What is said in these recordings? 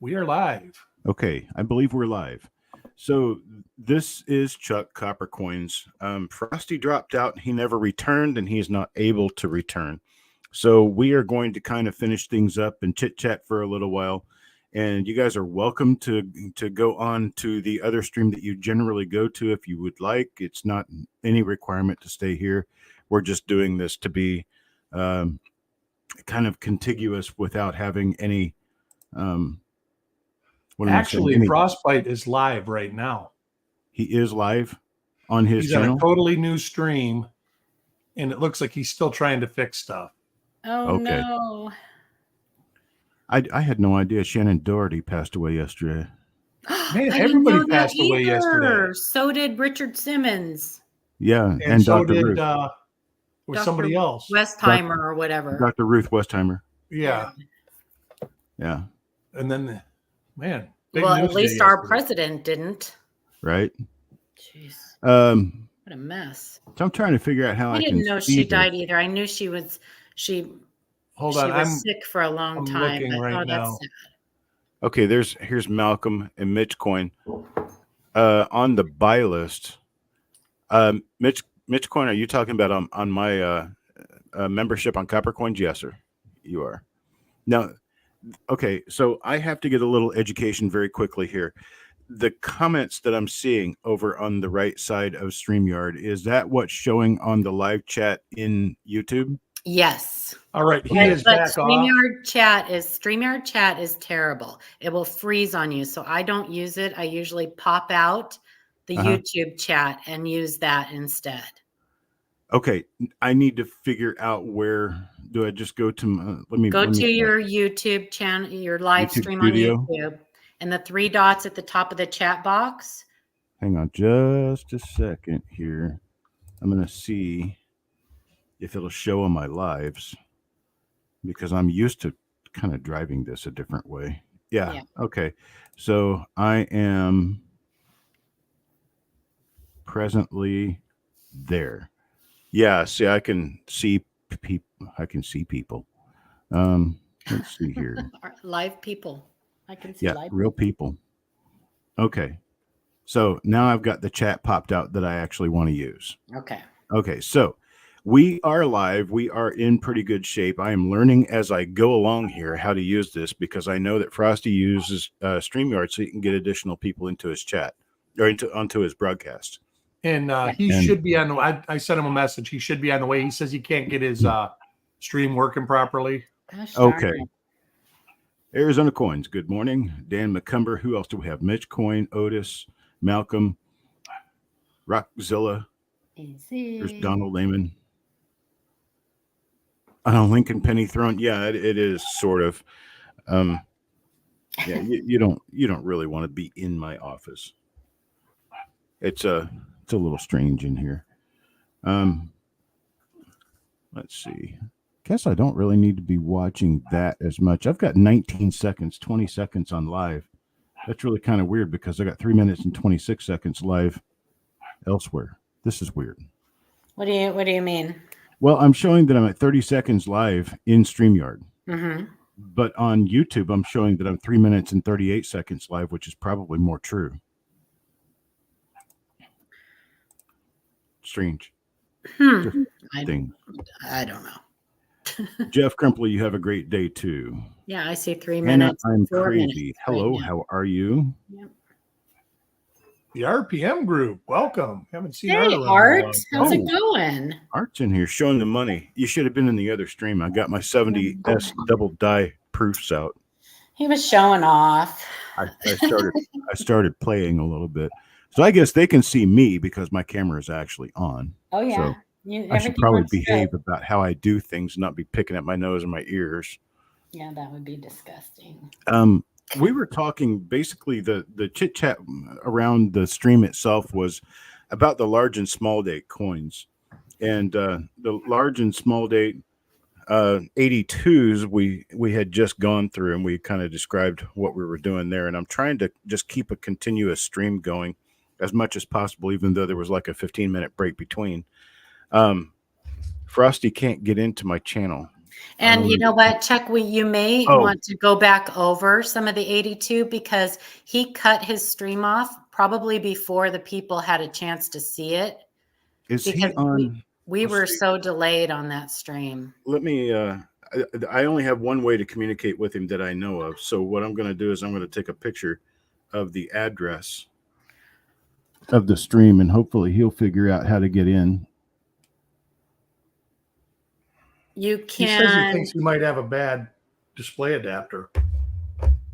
We are live. Okay, I believe we're live. So this is Chuck Coppercoins. Frosty dropped out. He never returned, and he is not able to return. So we are going to kind of finish things up and chit chat for a little while. And you guys are welcome to go on to the other stream that you generally go to if you would like. It's not any requirement to stay here. We're just doing this to be kind of contiguous without having any. Actually, Frostbyte is live right now. He is live on his He's channel. On a totally new stream, and it looks like he's still trying to fix stuff. Oh, okay. No. I had no idea Shannon Doherty passed away yesterday. Man, everybody passed away yesterday. So did Richard Simmons. Yeah, and so Dr. did Ruth. somebody else. Westheimer or whatever. Dr. Ruth Westheimer. Yeah. Yeah. And then, man. Well, at least our president didn't. Right. Jeez. What a mess. So I'm trying to figure out how I didn't know she died either. I knew she was was sick for a long time. That's sad. Okay, here's Malcolm and Mitch Coin. On the buy list. Mitch Coin, are you talking about on my membership on Coppercoins? Yes, sir. You are. Now, okay, so I have to get a little education very quickly here. The comments that I'm seeing over on the right side of StreamYard, is that what's showing on the live chat in YouTube? Yes. All right. StreamYard chat is terrible. It will freeze on you. So I don't use it. I usually pop out the YouTube chat and use that instead. Okay. I need to figure out where do I just go to? Go to your YouTube channel, your live stream on YouTube, and the 3 dots at the top of the chat box. Hang on just a second here. I'm going to see if it'll show on my lives, because I'm used to kind of driving this a different way. Yeah. Okay. So I am presently there. Yeah. See, I can see people. Let's see here. Live people. I can see live real people. Okay. So now I've got the chat popped out that I actually want to use. Okay. So we are live. We are in pretty good shape. I am learning as I go along here how to use this, because I know that Frosty uses StreamYard so he can get additional people into his chat or onto his broadcast. And he should be on the I sent him a message. He should be on the way. He says he can't get his stream working properly. Okay. Arizona Coins, good morning. Dan McCumber. Who else do we have? Mitch Coin, Otis, Malcolm, Rockzilla. There's Donald Lehman. Lincoln Penny Throne. Yeah, it is sort of. Yeah, you don't really want to be in my office. It's a little strange in here. Let's see. Guess I don't really need to be watching that as much. I've got 19 seconds, 20 seconds on live. That's really kind of weird, because I got 3 minutes and 26 seconds live elsewhere. This is weird. What do you mean? Well, I'm showing that I'm at 30 seconds live in StreamYard. Mm-hmm. But on YouTube, I'm showing that I'm 3 minutes and 38 seconds live, which is probably more true. Strange. I don't know. Jeff Crumpley, you have a great day too. Yeah, I see 3 minutes. I'm crazy. Hello, how are you? Yep. The RPM group, welcome. Haven't seen Art. How's it going? Art's in here showing the money. You should have been in the other stream. I got my 70S double die proofs out. He was showing off. I started playing a little bit. So I guess they can see me because my camera is actually on. Oh yeah. So I should probably behave about how I do things, not be picking at my nose and my ears. Yeah, that would be disgusting. We were talking, basically the chit chat around the stream itself was about the large and small date coins, and the large and small date 82s we had just gone through, and we kind of described what we were doing there. And I'm trying to just keep a continuous stream going as much as possible, even though there was like a 15-minute break between. Frosty can't get into my channel. And you know what, Chuck, you may Oh. want to go back over some of the 82 because he cut his stream off probably before the people had a chance to see it. Is he Because on? we let's were see. so delayed on that stream. Let me. I only have one way to communicate with him that I know of. So what I'm going to do is I'm going to take a picture of the address of the stream, and hopefully he'll figure out how to get in. You He says he can. thinks he might have a bad display adapter.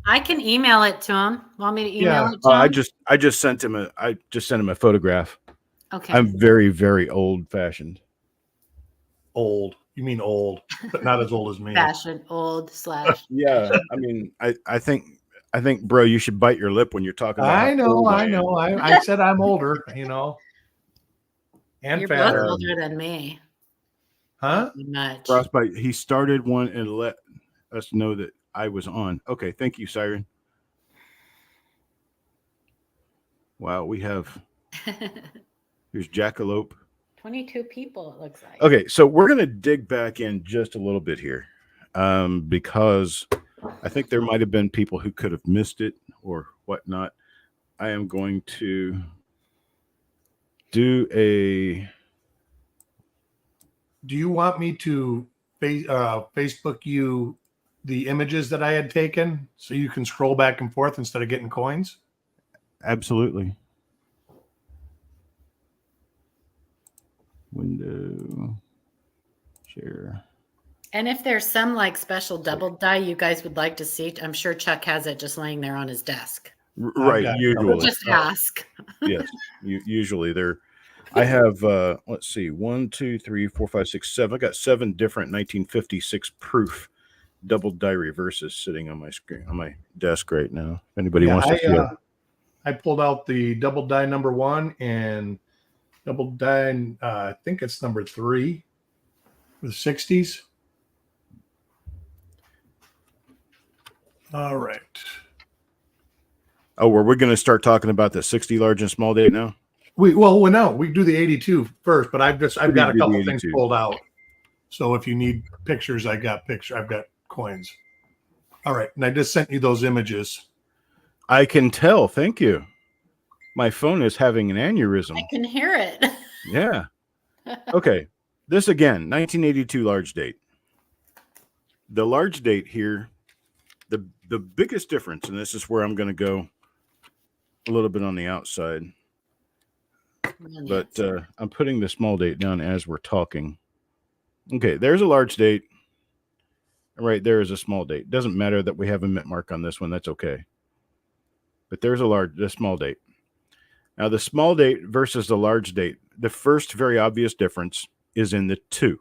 I can email it to him. Want me to email Yeah. it to him? I just sent him a photograph. Okay. I'm very, very old fashioned. Old. You mean old, but not as old as me. Fashion old slash. Yeah. I mean, I think, bro, you should bite your lip when you're talking about. I know. old I know. I said I'm older, you know, and You're fatter. both older than me. Huh? Not much. Frostbyte, he started one and let us know that I was on. Okay, thank you, Siren. Wow, we have, here's Jackalope. 22 people, it looks like. Okay, so we're going to dig back in just a little bit here because I think there might have been people who could have missed it or whatnot. I am going to do a... Do you want me to Facebook you the images that I had taken so you can scroll back and forth instead of getting coins? Absolutely. Window share. And if there's some like special double die you guys would like to see, I'm sure Chuck has it just laying there on his desk. Right, usually. Just ask. Yes, usually they're... I have, let's see, 1, 2, 3, 4, 5, 6, 7. I got 7 different 1956 proof double die reverses sitting on my screen, on my desk right now. If anybody wants to see it. I pulled out the double die number 1 and double die, I think it's number 3 with 60s. All right. Oh, were we going to start talking about the 60 large and small date now? No, we do the 82 first, but I've got a couple things 82. pulled out. So if you need pictures, I've got coins. All right. And I just sent you those images. I can tell. Thank you. My phone is having an aneurysm. I can hear it. Yeah. Okay. This again, 1982 large date. The large date here, the biggest difference, and this is where I'm going to go a little bit on the outside. But I'm putting the small date down as we're talking. Okay, there's a large date. Right there is a small date. Doesn't matter that we have a mint mark on this one. That's okay. But there's the small date. Now, the small date versus the large date, the first very obvious difference is in the 2.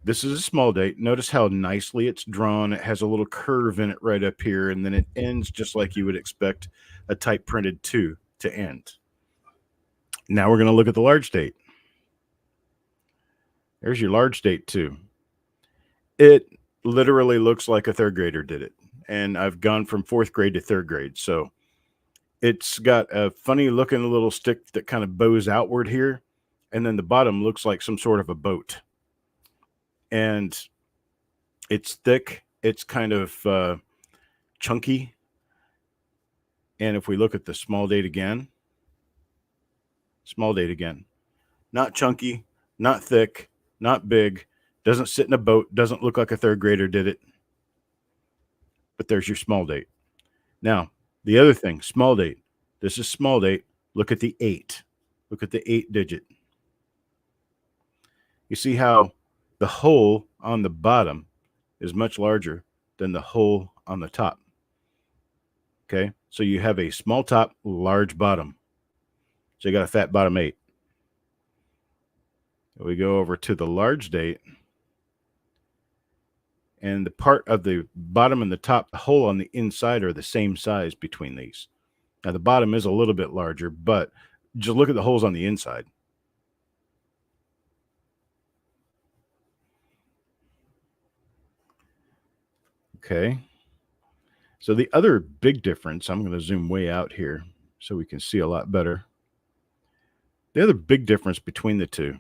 This is a small date. Notice how nicely it's drawn. It has a little curve in it right up here, and then it ends just like you would expect a type printed 2 to end. Now we're going to look at the large date. There's your large date 2. It literally looks like a 3rd grader did it. And I've gone from 4th grade to 3rd grade. So it's got a funny looking little stick that kind of bows outward here. And then the bottom looks like some sort of a boat. And it's thick. It's kind of chunky. And if we look at the small date again, not chunky, not thick, not big, doesn't sit in a boat, doesn't look like a 3rd grader did it. But there's your small date. Now, the other thing, small date. This is small date. Look at the 8. Look at the 8 digit. You see how the hole on the bottom is much larger than the hole on the top. Okay, so you have a small top, large bottom. So you got a fat bottom 8. We go over to the large date. And the part of the bottom and the top, the hole on the inside are the same size between these. Now the bottom is a little bit larger, but just look at the holes on the inside. Okay. So the other big difference, I'm going to zoom way out here so we can see a lot better. The other big difference between the two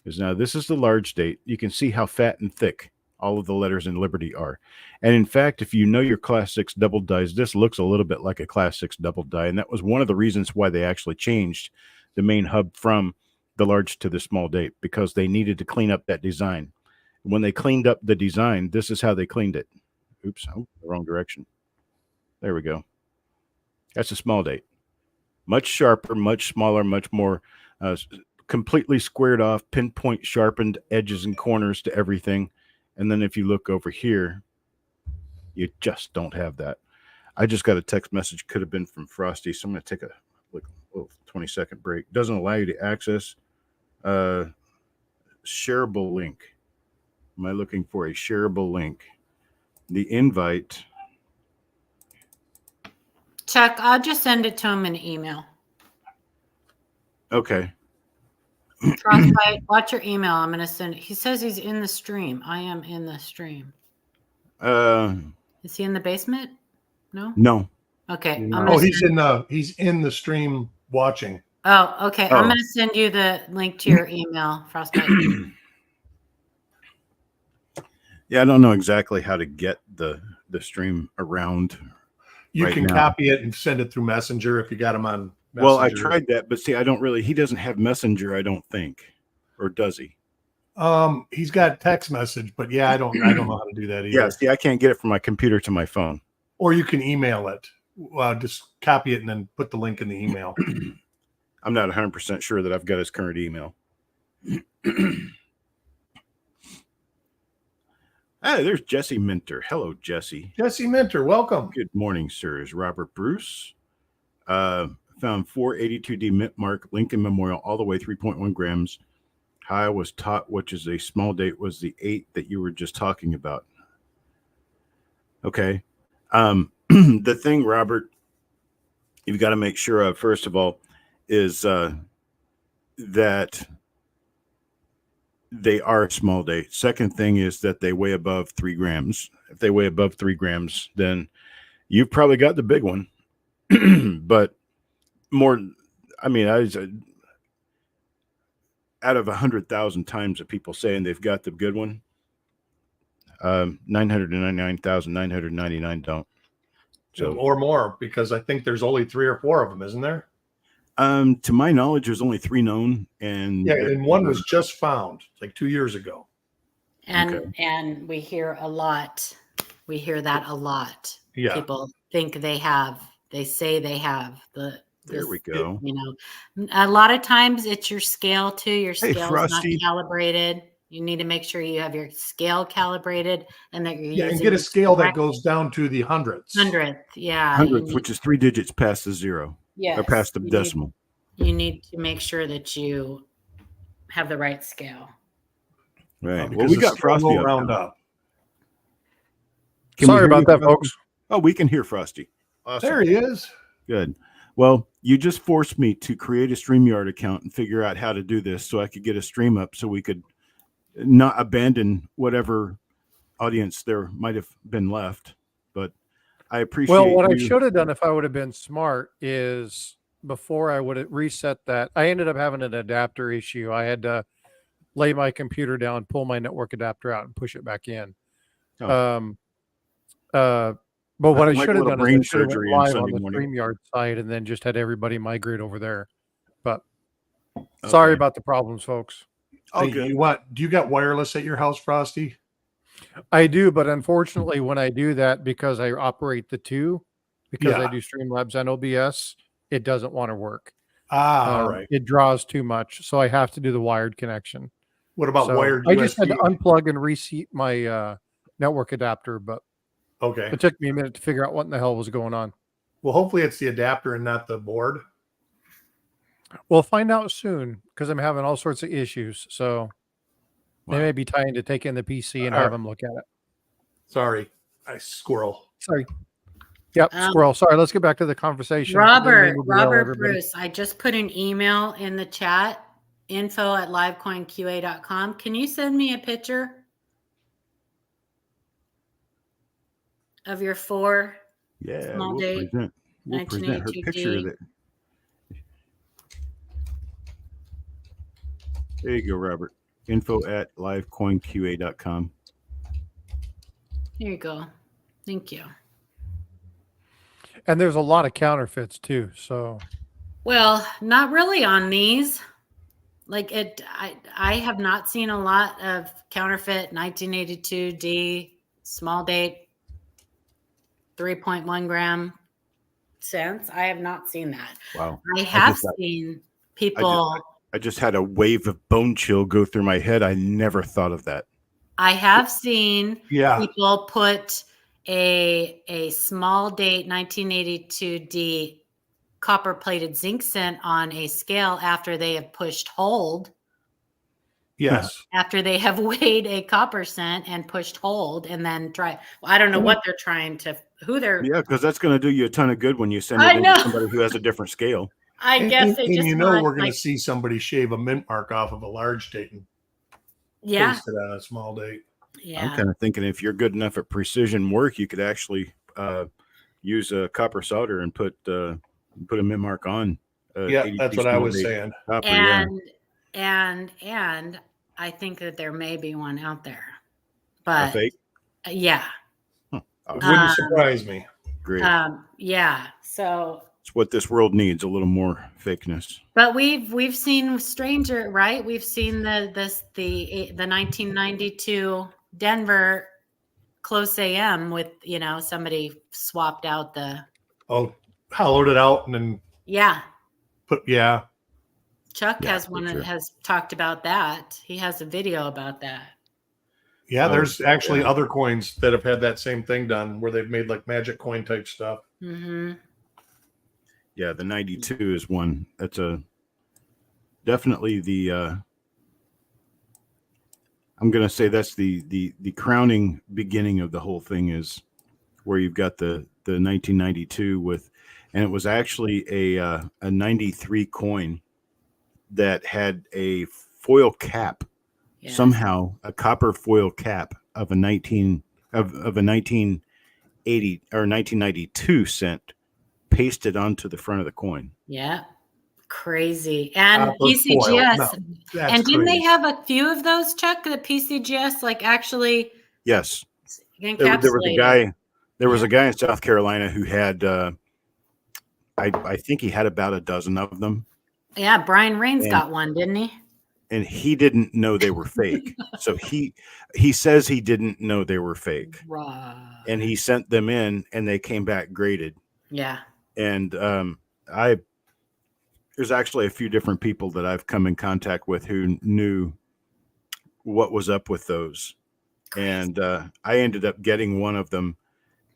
is now this is the large date. You can see how fat and thick All of the letters in Liberty are. And in fact, if you know your Class 6 double dies, this looks a little bit like a Class 6 double die. And that was one of the reasons why they actually changed the main hub from the large to the small date, because they needed to clean up that design. When they cleaned up the design, this is how they cleaned it. Oops, the wrong direction. There we go. That's a small date. Much sharper, much smaller, much more completely squared off, pinpoint sharpened edges and corners to everything. And then if you look over here, you just don't have that. I just got a text message, could have been from Frosty. So I'm going to take a 20-second break. Doesn't allow you to access shareable link. Am I looking for a shareable link? The invite. Chuck, I'll just send it to him in email. Okay. Frostbyte, watch your email. I'm going to send it. He says he's in the stream. I am in the stream. Is he in the basement? No? No. Okay. No. He's in the stream watching. Oh, okay. Oh. I'm going to send you the link to your email, Frostbyte. Yeah, I don't know exactly how to get the stream around. You right can now. copy it and send it through Messenger if you got him on Messenger. Well, I tried that, but see, I don't really. He doesn't have Messenger, I don't think, or does he? He's got text message, but yeah, I don't know how to do that either. Yeah, see, I can't get it from my computer to my phone. Or you can email it. Just copy it and then put the link in the email. I'm not 100% sure that I've got his current email. Hey, there's Jesse Minter. Hello, Jesse. Jesse Minter, welcome. Good morning, sirs. Robert Bruce. Found 482D mint mark, Lincoln Memorial, all the way 3.1 grams. How I was taught, which is a small date, was the 8 that you were just talking about. Okay. The thing, Robert, you've got to make sure of, first of all, is that they are a small date. Second thing is that they weigh above 3 grams. If they weigh above 3 grams, then you've probably got the big one. But more, I mean, out of 100,000 times that people saying they've got the good one, 999,999 don't. So, or more, because I think there's only 3 or 4 of them, isn't there? To my knowledge, there's only 3 known, and one was just found like 2 years ago. And we hear a lot. We hear that a lot. Yeah. People think they have. They say they have There we go. A lot of times it's your scale too. Your Hey, scale is not Frosty. calibrated. You need to make sure you have your scale calibrated and that you're using and get a the scale that correct goes down to the hundredths. hundredth. Yeah. Hundredth, which is 3 digits past the 0. Yes, or past the decimal. You need to make sure that you have the right scale. Right. Well, we got Frosty will up round now. up. Can we Sorry hear about you, that, Frosty? folks. Oh, we can hear Frosty. Awesome. There he is. Good. Well, you just forced me to create a StreamYard account and figure out how to do this so I could get a stream up so we could not abandon whatever audience there might have been left. But I appreciate Well, what I you. should have done if I would have been smart is before I would have reset that, I ended up having an adapter issue. I had to lay my computer down, pull my network adapter out, and push it back in. Oh. But what I Like should have little done brain is I should have went surgery on live on Sunday the morning. StreamYard site and then just had everybody migrate over there. But sorry Okay. about the problems, folks. Oh, Hey, good. do you got wireless at your house, Frosty? I do, but unfortunately, when I do that, because I operate the two, because I Yeah. do Streamlabs and OBS, it doesn't want to work. All right. It draws too much, so I have to do the wired connection. What about So wired I just had to USB? unplug and reseat my network adapter, but Okay. it took me a minute to figure out what in the hell was going on. Well, hopefully it's the adapter and not the board. We'll find out soon because I'm having all sorts of issues. So Wow. they may be trying to take in the PC and All have right. them look at it. Sorry, I squirrel. Sorry. Yep, squirrel. Sorry, let's get back to the conversation. Robert Then we need to yell at everybody. Bruce, I just put an email in the chat, info@livecoinqa.com. Can you send me a picture of your 4 Yeah, small date, we'll present her picture of 1982D? it. There you go, Robert. Info@livecoinqa.com. Here you go. Thank you. And there's a lot of counterfeits too. So Well, not really on these. Like I have not seen a lot of counterfeit 1982D small date 3.1 gram cents. I have not seen that. Wow. I have seen people. I just had a wave of bone chill go through my head. I never thought of that. I have seen Yeah. people put a small date 1982D copper plated zinc cent on a scale after they have pushed hold. Yes. After they have weighed a copper cent and pushed hold and then try. Well, I don't know what they're trying to, who they're. Yeah, because that's going to do you a ton of good when you send I it know. to somebody who has a different scale. I guess they and just you know want, we're going like, to see somebody shave a mint mark off of a large date and yeah, paste it on a small date. yeah. I'm kind of thinking if you're good enough at precision work, you could actually use a copper solder and put a mint mark on. Yeah, that's what I was saying. Copper, And I think that there may be one out there, a but fake. yeah, It wouldn't surprise me. Great. yeah. So, It's what this world needs, a little more fakeness. but we've seen stranger, right? We've seen the 1992 Denver close AM with, somebody swapped out the. Oh, hollowed it out and then Chuck Yeah, has one for that sure. has talked about that. He has a video about that. Yeah, Oh, there's actually yeah. other coins that have had that same thing done where they've made like magic coin type stuff. Mm-hmm. Yeah, the 92 is one. That's definitely the I'm going to say that's the crowning beginning of the whole thing, is where you've got the 1992 with, and it was actually a 93 coin that had a foil cap, Yes. somehow a copper foil cap of a 1980 or 1992 cent pasted onto the front of the coin. Yeah. Crazy. And Copper foil. PCGS. No, that's and didn't crazy. they have a few of those, Chuck, the PCGS, like actually Yes, encapsulated? there was a guy. There was a guy in South Carolina who had, I think he had about a dozen of them. Yeah, Brian Rains And- got one, didn't he? And he didn't know they were fake. So he says he didn't know they were fake. Right. And he sent them in and they came back graded. Yeah. And there's actually a few different people that I've come in contact with who knew what was up with those. And I ended up getting one of them.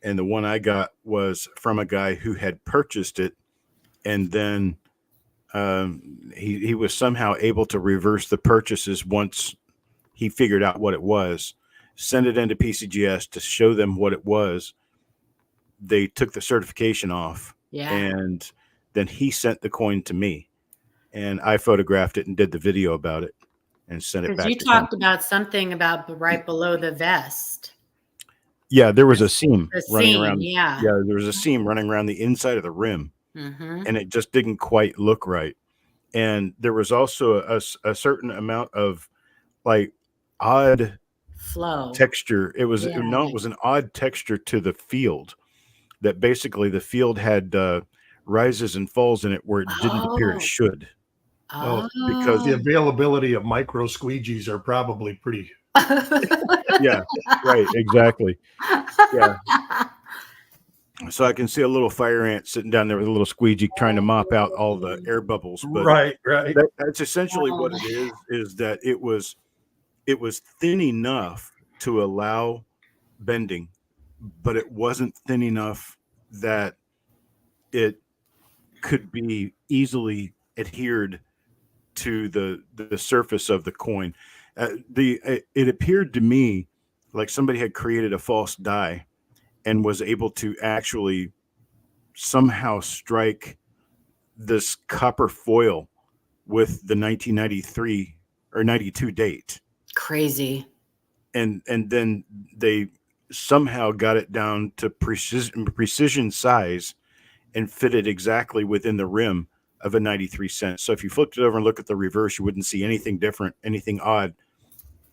And the one I got was from a guy who had purchased it. And then he was somehow able to reverse the purchases once he figured out what it was, send it into PCGS to show them what it was. They took the certification off, Yeah. and then he sent the coin to me, and I photographed it and did the video about it and sent it Because back. you to talked him. about something about right below the vest. Yeah, there was a seam The running seam, around. yeah. Yeah, there was a seam running around the inside of the rim. Mm-hmm. And it just didn't quite look right. And there was also a certain amount of like odd Flow. texture. It was Yeah. it was an odd texture to the field, that basically the field had rises and falls in it where it didn't appear Oh. it should. Oh, because the availability of micro squeegees are probably pretty. Yeah, right, exactly. Yeah. So I can see a little fire ant sitting down there with a little squeegee trying to mop out all the air bubbles. But Right. that's essentially what it is that it was thin enough to allow bending, but it wasn't thin enough that it could be easily adhered to the surface of the coin. It appeared to me like somebody had created a false die and was able to actually somehow strike this copper foil with the 1993 or 92 date. Crazy. And then they somehow got it down to precision size and fit it exactly within the rim of a 93 cent. So if you flipped it over and look at the reverse, you wouldn't see anything different, anything odd.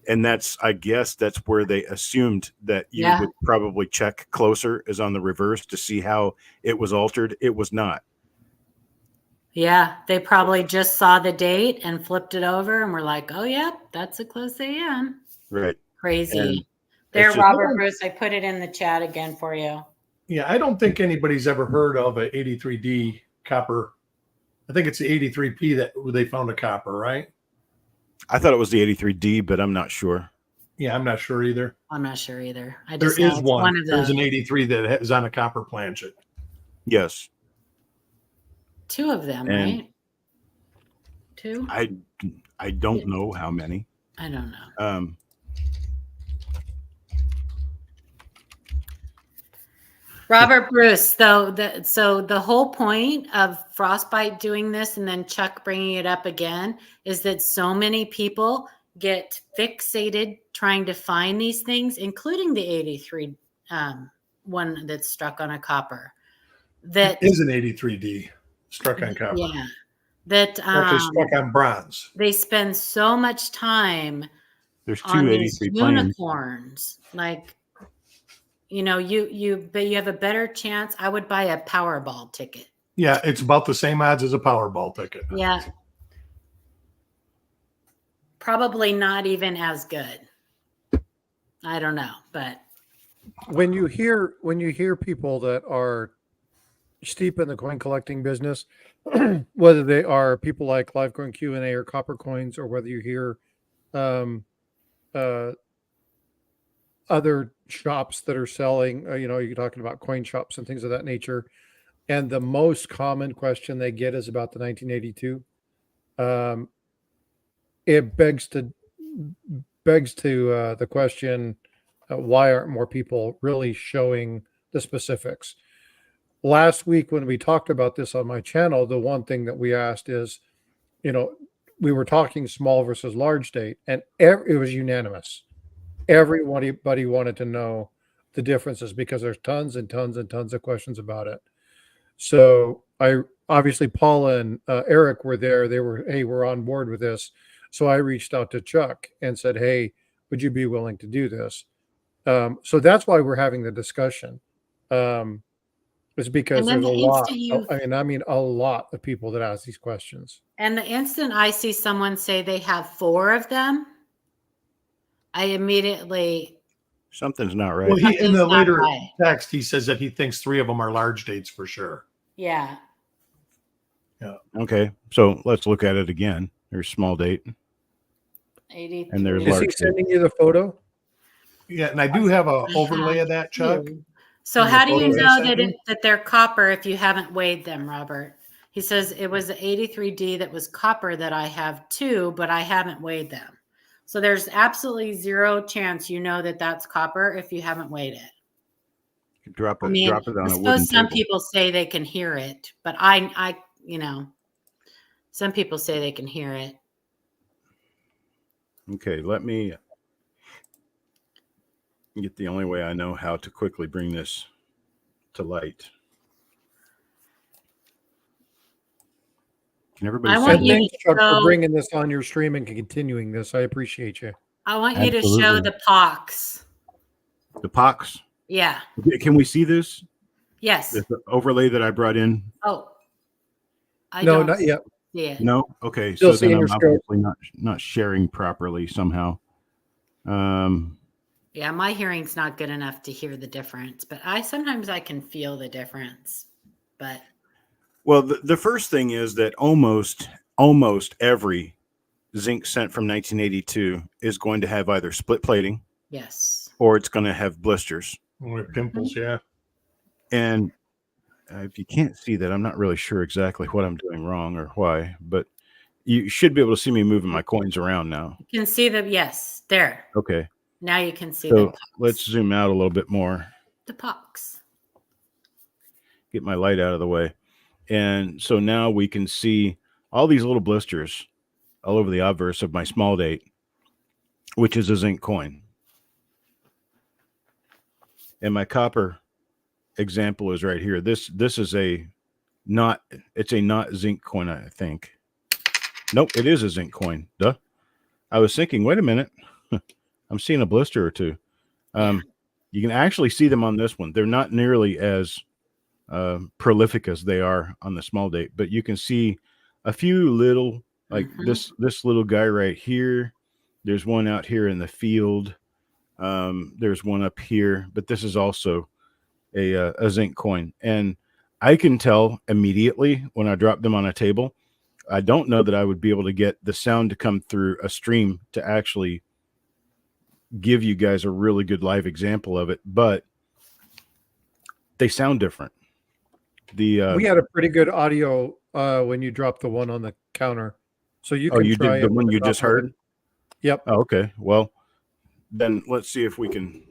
And I guess that's where they assumed that you Yeah. would probably check closer, is on the reverse, to see how it was altered. It was not. Yeah, they probably just saw the date and flipped it over and were like, oh, yep, that's a close AM. Right. Crazy. And There, it's just- Robert Bruce, I put it in the chat again for you. Yeah, I don't think anybody's ever heard of a 83D copper. I think it's the 83P that they found a copper, right? I thought it was the 83D, but I'm not sure. Yeah, I'm not sure either. I'm not sure either. I There just know is it's one. of There's the an 83 that is on a copper planchet. Yes. two of them, And right? Two? I don't know how many. I don't know. Robert Bruce, though, so the whole point of Frostbyte doing this and then Chuck bringing it up again is that so many people get fixated trying to find these things, including the 83 one that's struck on a copper. That It is an 83D struck on copper. yeah, that Actually struck on bronze. they spend so much time There's two on these 83 planes. unicorns, like. You know, but you have a better chance. I would buy a Powerball ticket. Yeah, it's about the same odds as a Powerball ticket. Yeah. Probably not even as good. I don't know, but when you hear people that are steep in the coin collecting business, whether they are people like Live Coin Q&A or Copper Coins, or whether you hear other shops that are selling, you're talking about coin shops and things of that nature. And the most common question they get is about the 1982. It begs to the question, why aren't more people really showing the specifics? Last week, when we talked about this on my channel, the one thing that we asked is, we were talking small versus large date, and it was unanimous. Everybody wanted to know the differences because there's tons and tons and tons of questions about it. So obviously Paula and Eric were there. They were, hey, we're on board with this. So I reached out to Chuck and said, hey, would you be willing to do this? So that's why we're having the discussion. It's because there's a lot. A lot of people that ask these questions. And the instant I see someone say they have 4 of them, I immediately something's not right. Well, in the later text, he says that he thinks 3 of them are large dates for sure. Yeah. Yeah. Okay, so let's look at it again. There's small date. 83. And there's Is he sending you the photo? Yeah, and I do have an overlay of that, Chuck. So how do you know that they're copper if you haven't weighed them, Robert? He says it was the 83D that was copper that I have too, but I haven't weighed them. So there's absolutely 0 chance you know that that's copper if you haven't weighed it. Drop it on I a wooden suppose some table. people say they can hear it, but some people say they can hear it. Okay, let me get the only way I know how to quickly bring this to light. Can everybody see? Thanks, Chuck, for bringing this on your stream and continuing this. I appreciate you. I want you to show the pox. The pox? Yeah. Can we see this? Yes. The overlay that I brought in? Oh. No, not yet. Yeah. No? Okay. Still so then I'm scope. obviously not sharing properly somehow. Yeah, my hearing's not good enough to hear the difference, but sometimes I can feel the difference. But well, the first thing is that almost every zinc sent from 1982 is going to have either split plating, yes, or it's going to have blisters or pimples. Yeah. And if you can't see that, I'm not really sure exactly what I'm doing wrong or why, but you should be able to see me moving my coins around now. You can see them. Yes, there. Okay. Now you can see so let's zoom out a little bit more. The pox. Get my light out of the way. And so now we can see all these little blisters all over the obverse of my small date, which is a zinc coin. And my copper example is right here. This is not zinc coin, I think. Nope, it is a zinc coin. Duh. I was thinking, wait a minute. I'm seeing a blister or two. You can actually see them on this one. They're not nearly as prolific as they are on the small date, but you can see a few little, like this little guy right here. There's one out here in the field. There's one up here, but this is also a zinc coin. And I can tell immediately when I drop them on a table. I don't know that I would be able to get the sound to come through a stream to actually give you guys a really good live example of it, but they sound different. We had a pretty good audio when you dropped the one on the counter, so you can you try did the it one with you the just top heard. button. Yep. Oh, okay. Well, then let's see if we can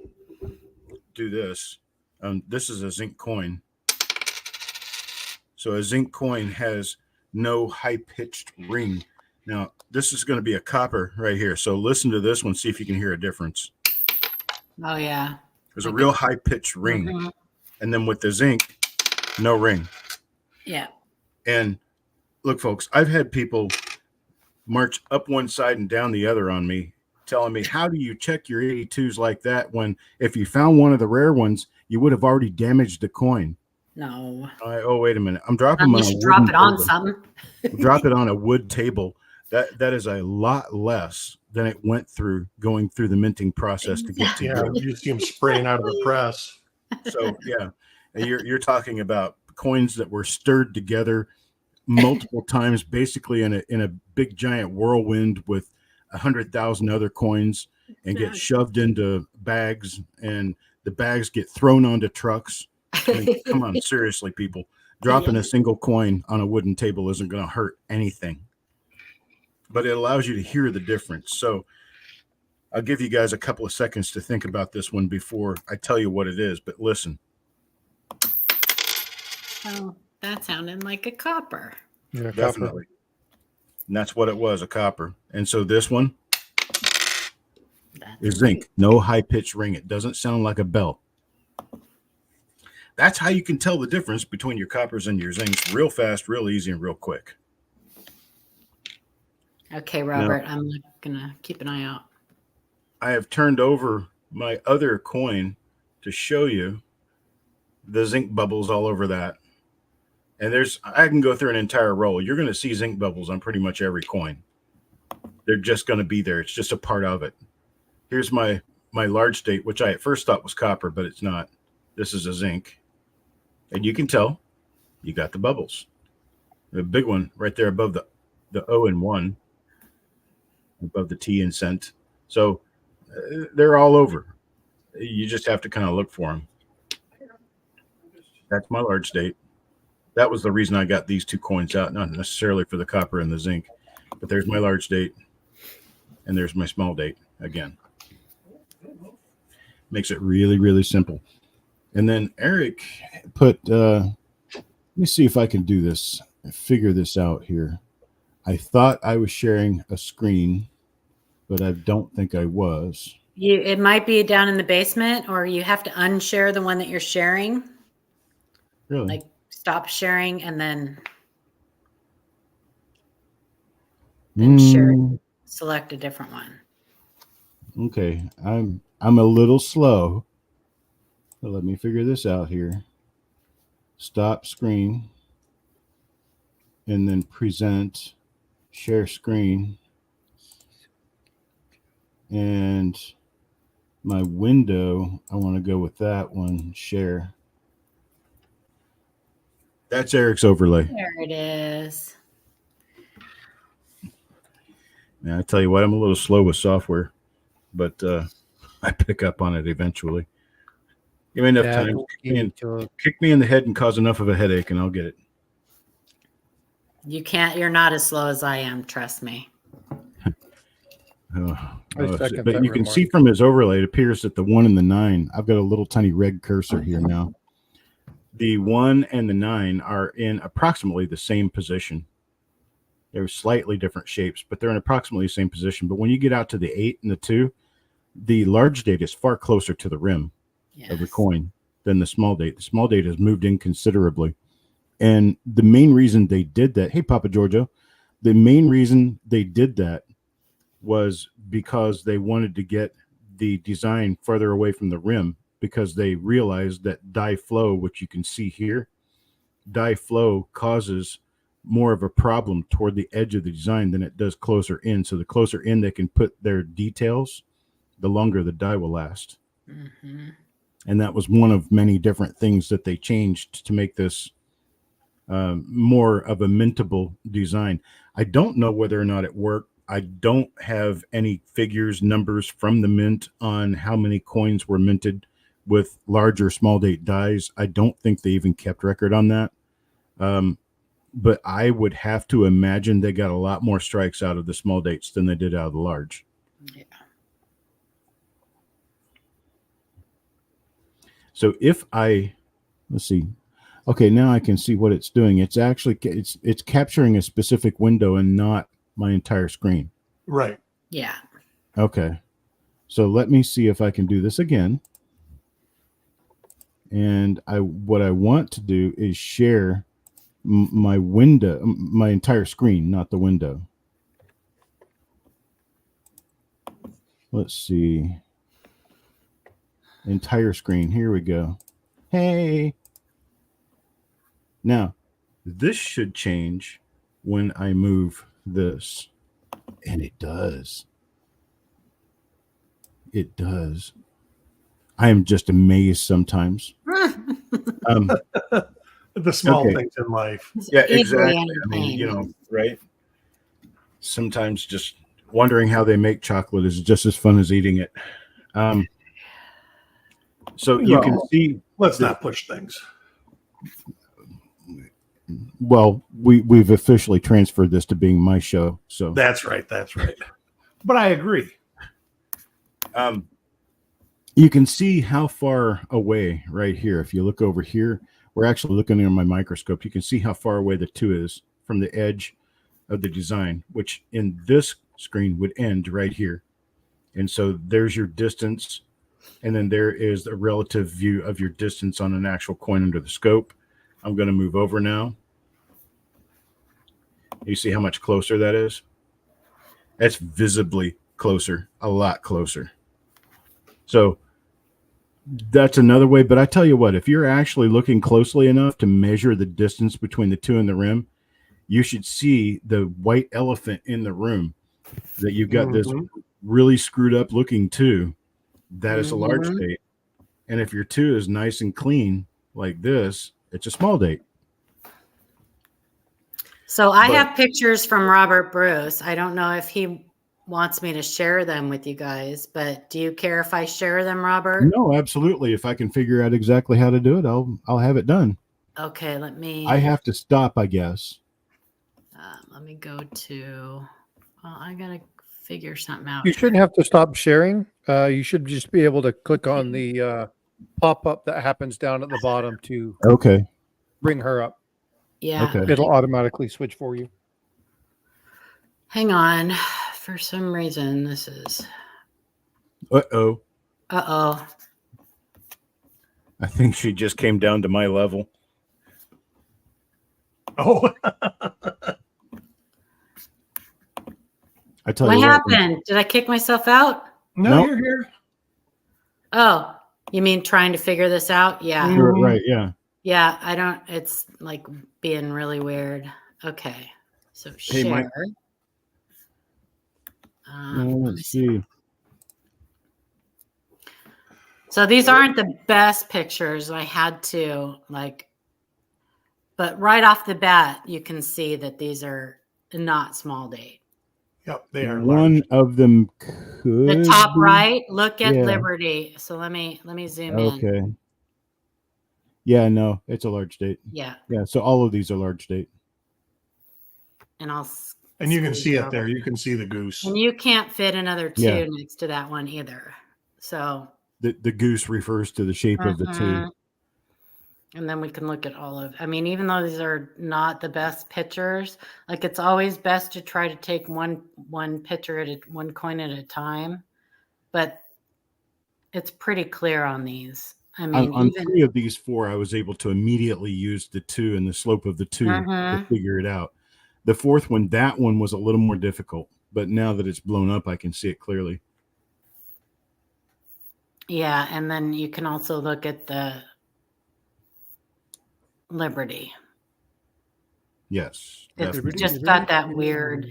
do this. This is a zinc coin. So a zinc coin has no high-pitched ring. Now, this is going to be a copper right here. So listen to this one, see if you can hear a difference. Oh, yeah. There's a real high-pitched ring. And then with the zinc, no ring. Yeah. And look, folks, I've had people march up one side and down the other on me, telling me, how do you check your 82s like that when if you found one of the rare ones, you would have already damaged the coin? No. Oh, wait a minute. I'm dropping them on You a should drop it on table. something. Drop it on a wood table. That is a lot less than it went through going through the minting process to get to Yeah, you. you see them spraying out of the press. So yeah, you're talking about coins that were stirred together multiple times, basically in a big giant whirlwind with 100,000 other coins, and get shoved into bags, and the bags get thrown onto trucks. I mean, come on, seriously, people. Dropping a single coin on a wooden table isn't going to hurt anything, but it allows you to hear the difference. So I'll give you guys a couple of seconds to think about this one before I tell you what it is, but listen. Oh, that sounded like a copper. Yeah, Definitely. And that's what it was, a copper. And so this one is zinc, no high-pitched ring. It doesn't sound like a bell. That's how you can tell the difference between your coppers and your zincs real fast, real easy, and real quick. Okay, Robert, I'm going to keep an eye out. I have turned over my other coin to show you the zinc bubbles all over that. And I can go through an entire roll. You're going to see zinc bubbles on pretty much every coin. They're just going to be there. It's just a part of it. Here's my large date, which I at first thought was copper, but it's not. This is a zinc. And you can tell you got the bubbles. The big one right there above the O and 1, above the T and cent. So they're all over. You just have to kind of look for them. That's my large date. That was the reason I got these two coins out, not necessarily for the copper and the zinc, but there's my large date and there's my small date again. Makes it really, really simple. And then Eric put, let me see if I can do this, figure this out here. I thought I was sharing a screen, but I don't think I was. It might be down in the basement, or you have to unshare the one that you're sharing. Really? Like stop sharing and then share. Select a different one. Okay, I'm a little slow. So let me figure this out here. Stop screen, and then present, share screen, and my window. I want to go with that one. Share. That's Eric's overlay. There it is. Now, I tell you what, I'm a little slow with software, but I pick up on it eventually. Give me enough time. Kick me in the head and cause enough of a headache, and I'll get it. You're not as slow as I am. Trust me. But you can see from his overlay, it appears that the 1 and the 9, I've got a little tiny red cursor here now. The 1 and the 9 are in approximately the same position. They're slightly different shapes, but they're in approximately the same position. But when you get out to the 8 and the 2, the large date is far closer to the rim of the coin than the small date. The small date has moved in considerably. And the main reason they did that, hey, Papa Giorgio, the main reason they did that was because they wanted to get the design further away from the rim, because they realized that die flow, which you can see here, die flow causes more of a problem toward the edge of the design than it does closer in. So the closer in they can put their details, the longer the die will last. Mm-hmm. And that was one of many different things that they changed to make this more of a mintable design. I don't know whether or not it worked. I don't have any figures, numbers from the mint on how many coins were minted with large or small date dies. I don't think they even kept record on that. But I would have to imagine they got a lot more strikes out of the small dates than they did out of the large. Yeah. So if let's see. Okay, now I can see what it's doing. It's actually, it's capturing a specific window and not my entire screen. Right. Yeah. Okay. So let me see if I can do this again. And what I want to do is share my window, my entire screen, not the window. Let's see. Entire screen. Here we go. Hey. Now, this should change when I move this. And it does. It does. I am just amazed sometimes. The small Okay. things in life. Yeah, Easily exactly. I mean, entertained. you know, right? Sometimes just wondering how they make chocolate is just as fun as eating it. So you can Well, see. Let's not push things. Well, we've officially transferred this to being my show. So That's right. That's right. But I agree. you can see how far away right here. If you look over here, we're actually looking in my microscope. You can see how far away the 2 is from the edge of the design, which in this screen would end right here. And so there's your distance. And then there is a relative view of your distance on an actual coin under the scope. I'm going to move over now. You see how much closer that is? That's visibly closer, a lot closer. So that's another way. But I tell you what, if you're actually looking closely enough to measure the distance between the 2 and the rim, you should see the white elephant in the room, that you've got this really screwed up looking 2. That is a large date. And if your 2 is nice and clean like this, it's a small date. So I have pictures from Robert Bruce. I don't know if he wants me to share them with you guys, but do you care if I share them, Robert? No, absolutely. If I can figure out exactly how to do it, I'll have it done. Okay, let me. I have to stop, I guess. Let me go to. Well, I gotta figure something out. You shouldn't have to stop sharing. You should just be able to click on the pop-up that happens down at the bottom to Okay. bring her up. Yeah. Okay. It'll automatically switch for you. Hang on. For some reason, this is. Uh-oh. Uh-oh. I think she just came down to my level. Oh, I tell What you happened? Did I kick myself out? no, Nope. you're here. Oh, you mean trying to figure this out? Yeah. You're right, yeah. Yeah, I don't. It's like being really weird. Okay. So Hey, share. Mike. Let's see. So these aren't the best pictures. I had to but right off the bat, you can see that these are not small date. Yep, they are One large. of them could The top be- right, look at Yeah. Liberty. So let me zoom in. Okay. Yeah, no, it's a large date. Yeah, Yeah, so all of these are large date. and And you can see it there. You can see the goose. And you can't fit another 2 Yeah. next to that one either. So The goose refers to the shape of the 2. mhm. And then we can look at all of. I mean, even though these are not the best pictures, like it's always best to try to take one picture at one coin at a time. But it's pretty clear on these. I mean, On even 3 of these 4, I was able to immediately use the 2 and the slope of the 2 to Mhm. figure it out. The 4th one, that one was a little more difficult. but now that it's blown up, I can see it clearly. Yeah, and then you can also look at the Liberty. Yes, It's definitely. just got that weird,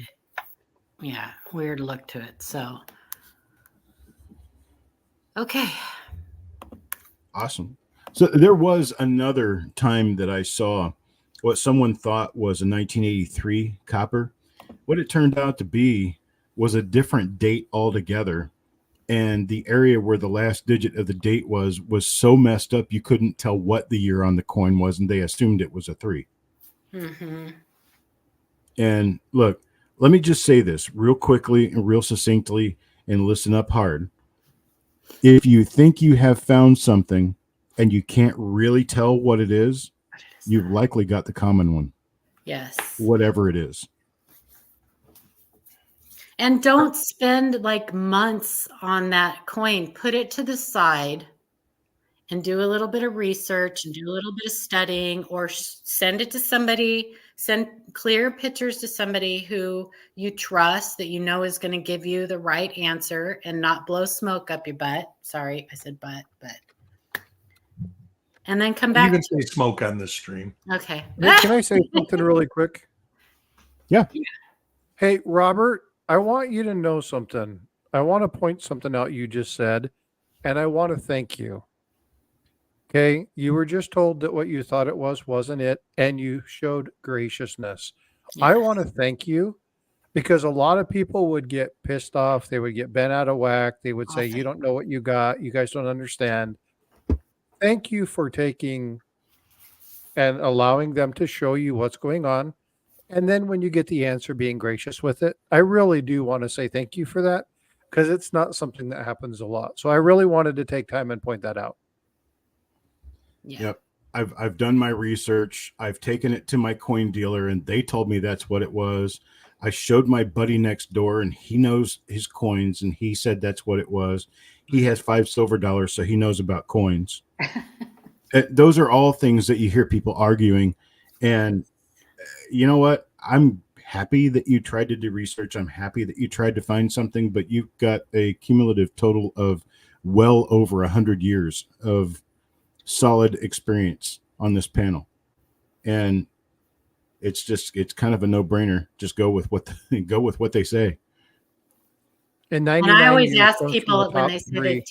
weird look to it. So, okay. Awesome. So there was another time that I saw what someone thought was a 1983 copper. What it turned out to be was a different date altogether. And the area where the last digit of the date was so messed up you couldn't tell what the year on the coin was, and they assumed it was a 3. Mm-hmm. And look, let me just say this real quickly and real succinctly, and listen up hard. If you think you have found something and you can't really tell what it is, you've likely got the common one. Yes. Whatever it is. And don't spend like months on that coin. Put it to the side and do a little bit of research and do a little bit of studying, or send it to somebody, send clear pictures to somebody who you trust, that you know is going to give you the right answer and not blow smoke up your butt. Sorry, I said butt, but. And then come back. You can say smoke on this stream. Okay. Hey, can I say something really quick? Yeah. Hey, Robert, I want you to know something. I want to point something out you just said, and I want to thank you. Okay. You were just told that what you thought it was wasn't it, and you showed graciousness. Yes. I want to thank you, because a lot of people would get pissed off. They would get bent out of whack. They would say, you don't know what you got. You guys don't understand. Thank you for taking and allowing them to show you what's going on. And then when you get the answer, being gracious with it. I really do want to say thank you for that, because it's not something that happens a lot. So I really wanted to take time and point that out. Yeah. Yep. I've done my research. I've taken it to my coin dealer and they told me that's what it was. I showed my buddy next door and he knows his coins and he said that's what it was. He has 5 silver dollars, so he knows about coins. Those are all things that you hear people arguing. And you know what? I'm happy that you tried to do research. I'm happy that you tried to find something, but you've got a cumulative total of well over 100 years of solid experience on this panel. And it's kind of a no-brainer. Just go with what they say. And I always ask comes from people the when top they say 3. they've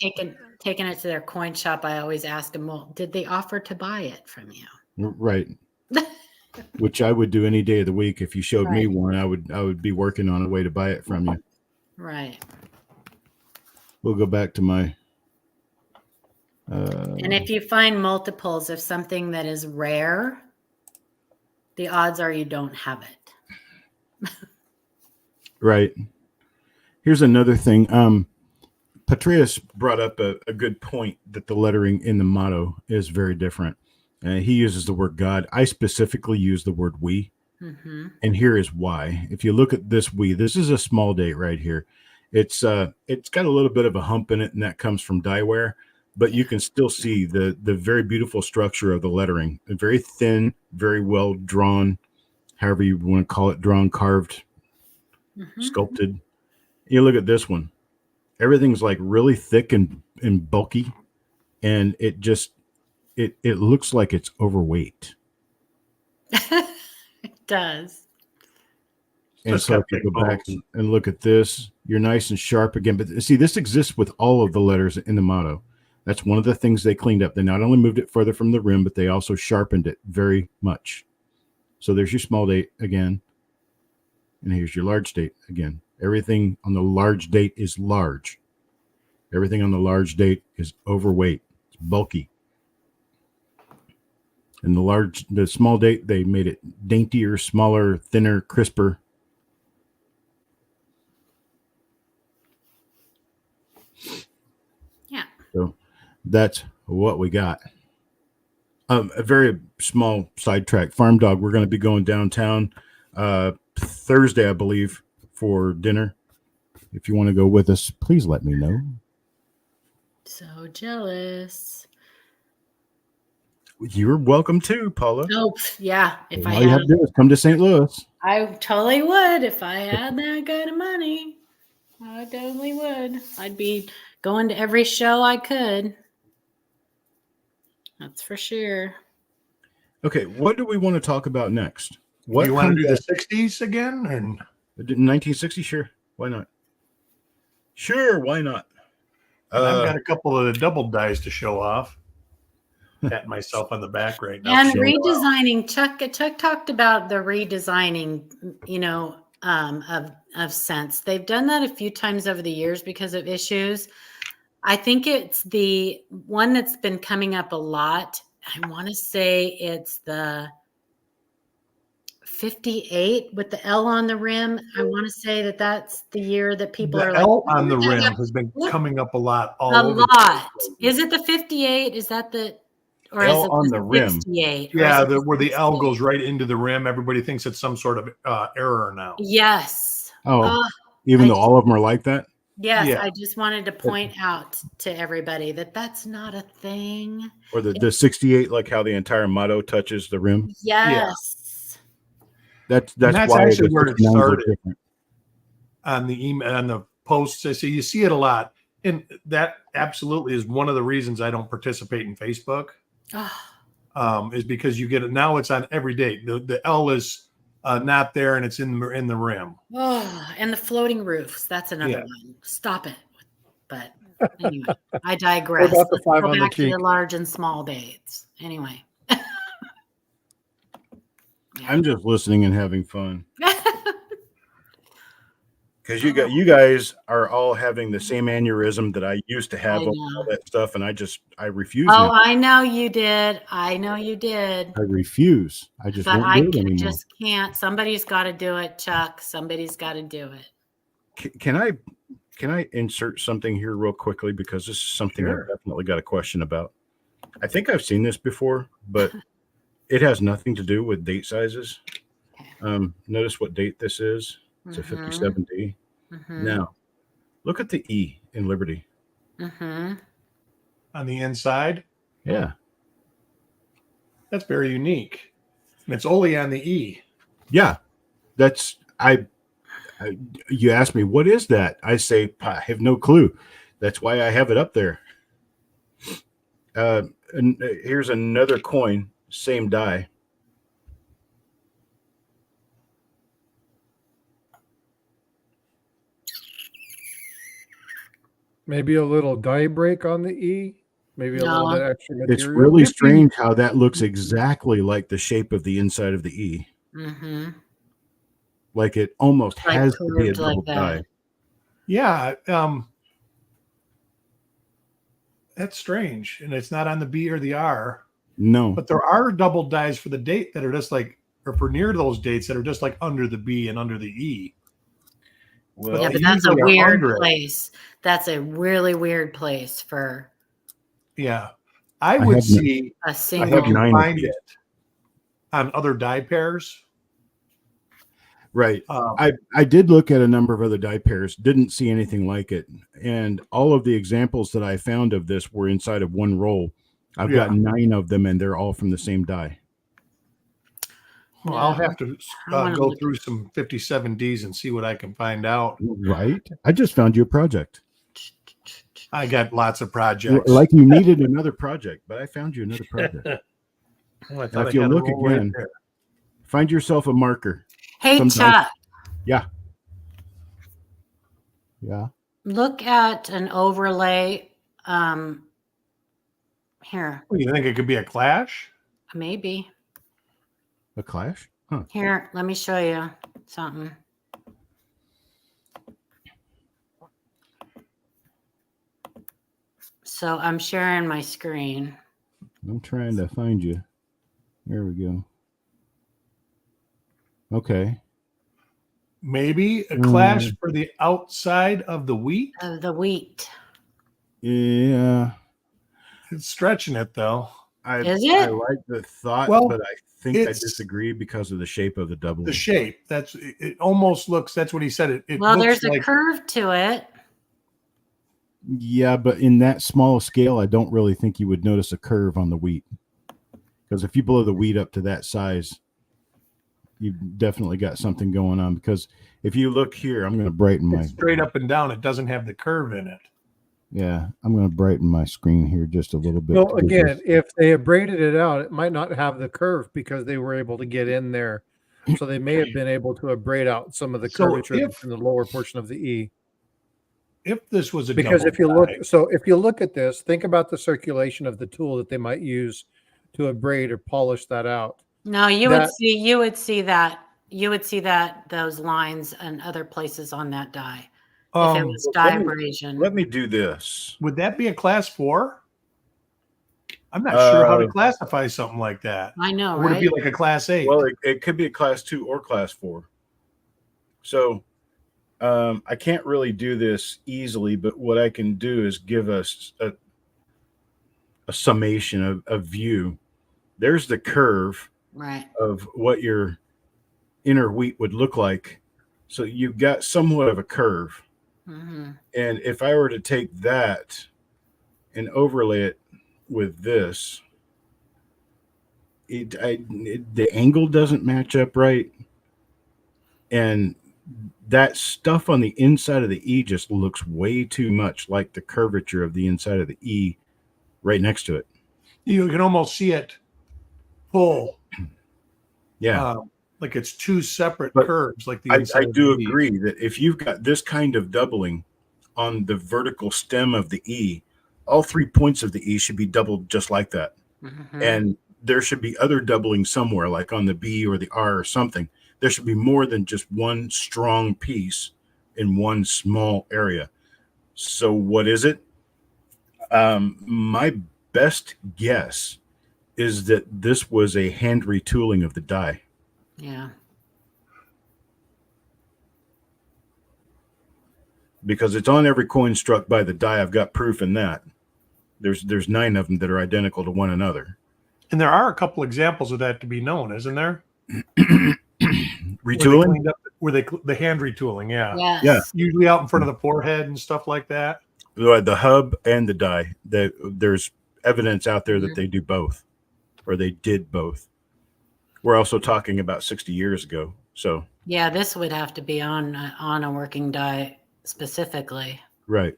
taken it to their coin shop, I always ask them, well, did they offer to buy it from you? Right. Which I would do any day of the week. If you showed me Right. one, I would be working on a way to buy it from you. Right. We'll go back to my And if you find multiples of something that is rare, the odds are you don't have it. right. Here's another thing. Patreus brought up a good point that the lettering in the motto is very different. He uses the word God. I specifically use the word we. Mm-hmm. And here is why. If you look at this we, this is a small date right here. It's got a little bit of a hump in it, and that comes from die wear, but you can still see the very beautiful structure of the lettering. Very thin, very well drawn, however you want to call it, drawn, carved, Mm-hmm. sculpted. You look at this one. Everything's like really thick and bulky, and it looks like it's overweight. It does. And Just so got if you big go back balls. and look at this, you're nice and sharp again. But see, this exists with all of the letters in the motto. That's one of the things they cleaned up. They not only moved it further from the rim, but they also sharpened it very much. So there's your small date again. And here's your large date again. Everything on the large date is large. Everything on the large date is overweight. It's bulky. And the small date, they made it daintier, smaller, thinner, crisper. Yeah. So that's what we got. A very small sidetrack. Farm Dog, we're going to be going downtown Thursday, I believe, for dinner. If you want to go with us, please let me know. So jealous. You're welcome too, Paula. Oh, yeah. If I All you have had to do is come to St. Louis. I totally would if I had that kind of money. I totally would. I'd be going to every show I could. That's for sure. Okay, what do we want to talk about next? Do What you want to comes do the out- 60s again? And 1960? Sure, why not? Sure, why not? I've got a couple of the double dies to show off. Pat myself on the back right now. And Sure. redesigning. Chuck talked about the redesigning, of scents. They've done that a few times over the years because of issues. I think it's the one that's been coming up a lot. I want to say it's the 58 with the L on the rim. I want to say that that's the year that people The are L like, on the "Look at rim that." has been coming up a lot all A over. lot. Is it the 58? Is that the, or L is it on the rim. 68? Or Yeah, is it where the L 68? goes right into the rim. Everybody thinks it's some sort of error now. Yes. Oh, Uh, even I though all of them are like that? Yes, Yeah. I just wanted to point out to everybody that that's not a thing. Or the 68, like how the entire motto touches the rim? Yes. That's that's why actually the where it 69s are started. different. On the email, on the posts, so you see it a lot, and that absolutely is one of the reasons I don't participate in Facebook. Oh, Is because you get it now. It's on every day. The L is not there, and it's in the rim. oh, and the floating roofs. That's another Yeah. one. Stop it. But anyway, I digress. What about the Let's five go on the back to cheek? the large and small dates. Anyway. I'm just listening and having fun. Because you guys are all having the same aneurysm that I used to have I on know. all that stuff, and I refuse. Oh, now. I know you did. I know you did. I refuse. I just But won't I do it anymore. just can't. Somebody's got to do it, Chuck. Somebody's got to do it. Can I insert something here real quickly, because this is something Sure. I've definitely got a question about. I think I've seen this before, but it has nothing to do with date sizes. Okay. Notice what date this is. It's a 57D. Mhm. Now, look at the E in Liberty. Mm-hmm. On the inside, Yeah. that's very unique, and it's only on the E. Yeah. That's you ask me, what is that? I say, I have no clue. That's why I have it up there. And here's another coin, same die. Maybe a little die break on the E. Maybe a little No. bit extra material. It's really 50 strange how that looks exactly like the shape of the inside of the E. Mm-hmm. Like it almost Like has to be a curved like double die. that. Yeah, that's strange, and it's not on the B or the R. No. But there are double dies for the date that are just like, or for near those dates that are just like under the B and under the E. Well, Yeah, they but that's a usually are weird under it. place. That's a really weird place for Yeah, I have would no- see a if single. you 9 of find these. it on other die pairs. Right. I did look at a number of other die pairs, didn't see anything like it. And all of the examples that I found of this were inside of one roll. I've got 9 of them, and they're all from the same die. Well, I'll No, have to I wanna go look through some 57Ds and see what I can find out. Right. I just found you a project. I got lots of projects. Like you needed another project, but I found you another project. Well, I Now, thought if I you had a look roll right again, there. find yourself a marker. Hey, Sometimes- Chuck, Yeah. Yeah. look at an overlay. Here, Well, you think it could be a clash? maybe. A clash? Huh. Here, let me show you something. So I'm sharing my screen. I'm trying to find you. There we go. Okay. Maybe a clash for the outside of the wheat. Of the wheat. Yeah. It's stretching it though. I Is it? I like the thought, Well, but I think I it's- disagree because of the shape of the double. The shape. That's it. Almost looks. That's what he said. It Well, looks there's a like curve to it. Yeah, but in that small scale, I don't really think you would notice a curve on the wheat. Because if you blow the wheat up to that size, you've definitely got something going on, because if you look here, I'm going to brighten my It's straight up and down. It doesn't have the curve in it. Yeah, I'm going to brighten my screen here just a little bit. Well, again, if they had braided it out, it might not have the curve because they were able to get in there. So they may have been able to braid out some of the So curvature if- in the lower portion of the E. If this was a Because double if you look, die, so if you look at this, think about the circulation of the tool that they might use to abrade or polish that out. No, you That- would see that those lines and other places on that die. If it was dye abrasion. Let me do this. would that be a class 4? I'm not sure how to classify something like that. I know, Or would it right? be like a class 8? Well, it could be a class 2 or class 4. So I can't really do this easily, but what I can do is give us a summation of a view. There's the curve Right. of what your inner wheat would look like. So you've got somewhat of a curve. Mm-hmm. And if I were to take that and overlay it with this, the angle doesn't match up right. And that stuff on the inside of the E just looks way too much like the curvature of the inside of the E right next to it. You can almost see it full. Yeah. Like it's two separate But curves. Like the I inside of do the E. agree that if you've got this kind of doubling on the vertical stem of the E, all 3 points of the E should be doubled just like that. Mm-hmm. And there should be other doubling somewhere, like on the B or the R or something. There should be more than just one strong piece in one small area. So what is it? My best guess is that this was a hand retooling of the die. Yeah. Because it's on every coin struck by the die. I've got proof in that. There's 9 of them that are identical to one another. And there are a couple examples of that to be known, isn't there? Retooling? The hand retooling, yeah. Yes. Yeah. Usually out in front of the forehead and stuff like that. The hub and the die. There's evidence out there that they do both, or they did both. We're also talking about 60 years ago. So Yeah, this would have to be on a working die specifically. right,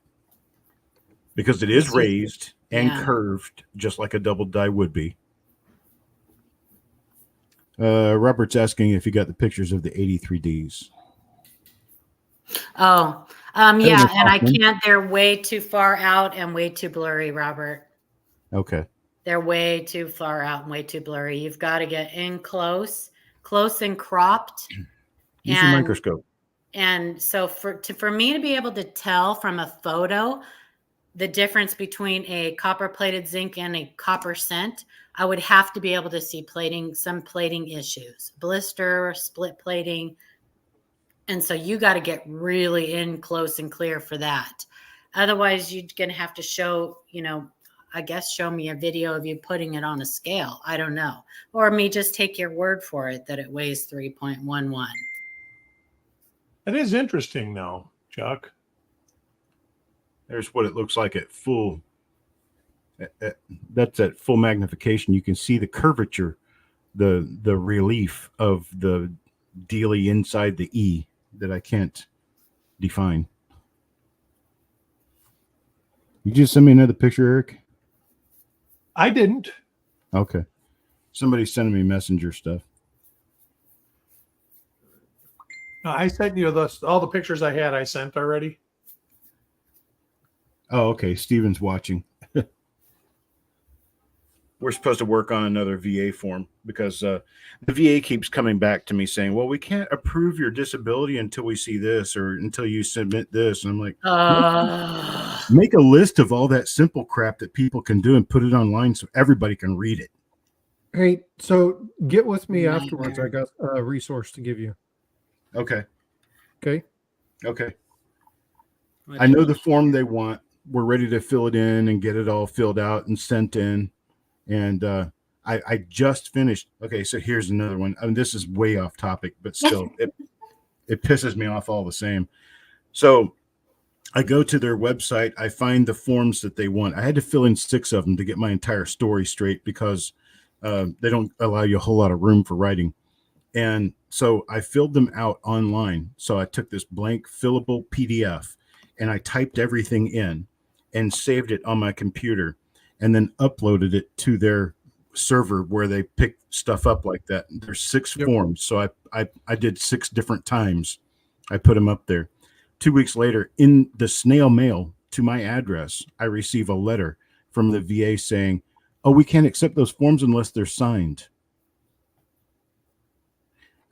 because it is It's- raised and yeah. curved just like a double die would be. Robert's asking if you got the pictures of the 83Ds. Oh, no yeah, and I problem. can't. They're way too far out and way too blurry, Robert. Okay. They're way too far out and way too blurry. You've got to get in close and cropped. Use your microscope. And so for me to be able to tell from a photo the difference between a copper plated zinc and a copper cent, I would have to be able to see some plating issues, blister, split plating. And so you got to get really in close and clear for that. Otherwise, you're going to have to show me a video of you putting it on a scale. I don't know. Or me just take your word for it that it weighs 3.11. It is interesting, though, Chuck. There's what it looks like at full. That's at full magnification. You can see the curvature, the relief of the dealy inside the E that I can't define. You just send me another picture, Eric? I didn't. Okay. Somebody's sending me messenger stuff. No, I sent you all the pictures I had. I sent already. Oh, okay. Steven's watching. We're supposed to work on another VA form because the VA keeps coming back to me saying, well, we can't approve your disability until we see this or until you submit this. And I'm like, make a list of all that simple crap that people can do and put it online so everybody can read it. Hey, so get with me Nightmare. afterwards. I got a resource to give you. Okay. Okay. Okay. I know the form they want. We're ready to fill it in and get it all filled out and sent in. And I just finished. Okay, so here's another one. I mean, this is way off topic, but still, it pisses me off all the same. So I go to their website. I find the forms that they want. I had to fill in 6 of them to get my entire story straight because they don't allow you a whole lot of room for writing. And so I filled them out online. So I took this blank fillable PDF and I typed everything in and saved it on my computer and then uploaded it to their server where they pick stuff up like that. There's 6 Yep. forms. So I did 6 different times. I put them up there. 2 weeks later, in the snail mail to my address, I receive a letter from the VA saying, "Oh, we can't accept those forms unless they're signed."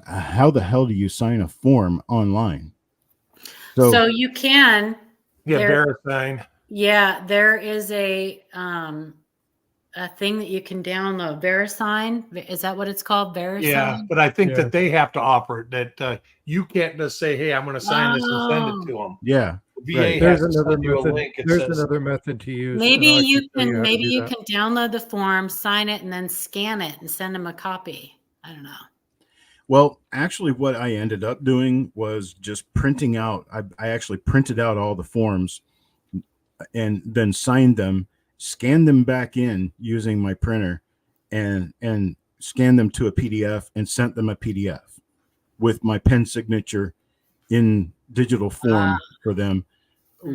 How the hell do you sign a form online? So you can. Yeah, There- VeriSign. Yeah, there is a thing that you can download. VeriSign, is that what it's called? VeriSign. Yeah, but I think Yeah. that they have to offer it. That you can't just say, "Hey, I'm going to sign this and send it to them." Yeah, VA right. has There's to another send you a method. link. It There's says, another method to use. Maybe and I you show how can to maybe do you that. can download the form, sign it, and then scan it and send them a copy. I don't know. Well, actually, what I ended up doing was just printing out. I actually printed out all the forms and then signed them, scanned them back in using my printer, and scanned them to a PDF and sent them a PDF with my pen signature in digital form for them,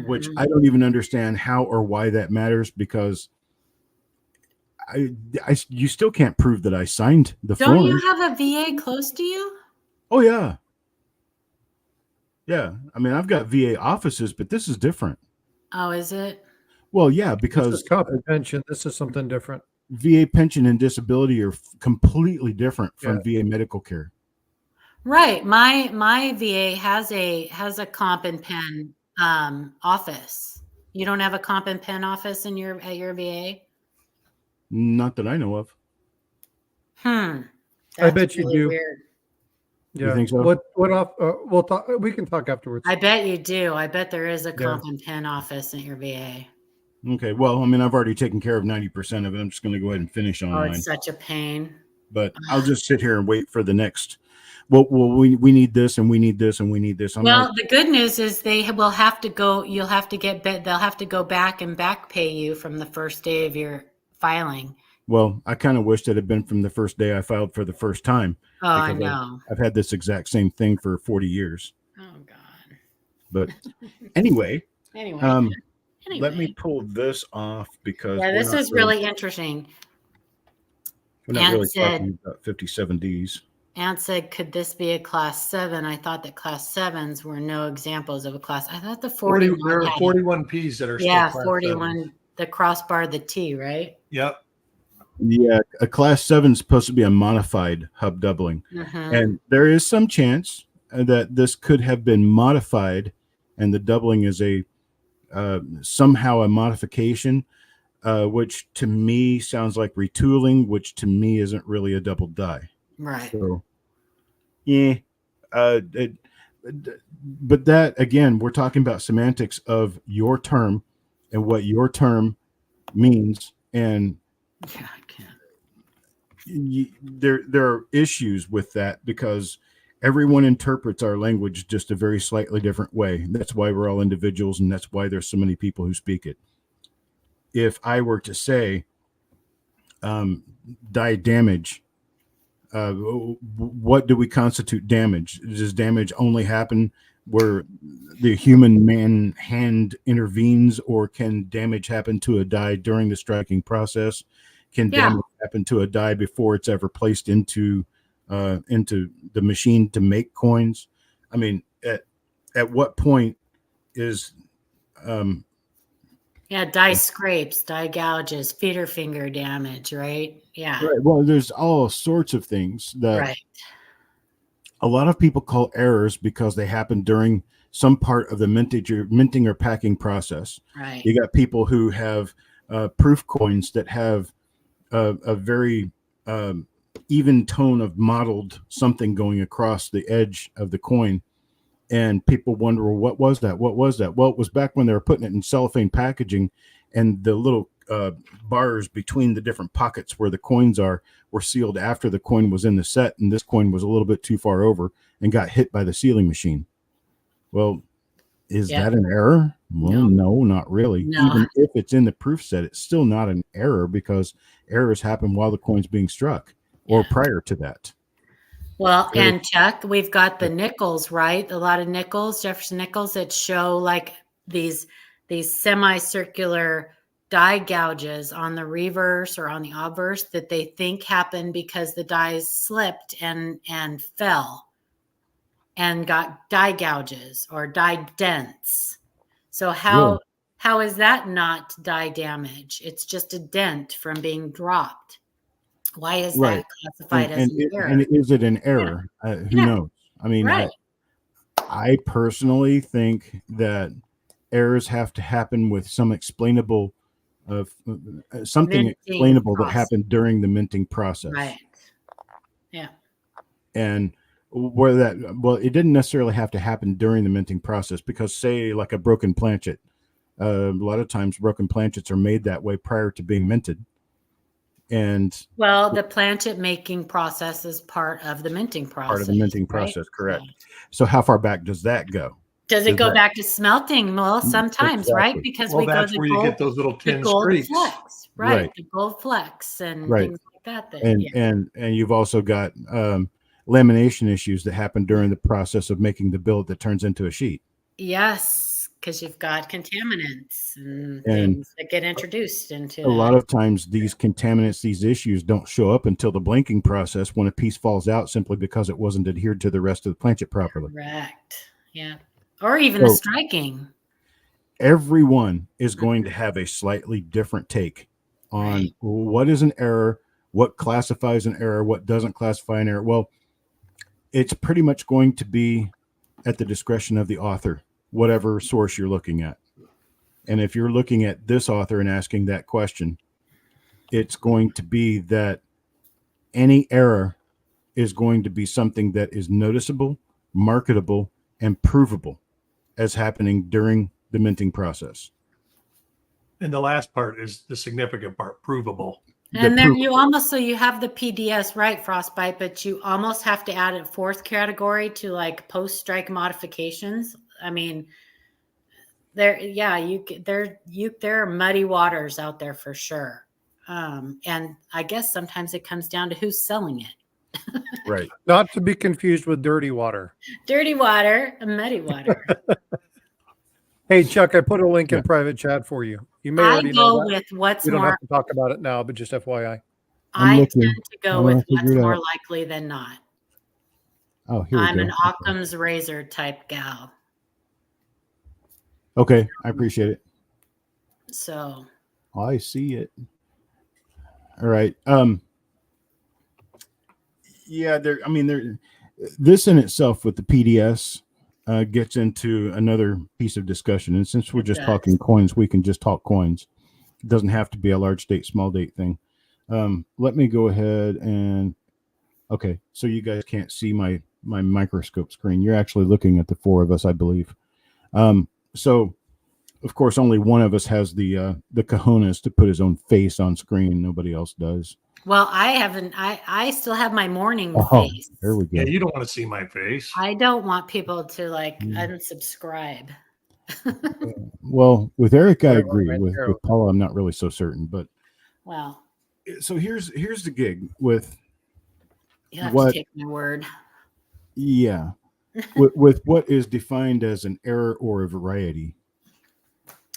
which I don't even understand how or why that matters, because you still can't prove that I signed the Don't form. you have a VA close to you? Oh yeah. Yeah. I mean, I've got VA offices, but this is different. Oh, is it? Well, yeah, This because is comprehension. This is something different. VA pension and disability are completely different from Yeah. VA medical care. Right. My VA has a comp and pen office. You don't have a comp and pen office in your at your VA? Not that I know of. I I bet you do. Weird. Yeah. think so? What off? We'll talk. We can talk afterwards. I bet you do. I bet there is a Yeah. comp and pen office at your VA. Okay. Well, I mean, I've already taken care of 90% of it. I'm just going to go ahead and finish Oh, online. it's such a pain. But I'll just sit here and wait for the next. Well, we need this and we need this and we need this. Well, the good news is they will have to go. You'll have to they'll have to go back and back pay you from the first day of your filing. Well, I kind of wish that had been from the first day I filed for the first time. Oh, I because know. I've had this exact same thing for 40 years. Oh God. But anyway, Anyway. let me pull this off because Yeah, we're this not is really interesting. we're not Ant really said- talking about 57Ds. Ant said, "Could this be a class 7? I thought that class 7s were no examples of a class. I thought the 41 there are had- 41 Ps that are still Yeah, class 41. sevens. The crossbar, the T, right? Yep. Yeah, a class 7 is supposed to be a modified hub doubling. Mhm. And there is some chance that this could have been modified and the doubling is a somehow a modification, which to me sounds like retooling, which to me isn't really a double die. Right. So, yeah. But that, again, we're talking about semantics of your term and what your term means. And Yeah, I can't. there are issues with that because everyone interprets our language just a very slightly different way. That's why we're all individuals, and that's why there's so many people who speak it. If I were to say die damage, what do we constitute damage? Does damage only happen where the human man hand intervenes, or can damage happen to a die during the striking process? Can damage happen to a die before it's ever placed into the machine to make coins? I mean, at what point is Die scrapes, die gouges, feeder finger damage, right? Yeah. right? Well, there's all sorts of things that Right. a lot of people call errors because they happen during some part of the minting or packing process. Right. You got people who have proof coins that have a very even tone of mottled something going across the edge of the coin. And people wonder, well, what was that? What was that? Well, it was back when they were putting it in cellophane packaging, and the little bars between the different pockets where the coins are were sealed after the coin was in the set, and this coin was a little bit too far over and got hit by the sealing machine. Well, is that an error? Well, no, not really. No. Even if it's in the proof set, it's still not an error because errors happen while the coin's being struck or prior to that. Well, Very- and Chuck, we've got the nickels, right? A lot of nickels, Jefferson nickels, that show like these semicircular die gouges on the reverse or on the obverse that they think happened because the dies slipped and fell and got die gouges or die dents. So how is that not die damage? It's just a dent from being dropped. Why is Right. that classified as an error? And is it an error? Who Yeah. knows? I mean, Right. I personally think that errors have to happen with some explainable of something Minting explainable that process. happened during the minting process. Right. Yeah. And where that, well, it didn't necessarily have to happen during the minting process, because say like a broken planchet, a lot of times broken planchets are made that way prior to being minted. And Well, the planchet making process is part of the minting process. part of the minting right? process, correct. Yeah. So how far back does that go? Does it Does go that- back to smelting? Well, sometimes, right? Exactly. Because Well, we go that's the where you gold, get those little the tin gold streaks. flecks, right? Right. The gold flecks and Right. things like that. That And yeah. and you've also got lamination issues that happen during the process of making the billet that turns into a sheet. Yes, because you've got contaminants and And things that get introduced into a lot of times these contaminants, these issues don't show up until the blanking process, when a piece falls out simply because it wasn't adhered to the rest of the planchet properly. correct. Yeah. Or even the So- striking. Everyone is going to have a slightly different take on Right. what is an error, what classifies an error, what doesn't classify an error. Well, it's pretty much going to be at the discretion of the author, whatever source you're looking at. And if you're looking at this author and asking that question, it's going to be that any error is going to be something that is noticeable, marketable, and provable as happening during the minting process. And the last part is the significant part, provable. And then proof- you almost, so you have the PDS, right, Frostbite, but you almost have to add a fourth category to like post-strike modifications. I mean, there are muddy waters out there for sure. And I guess sometimes it comes down to who's selling it. Right. Not to be confused with dirty water. Dirty water, muddy water. Hey, Chuck, I put a link Yeah. in private chat for you. You may I already know go that. with what's We don't more. have to talk about it now, but just FYI. I'm I looking. tend to I go wanna with what's figure it more out. likely than not. Oh, here I'm we an go. Occam's razor type gal. Okay, I appreciate it. So I see it. All right. Yeah, this in itself with the PDS gets into another piece of discussion. And since we're It just does. talking coins, we can just talk coins. It doesn't have to be a large date, small date thing. Let me go ahead and, okay. So you guys can't see my microscope screen. You're actually looking at the four of us, I believe. So of course, only one of us has the cojones to put his own face on screen. Nobody else does. well, I haven't. I still have my morning Oh, face. there we go. Yeah, you don't want to see my face. I don't want people to like Mm. unsubscribe. Well, with Eric, I Right, agree. right, With arrow. Paula, I'm not really so certain. But Well, so here's the gig with you have What- to take my word. yeah, with what is defined as an error or a variety.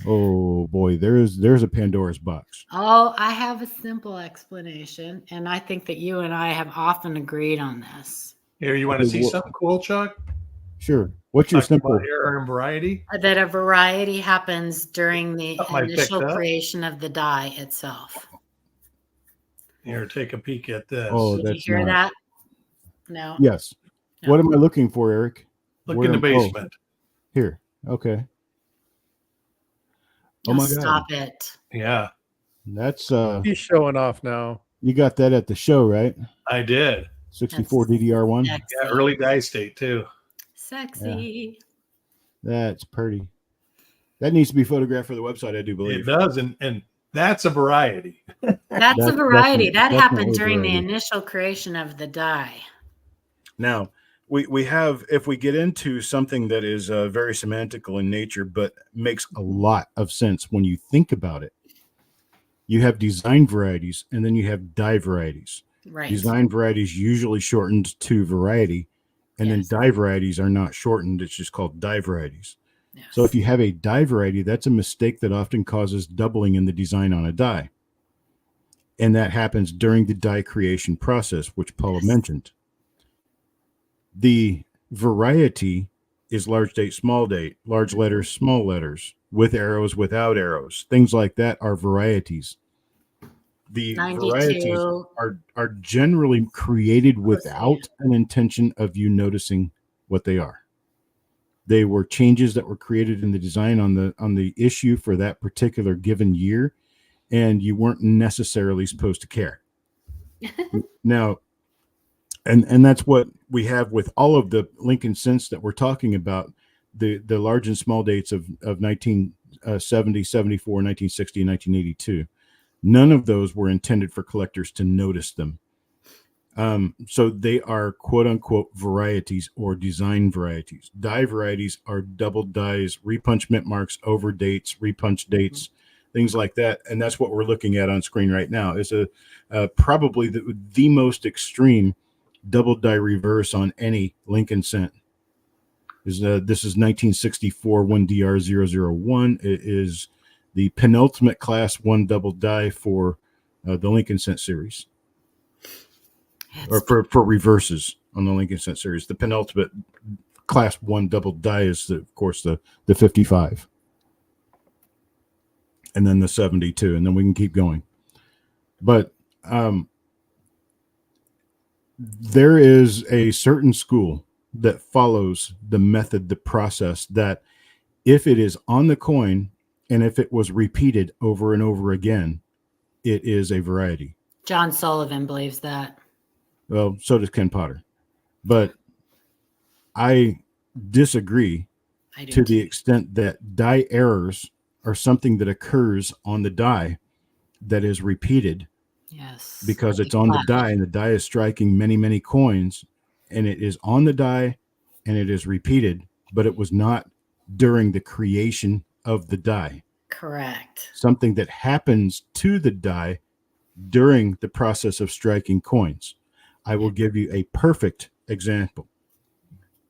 Oh boy, there's a Pandora's box. Oh, I have a simple explanation, and I think that you and I have often agreed on this. Here, you want to Okay, see well- something cool, Chuck? Sure. What's your Talking simple? about error and variety. That a variety happens during the Something I picked initial up. creation of the die itself. Here, take a peek at this. Oh, Did you that's hear not- that? No. Yes. No. What am I looking for, Eric? Look Where in the am- oh, basement. here. Okay. Oh Oh, my God. stop it. Yeah, That's He's showing off now. you got that at the show, right? I did. 64 DDR1. Sexy. Yeah, early die state too. Sexy. That's pretty. That needs to be photographed for the website, I do It believe. does, and that's a variety. That's a That's variety. That definitely happened a during the variety. initial creation of the die. Now, we have, if we get into something that is very semantical in nature, but makes a lot of sense when you think about it, you have design varieties and then you have die varieties. Right. Design varieties usually shortened to variety, and Yes. then die varieties are not shortened. It's just called die varieties. Yes. So if you have a die variety, that's a mistake that often causes doubling in the design on a die. And that happens during the die creation process, which Paula mentioned. The variety is large date, small date, large letters, small letters, with arrows, without arrows. Things like that are varieties. The 92. varieties are generally created without an intention of you noticing what they are. They were changes that were created in the design on the issue for that particular given year, and you weren't necessarily supposed to care. Now, and that's what we have with all of the Lincoln Cents that we're talking about, the large and small dates of 1970, 74, 1960, and 1982. None of those were intended for collectors to notice them. So they are quote unquote varieties or design varieties. Die varieties are double dies, repunch mint marks, over dates, repunch dates, things like that. And that's what we're looking at on screen right now. Is probably the most extreme double die reverse on any Lincoln Cent. This is 1964 1DR001. It is the penultimate class 1 double die for the Lincoln Cent series. Or for reverses on the Lincoln Cent series. The penultimate class 1 double die is, of course, the 55. And then the 72. And then we can keep going. But there is a certain school that follows the method, the process, that if it is on the coin and if it was repeated over and over again, it is a variety. John Sullivan believes that. Well, so does Ken Potter. But I disagree to the extent that die errors are something that occurs on the die that is repeated. Yes. Because it's on the die, and the die is striking many, many coins, and it is on the die and it is repeated, but it was not during the creation of the die. Correct. Something that happens to the die during the process of striking coins. I will give you a perfect example.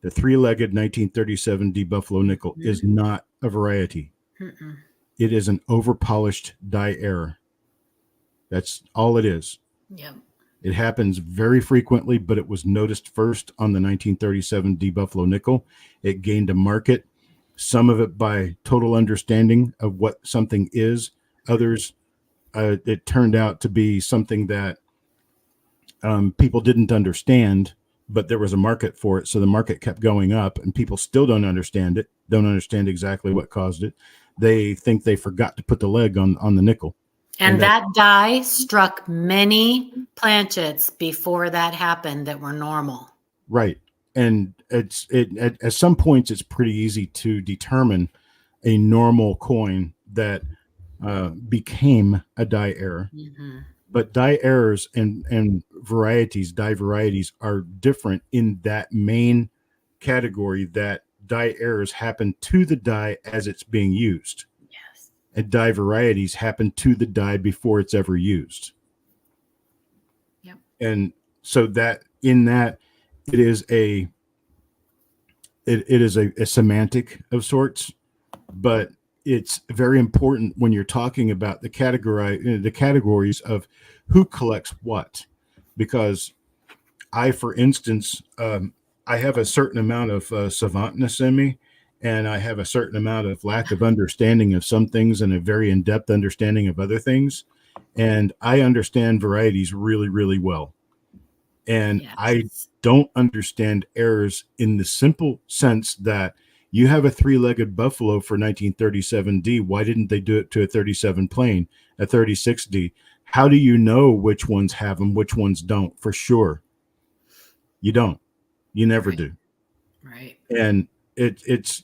The three-legged 1937 D Buffalo nickel is not a variety. It is an over-polished die error. That's all it is. Yep. It happens very frequently, but it was noticed first on the 1937 D Buffalo nickel. It gained a market, some of it by total understanding of what something is. Others, it turned out to be something that people didn't understand, but there was a market for it. So the market kept going up, and people still don't understand it, don't understand exactly what caused it. They think they forgot to put the leg on the nickel. And that die struck many planchets before that happened that were normal. Right. And at some points, it's pretty easy to determine a normal coin that became a die error. Mm-hmm. But die errors and varieties, die varieties, are different in that main category, that die errors happen to the die as it's being used. Yes. And die varieties happen to the die before it's ever used. Yep. And so that in that it is a semantic of sorts, but it's very important when you're talking about the categories of who collects what, because for instance, I have a certain amount of savantness in me, and I have a certain amount of lack of understanding of some things and a very in-depth understanding of other things. And I understand varieties really, really well. And yes. I don't understand errors in the simple sense that you have a three-legged buffalo for 1937D. Why didn't they do it to a 37 plain, a 36D? How do you know which ones have them, which ones don't? For sure. You don't. You never do. Right. And it's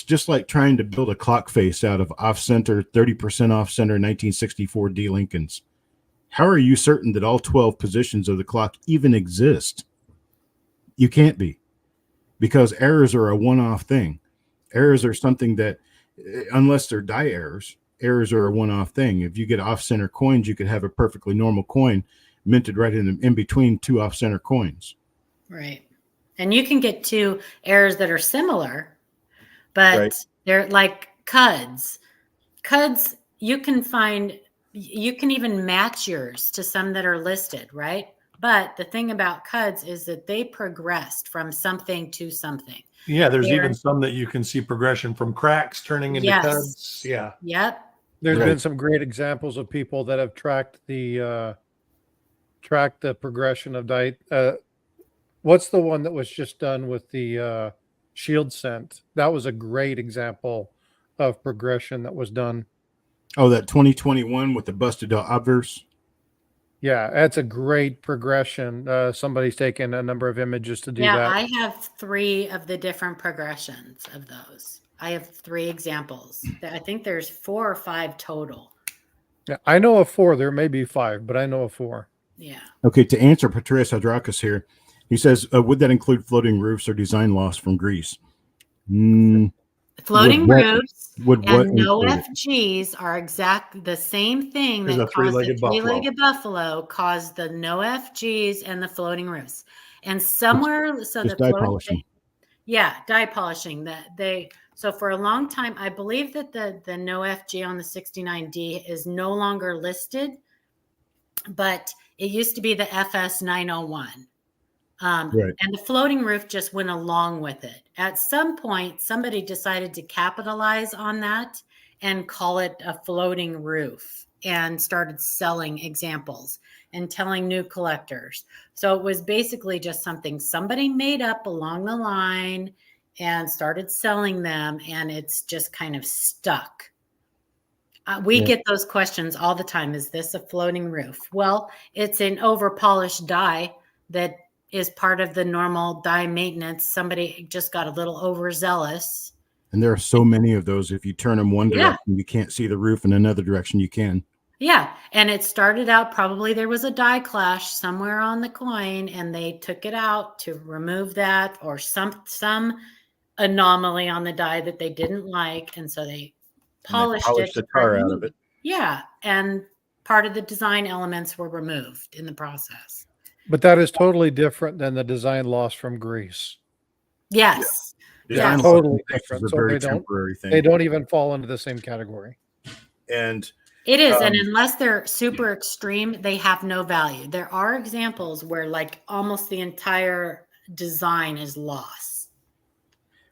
just like trying to build a clock face out of off-center, 30% off-center 1964D Lincolns. How are you certain that all 12 positions of the clock even exist? You can't be, because errors are a one-off thing. Errors are something that, unless they're die errors are a one-off thing. If you get off-center coins, you could have a perfectly normal coin, minted right in between two off-center coins. Right. And you can get two errors that are similar, but Right. they're like CUDs. CUDs, you can even match yours to some that are listed, right? But the thing about CUDs is that they progressed from something to something. Yeah, there's even some that you can see progression from cracks turning into Yes. cuds. Yeah. Yep. There's Right. been some great examples of people that have tracked the progression of die. What's the one that was just done with the shield scent? That was a great example of progression that was done. Oh, that 2021 with the busted obverse. Yeah, that's a great progression. Somebody's taken a number of images to do Yeah, that. I have 3 of the different progressions of those. I have 3 examples. I think there's 4 or 5 total. Yeah, I know of 4. There may be 5, but I know of 4. Yeah. Okay, to answer Petrus Hadrakis here, he says, would that include floating roofs or design loss from grease? Floating roofs would what and no include it? FGs are exactly the same thing There's that a caused the three-legged buffalo. three-legged buffalo caused the no FGs and the floating roofs. And somewhere, so Just the dye floating, polishing. yeah, dye polishing. So for a long time, I believe that the no FG on the 69D is no longer listed, but it used to be the FS 901. Right. And the floating roof just went along with it. At some point, somebody decided to capitalize on that and call it a floating roof and started selling examples and telling new collectors. So it was basically just something somebody made up along the line and started selling them, and it's just kind of stuck. We get those questions all the time. Is this a floating roof? Well, it's an over-polished die that is part of the normal die maintenance. Somebody just got a little overzealous. And there are so many of those. If you turn them one Yeah. direction, you can't see the roof. In another direction, you can. Yeah. And it started out, probably there was a die clash somewhere on the coin, and they took it out to remove that, or some anomaly on the die that they didn't like. And so they polished it. The tar out of it. Yeah. And part of the design elements were removed in the process. But that is totally different than the design loss from grease. Yes. Design Yeah. loss Totally is different. a So very they don't- temporary thing. They don't even fall into the same category. And It is. And unless they're super extreme, they have no value. There are examples where like almost the entire design is lost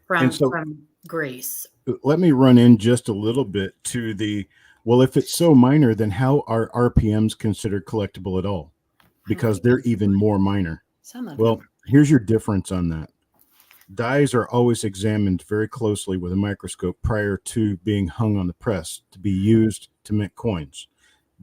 from grease. let me run in just a little bit to the, well, if it's so minor, then how are RPMs considered collectible at all? Because they're even more minor. Some of Well, them. here's your difference on that. Dies are always examined very closely with a microscope prior to being hung on the press to be used to mint coins.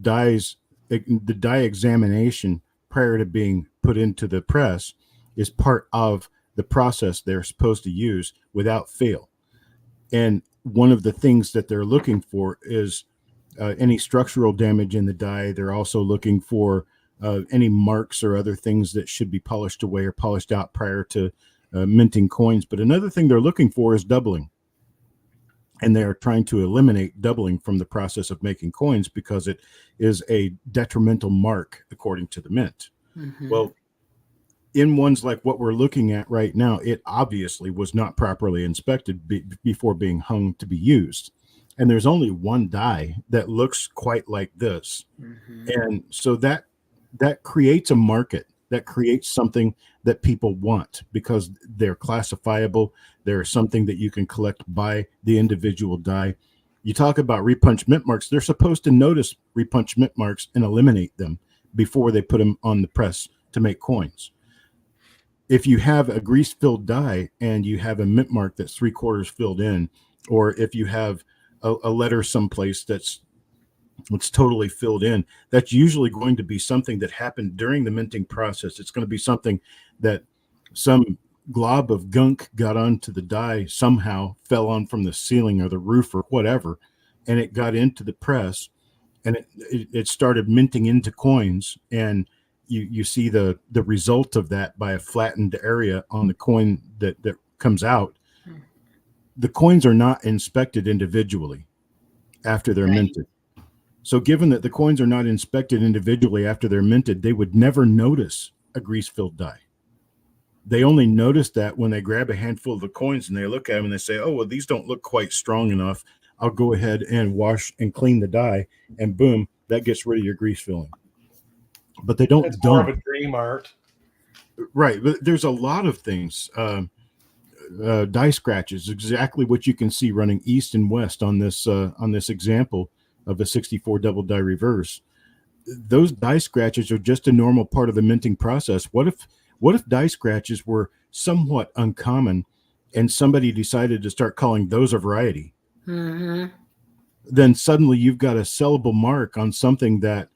The die examination prior to being put into the press is part of the process they're supposed to use without fail. And one of the things that they're looking for is any structural damage in the die. They're also looking for any marks or other things that should be polished away or polished out prior to minting coins. But another thing they're looking for is doubling. And they are trying to eliminate doubling from the process of making coins because it is a detrimental mark according to the mint. Mhm. Well, in ones like what we're looking at right now, it obviously was not properly inspected before being hung to be used. And there's only one die that looks quite like this. Mhm. And so that creates a market, that creates something that people want because they're classifiable. They're something that you can collect by the individual die. You talk about repunch mint marks. They're supposed to notice repunch mint marks and eliminate them before they put them on the press to make coins. If you have a grease-filled die and you have a mint mark that's 3/4 filled in, or if you have a letter someplace that's totally filled in, that's usually going to be something that happened during the minting process. It's going to be something that some glob of gunk got onto the die somehow, fell on from the ceiling or the roof or whatever, and it got into the press, and it started minting into coins, and you see the result of that by a flattened area on the coin that comes out. The coins are not inspected individually after they're Right. minted. So given that the coins are not inspected individually after they're minted, they would never notice a grease-filled die. They only notice that when they grab a handful of the coins and they look at them and they say, oh, well, these don't look quite strong enough. I'll go ahead and wash and clean the die, and boom, that gets rid of your grease filling. But they don't It's more of dump. a dream art. Right. But there's a lot of things. Die scratches, exactly what you can see running east and west on this example of a 64 double die reverse. Those die scratches are just a normal part of the minting process. What if die scratches were somewhat uncommon and somebody decided to start calling those a variety? Mm-hmm. Then suddenly you've got a sellable mark on something that's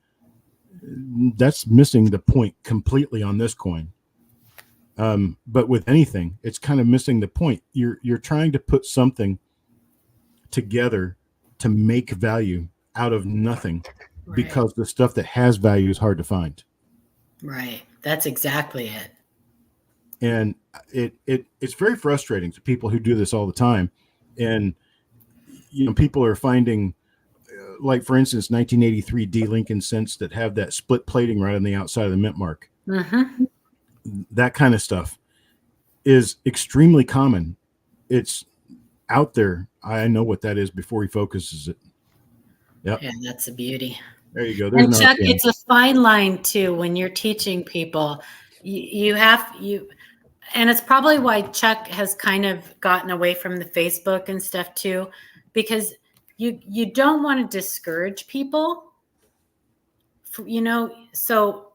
missing the point completely on this coin. But with anything, it's kind of missing the point. You're trying to put something together to make value out of nothing, Right. because the stuff that has value is hard to find. Right. That's exactly it. And it's very frustrating to people who do this all the time. And, people are finding, like, for instance, 1983 D Lincoln cents that have that split plating right on the outside of the mint mark. Mm-hmm. That kind of stuff is extremely common. It's out there. I know what that is before he focuses it. Yep. Yeah, that's a beauty. There you go. There's And an Chuck, RPM. it's a fine line too when you're teaching people. And it's probably why Chuck has kind of gotten away from the Facebook and stuff too, because you don't want to discourage people. So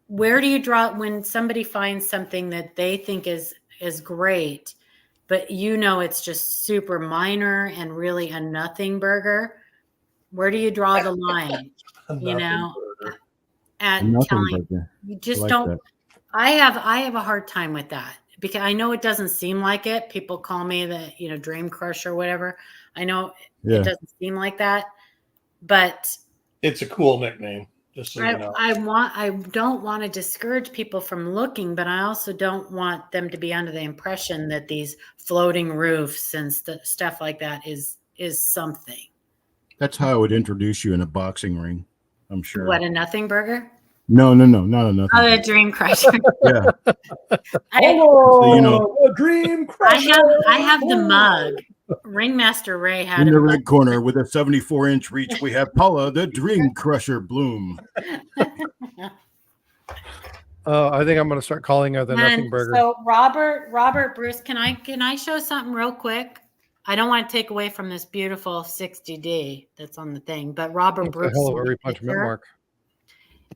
where do you draw when somebody finds something that they think is great, but it's just super minor and really a nothing burger? Where do you draw the line? At Nothing telling burger. you just I like don't. that. I have a hard time with that because I know it doesn't seem like it. People call me the dream crusher or whatever. I know Yeah. it doesn't seem like that, but It's a cool nickname, just so you know. I don't want to discourage people from looking, but I also don't want them to be under the impression that these floating roofs and stuff like that is something. That's how I would introduce you in a boxing ring, I'm sure. What, a nothing burger? No, not a nothing. Oh, a dream crusher. Yeah. A dream crusher. I have the mug. Ringmaster Ray had In the a red corner with a 74-inch reach, we have Paula, the Dream Crusher Bloom. I think I'm going to start calling her the nothing burger. So Robert Bruce, can I show something real quick? I don't want to take away from this beautiful 60D that's on the thing, but Robert That's a Bruce. hell of a repunchment mark.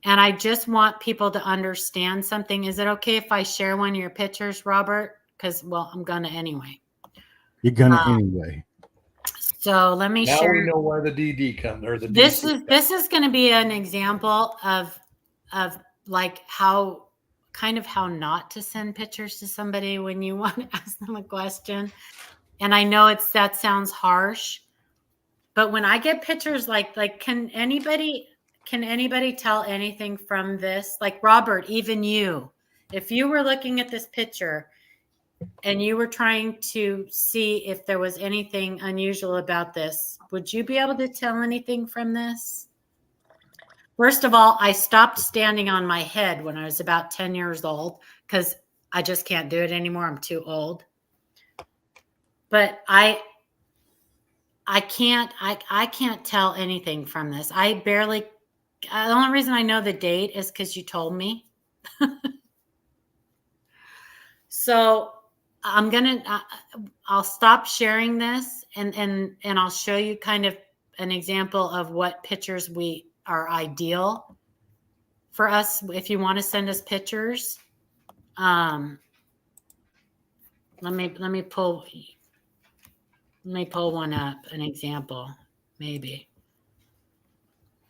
And I just want people to understand something. Is it okay if I share one of your pictures, Robert? Because, I'm going to anyway. You're gonna anyway. So let me Now share. we know where the DD comes, or the This DC is is going to be an example of like how not to send pictures to somebody when you want to ask them a question. And I know that sounds harsh, but when I get pictures like can anybody tell anything from this? Like, Robert, even you, if you were looking at this picture and you were trying to see if there was anything unusual about this, would you be able to tell anything from this? First of all, I stopped standing on my head when I was about 10 years old because I just can't do it anymore. I'm too old. But I can't tell anything from this. The only reason I know the date is because you told me. So I'll stop sharing this and I'll show you kind of an example of what pictures are ideal for us. If you want to send us pictures, let me pull one up, an example, maybe.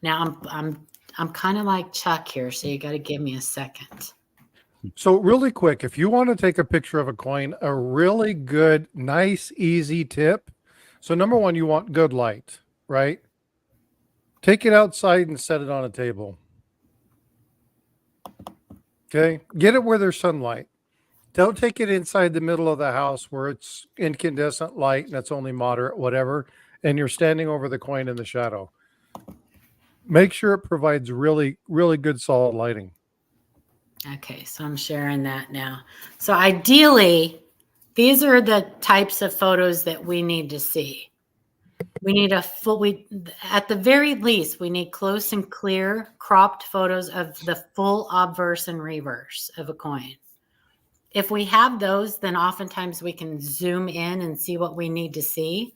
Now I'm kind of like Chuck here, so you got to give me a second. So really quick, if you want to take a picture of a coin, a really good, nice, easy tip. So number one, you want good light, right? Take it outside and set it on a table. Okay. Get it where there's sunlight. Don't take it inside the middle of the house where it's incandescent light and it's only moderate, whatever, and you're standing over the coin in the shadow. Make sure it provides really, really good solid lighting. Okay, so I'm sharing that now. So ideally, these are the types of photos that we need to see. We need at the very least, we need close and clear cropped photos of the full obverse and reverse of a coin. If we have those, then oftentimes we can zoom in and see what we need to see.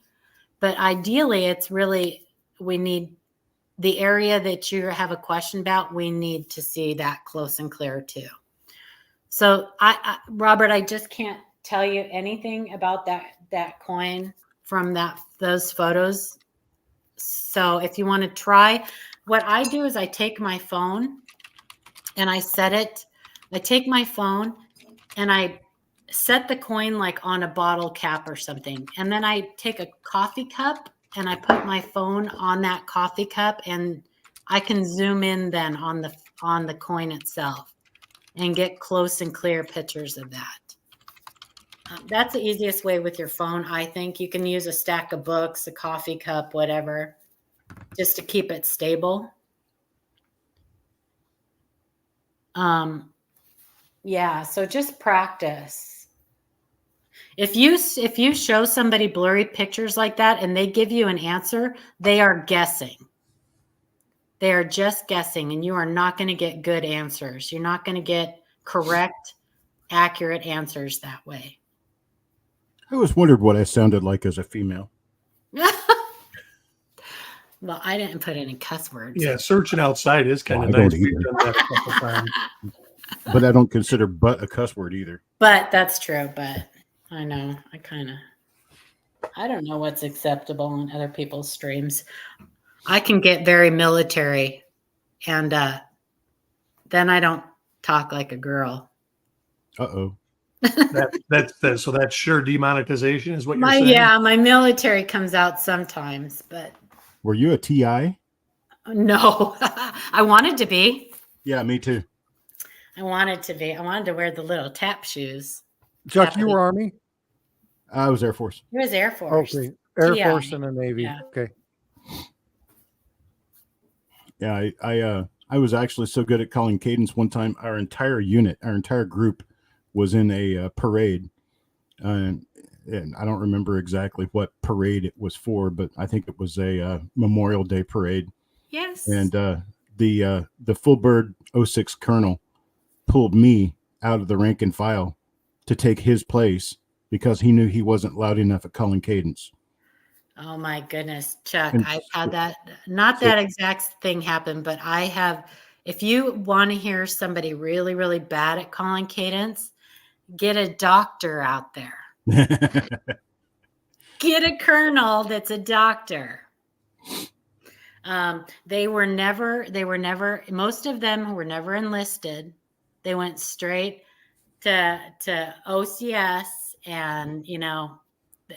But ideally, it's really, we need the area that you have a question about, we need to see that close and clear too. So Robert, I just can't tell you anything about that coin from those photos. So if you want to try, what I do is I take my phone and I take my phone and I set the coin like on a bottle cap or something. And then I take a coffee cup and I put my phone on that coffee cup, and I can zoom in then on the coin itself and get close and clear pictures of that. That's the easiest way with your phone, I think. You can use a stack of books, a coffee cup, whatever, just to keep it stable. Yeah, so just practice. If you show somebody blurry pictures like that and they give you an answer, they are guessing. They are just guessing, and you are not going to get good answers. You're not going to get correct, accurate answers that way. I always wondered what I sounded like as a female. Well, I didn't put any cuss words. Yeah, searching outside is kind of Well, I nice. don't We've either. done that a couple times. But I don't consider "but" a cuss word either. But that's true. But I know I don't know what's acceptable on other people's streams. I can get very military, and then I don't talk like a girl. Uh-oh. So that's sure demonetization is what you're saying? Yeah, my military comes out sometimes, but Were you a TI? no, I wanted to be. Yeah, me too. I wanted to be. I wanted to wear the little tap shoes. Chuck, you were Army? I was Air Force. It was Air Force. Okay. Air TI. Force and the Navy. Yeah. Okay. Yeah, I was actually so good at calling cadence one time. Our entire unit, our entire group was in a parade. And I don't remember exactly what parade it was for, but I think it was a Memorial Day parade. Yes. And the full bird 06 colonel pulled me out of the rank and file to take his place because he knew he wasn't loud enough at calling cadence. Oh my goodness, Chuck. And I've had that, not that exact thing happen, but I have. If you want to hear somebody really, really bad at calling cadence, get a doctor out there. Get a colonel that's a doctor. They were never, most of them were never enlisted. They went straight to OCS, and,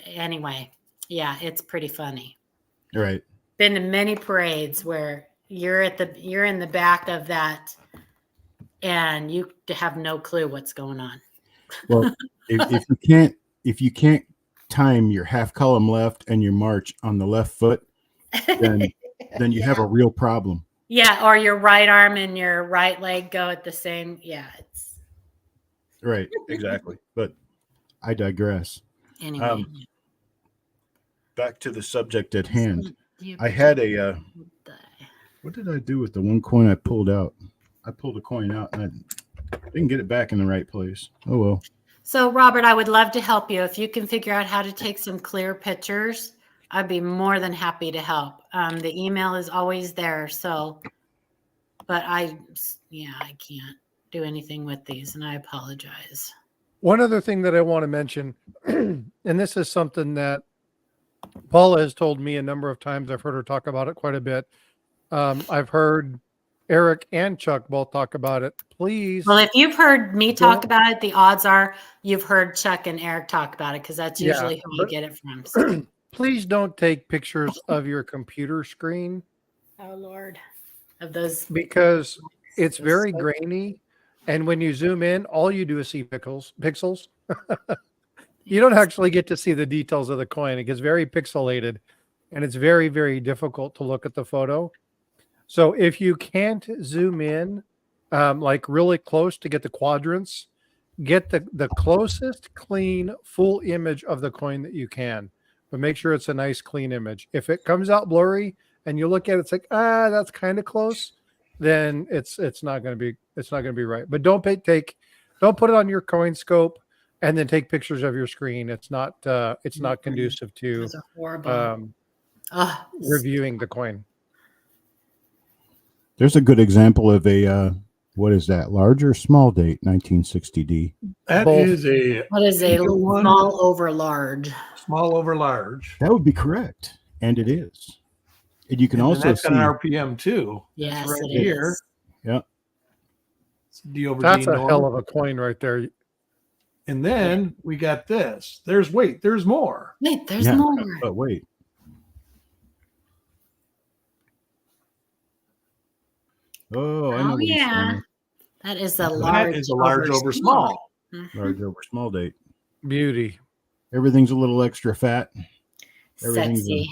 anyway, yeah, it's pretty funny. Right. Been to many parades where you're in the back of that and you have no clue what's going on. Well, if you can't time your half column left and your march on the left foot, then you have a real problem. Yeah, or your right arm and your right leg go at the same. Yeah, it's right. Exactly. But I digress. Anyway, back to the subject at hand. I had a. What did I do with the one coin I pulled out? I pulled a coin out and I didn't get it back in the right place. Oh well. So Robert, I would love to help you if you can figure out how to take some clear pictures. I'd be more than happy to help. The email is always there. So, but I can't do anything with these, and I apologize. One other thing that I want to mention, and this is something that Paula has told me a number of times. I've heard her talk about it quite a bit. I've heard Eric and Chuck both talk about it. Please. Well, if you've heard me talk about it, the odds are you've heard Chuck and Eric talk about it, because that's usually who you get it from. So. Please don't take pictures of your computer screen. Oh, Lord. Of those. Because it's very grainy. And when you zoom in, all you do is see pixels. You don't actually get to see the details of the coin. It gets very pixelated. And it's very, very difficult to look at the photo. So if you can't zoom in, like really close to get the quadrants, get the closest clean full image of the coin that you can, but make sure it's a nice clean image. If it comes out blurry and you look at it, it's like, that's kind of close, then it's not going to be right. But don't put it on your coin scope and then take pictures of your screen. It's not conducive to Those are horrible. reviewing the coin. There's a good example of a what is that? Large or small date? 1960D. That Both. is a What is a Eagle one. small over large? small over large. That would be correct, and it is. And you can And also that's see. got an RPM too. Yes, right it here. is. Yeah. It's D over That's D a norm. hell of a coin right there. And then we got this. There's more. Wait, there's Yeah, more. but wait. Oh, I know. Oh what he's yeah, saying. that is a large. That is a large over small. Mhm. Large over small date. Beauty. Everything's a little extra fat. Everything's Sexy.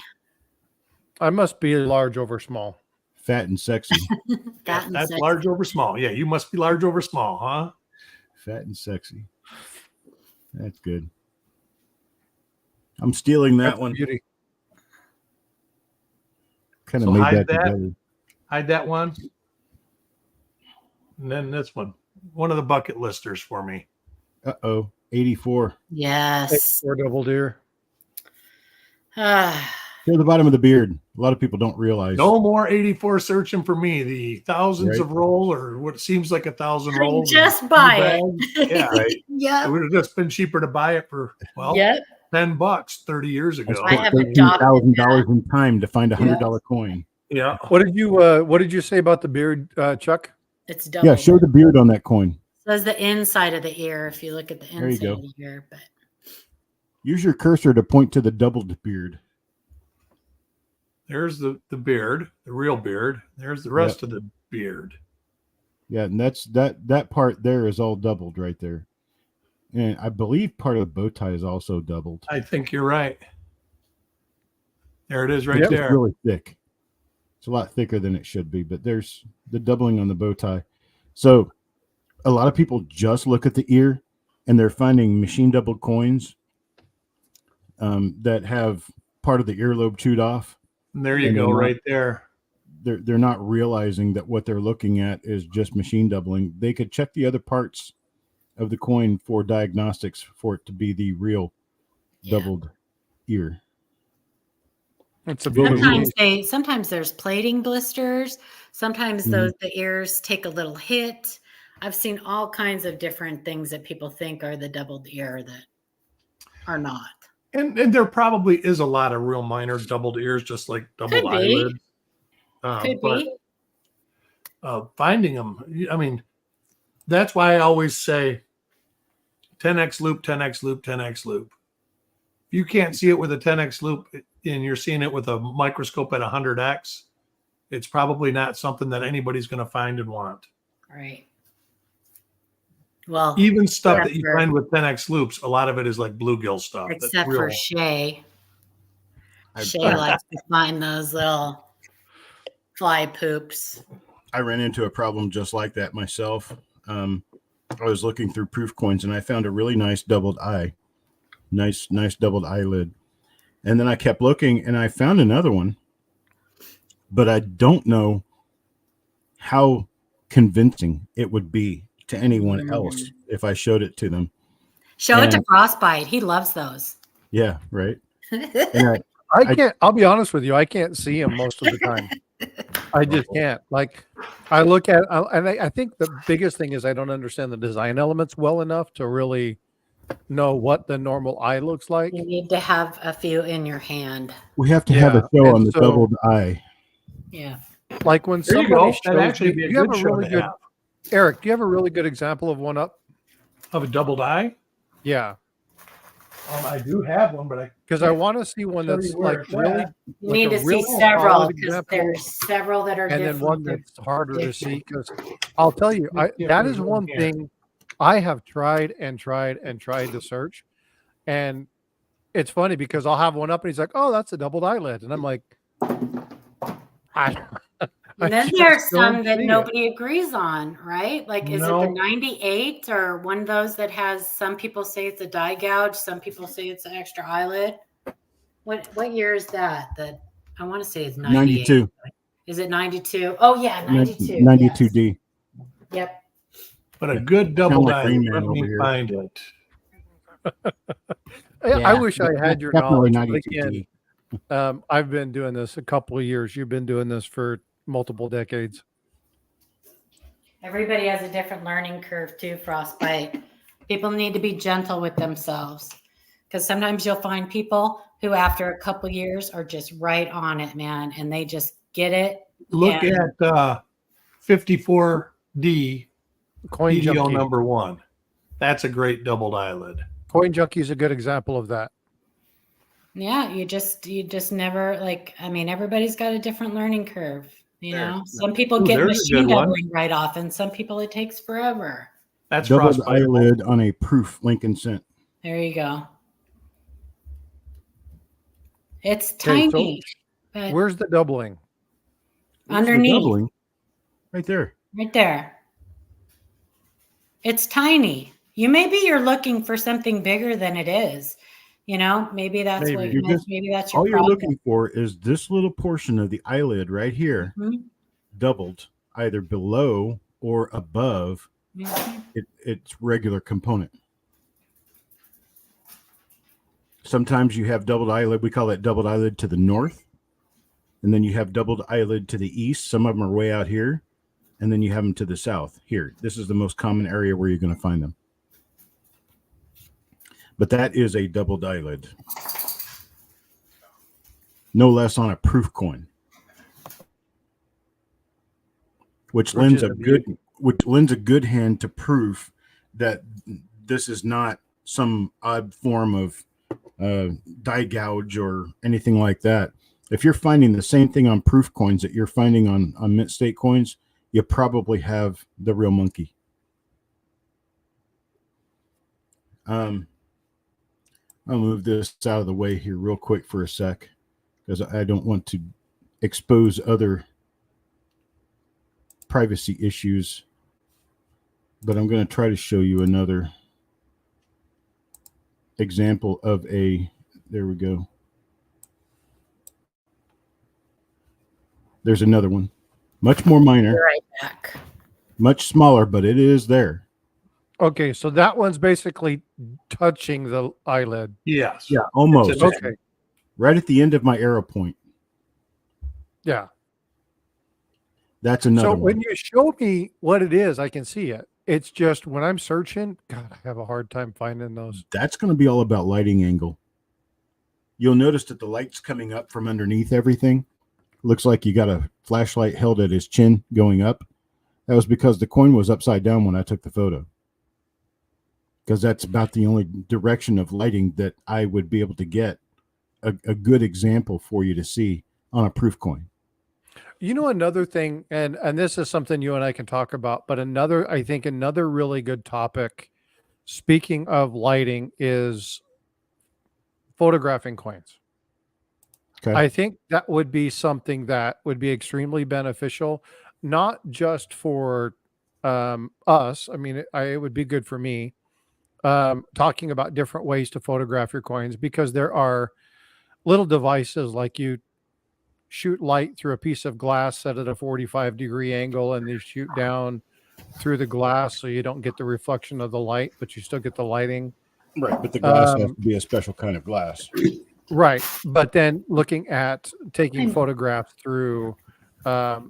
I must be large over small. Fat and sexy. Fat and That's sexy. large over small. Yeah, you must be large over small, huh? Fat and sexy. That's good. I'm stealing that That's one. beauty. Kind So of made hide that that. together. Hide that one. And then this one. One of the bucket listers for me. 84. Yes. Or double deer. Show the bottom of the beard. A lot of people don't realize. No more 84 searching for me. The thousands Right. of roll, or what seems like 1,000 rolls. Just in buy two it. bags. Yeah. Right. It Yep. would have just been cheaper to buy it for, well, Yep. $10 30 years ago. I have $13,000 in time to find a $100 coin. Yeah. What did you say about the beard, Chuck? It's double. Yeah, show the beard on that coin. Says the inside of the ear. If you look at the There you inside go. of the ear, but Use your cursor to point to the doubled beard. There's the beard, the real beard. There's the rest of the beard. Yeah, and that's that part there is all doubled right there. And I believe part of the bow tie is also doubled. I think you're right. There it is right It's there. really thick. It's a lot thicker than it should be, but there's the doubling on the bow tie. So a lot of people just look at the ear and they're finding machine doubled coins that have part of the earlobe chewed off. And there you And go, they're not- right there. They're not realizing that what they're looking at is just machine doubling. They could check the other parts of the coin for diagnostics for it to be the real doubled ear. It's a beauty. sometimes there's plating blisters. Sometimes the ears take a little hit. I've seen all kinds of different things that people think are the doubled ear that are not. And there probably is a lot of real minor doubled ears, just like doubled Could be. eyelids. Could But be. finding them, I mean, that's why I always say 10x loop, 10x loop, 10x loop. If you can't see it with a 10x loop and you're seeing it with a microscope at 100x, it's probably not something that anybody's going to find and want. Right. Well, Even stuff that you Whatever. find with 10x loops, a lot of it is like bluegill stuff. that's except real. for Shay. I- Shay likes to find those little fly poops. I ran into a problem just like that myself. I was looking through proof coins and I found a really nice doubled eye, nice doubled eyelid. And then I kept looking and I found another one, but I don't know how convincing it would be to anyone else if I showed it to them. Show it to And- Frostbyte. He loves those. Yeah, right. And I can't. I'll be honest with you. I can't see them most of the time. I just can't. Like, I look at, and I think the biggest thing is I don't understand the design elements well enough to really know what the normal eye looks like. You need to have a few in your hand. we have to have a Yeah, show and on the so- doubled eye. Yeah. Like when There you somebody go. That'd shows actually you, be a you have good a show really to good. have. Eric, do you have a really good example of one up? Of a doubled eye? Yeah, I do have one, but I because I want to see one Tell that's you where like it's really, at. You like need a to see real several solid because example, there's several that are and then different. one that's harder to see. Because I'll tell you, Yeah, that there's is one one here. thing I have tried and tried and tried to search, and it's funny because I'll have one up and he's like, "Oh, that's a doubled eyelid," and I'm like, And then just there's don't some that see it. nobody agrees on, right? Like, is it the No. 98 or one of those that has, some people say it's a die gouge, some people say it's an extra eyelid? What year is that? I want to say it's 98. 92. Is it 92? Oh yeah, 92. 92D. Yep. But a good double like Rain eyelid. Man Let over me here. find it. I Yeah. wish I had your Definitely knowledge. But 92D. again, I've been doing this a couple of years. You've been doing this for multiple decades. Everybody has a different learning curve too, Frostbite. People need to be gentle with themselves, because sometimes you'll find people who after a couple years are just right on it, man, and they just get it. Look and at 54D Coin PDO Junkie. number 1. That's a great doubled eyelid. Coin Junkie is a good example of that. Yeah, you just never, like, I mean, everybody's got a different learning curve. You There. know, some people Ooh, get there's a machine good one. doubling right off, and some people it takes forever. That's Doubled Frostbite. eyelid on a proof Lincoln cent. There you go. It's Okay, so tiny, but where's the doubling? Where's the underneath, doubling? Right there. right there. It's tiny. Maybe you're looking for something bigger than it is. You know, maybe that's Maybe. what. You're just- Maybe that's your All you're problem. looking for is this little portion of the eyelid right here, Mhm. doubled either below or above Mhm. its regular component. Sometimes you have doubled eyelid. We call it doubled eyelid to the north. And then you have doubled eyelid to the east. Some of them are way out here. And then you have them to the south here. This is the most common area where you're going to find them. But that is a doubled eyelid. No less on a proof coin. Which lends is a a good hand to proof that this is not some odd form of die gouge or anything like that. If you're finding the same thing on proof coins that you're finding on mint state coins, you probably have the real monkey. I'll move this out of the way here real quick for a sec, because I don't want to expose other privacy issues, but I'm going to try to show you another example of there we go. There's another one, much more minor, Right back. much smaller, but it is there. Okay, so that one's basically touching the eyelid. Yes. Yeah, almost. It's a- Okay. Right at the end of my arrow point. Yeah. That's another So one. when you show me what it is, I can see it. It's just when I'm searching, God, I have a hard time finding those. That's going to be all about lighting angle. You'll notice that the light's coming up from underneath everything. Looks like you got a flashlight held at his chin going up. That was because the coin was upside down when I took the photo. Because that's about the only direction of lighting that I would be able to get a good example for you to see on a proof coin. You know, another thing, and this is something you and I can talk about, but I think another really good topic, speaking of lighting, is photographing coins. Okay. I think that would be something that would be extremely beneficial, not just for us. I mean, it would be good for me, talking about different ways to photograph your coins, because there are little devices like you shoot light through a piece of glass set at a 45-degree angle, and you shoot down through the glass so you don't get the reflection of the light, but you still get the lighting. Right, but the glass has to be a special kind of glass. Right. But then looking at taking photographs through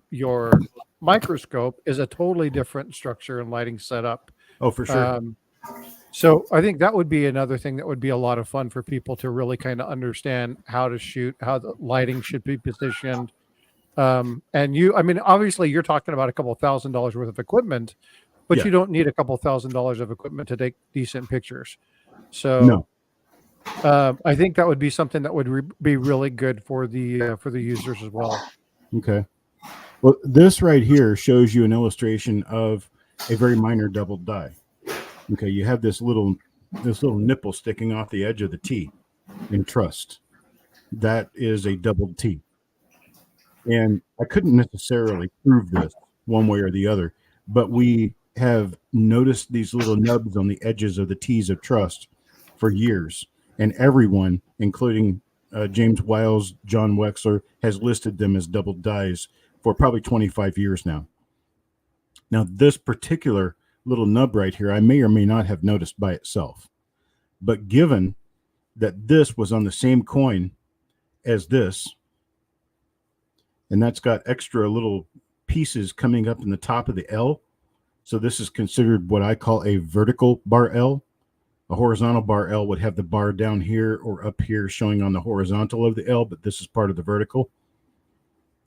your microscope is a totally different structure and lighting setup. Oh, for sure. So I think that would be another thing that would be a lot of fun for people to really kind of understand how to shoot, how the lighting should be positioned. And I mean, obviously you're talking about a couple $1,000s worth of equipment, but Yeah. you don't need a couple $1,000s of equipment to take decent pictures. So No. I think that would be something that would be really good for the users as well. Okay. Well, this right here shows you an illustration of a very minor doubled die. Okay, you have this little nipple sticking off the edge of the T in trust. That is a doubled T. And I couldn't necessarily prove this one way or the other, but we have noticed these little nubs on the edges of the T's of trust for years. And everyone, including James Wiles, John Wexler, has listed them as double dies for probably 25 years now. Now, this particular little nub right here, I may or may not have noticed by itself. But given that this was on the same coin as this, and that's got extra little pieces coming up in the top of the L. So this is considered what I call a vertical bar L. A horizontal bar L would have the bar down here or up here showing on the horizontal of the L, but this is part of the vertical.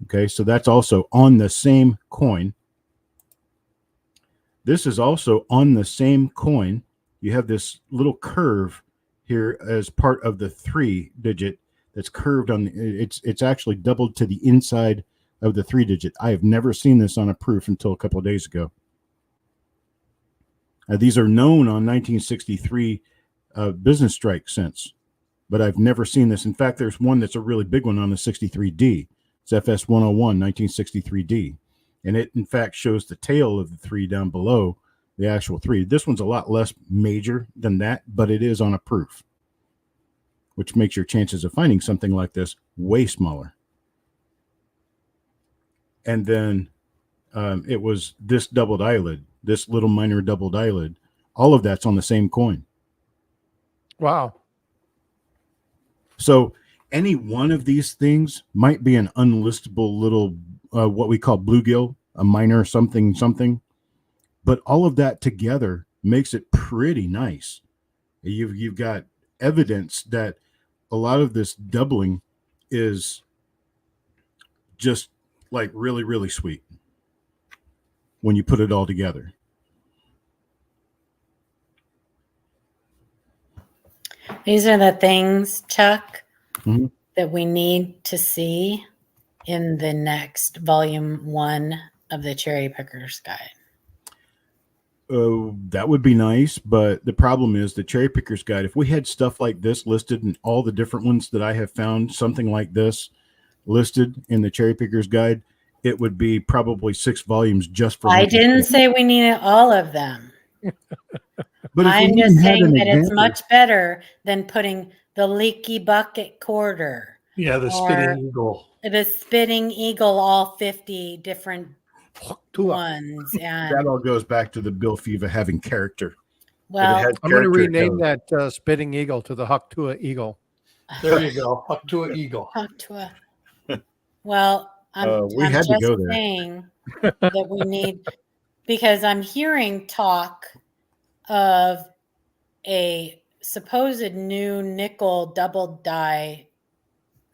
Okay, so that's also on the same coin. This is also on the same coin. You have this little curve here as part of the 3-digit that's curved on it's actually doubled to the inside of the 3-digit. I have never seen this on a proof until a couple of days ago. These are known on 1963 business strike cents, but I've never seen this. In fact, there's one that's a really big one on the 63D. It's FS 101 1963D, and it in fact shows the tail of the 3 down below the actual 3. This one's a lot less major than that, but it is on a proof, which makes your chances of finding something like this way smaller. And then it was this doubled eyelid, this little minor doubled eyelid. All of that's on the same coin. Wow. So any one of these things might be an unlistable little, what we call bluegill, a minor something, but all of that together makes it pretty nice. You've got evidence that a lot of this doubling is just like really, really sweet when you put it all together. These are the things, Chuck, Mhm. that we need to see in the next volume 1 of the Cherry Pickers Guide. That would be nice, but the problem is the Cherry Pickers Guide. If we had stuff like this listed in all the different ones that I have found, something like this listed in the Cherry Pickers Guide, it would be probably 6 volumes just for. I didn't say we needed all of them. But I'm just saying that it's much better than putting the leaky bucket quarter. Yeah, the Or spitting eagle. the spitting eagle, all 50 different ones. And that all goes back to the Bill Fiva having character. well, I'm going to rename that spitting eagle to the Haktua eagle. There you go. Up to an eagle. Well, I'm had to just go there. saying that we need, because I'm hearing talk of a supposed new nickel double die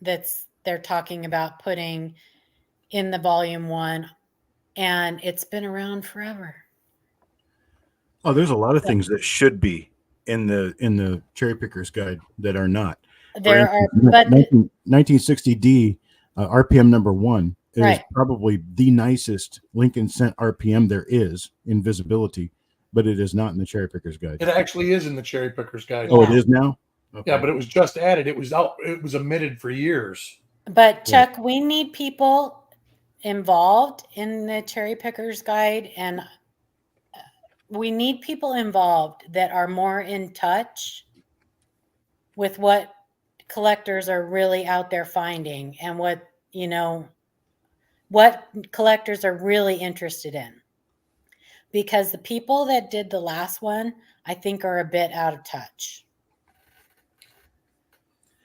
they're talking about putting in the volume 1, and it's been around forever. Oh, there's a lot of things that should be in the Cherry Pickers Guide that are not. There are, but 1960D RPM number 1 is Right. probably the nicest Lincoln Cent RPM there is in visibility, but it is not in the Cherry Pickers Guide. It actually is in the Cherry Pickers Guide. Oh, it is now? Okay. Yeah, but it was just added. It was out. It was omitted for years. But Chuck, we need people involved in the Cherry Pickers Guide, and we need people involved that are more in touch with what collectors are really out there finding and what collectors are really interested in. Because the people that did the last one, I think, are a bit out of touch.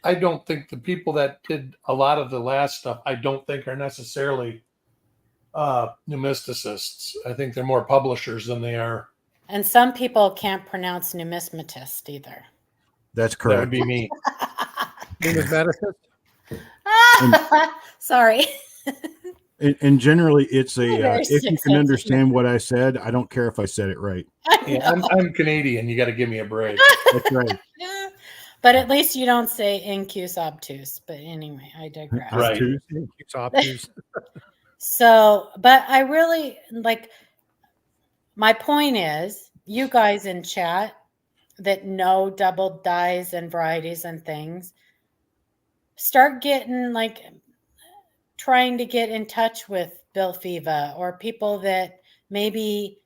I don't think the people that did a lot of the last stuff, I don't think are necessarily numismaticists. I think they're more publishers than they are. And some people can't pronounce numismatist either. That's That would correct. be me. Numismaticist? Sorry. And generally, it's a Very if you can sensitive. understand what I said, I don't care if I said it right. Yeah, I'm Canadian. You got to give me a break. That's right. But at least you don't say incus obtuse. But anyway, I digress. Right. It's obtuse. So, but I really like, my point is, you guys in chat that know double dyes and varieties and things, start getting like trying to get in touch with Bill Fiva or people that maybe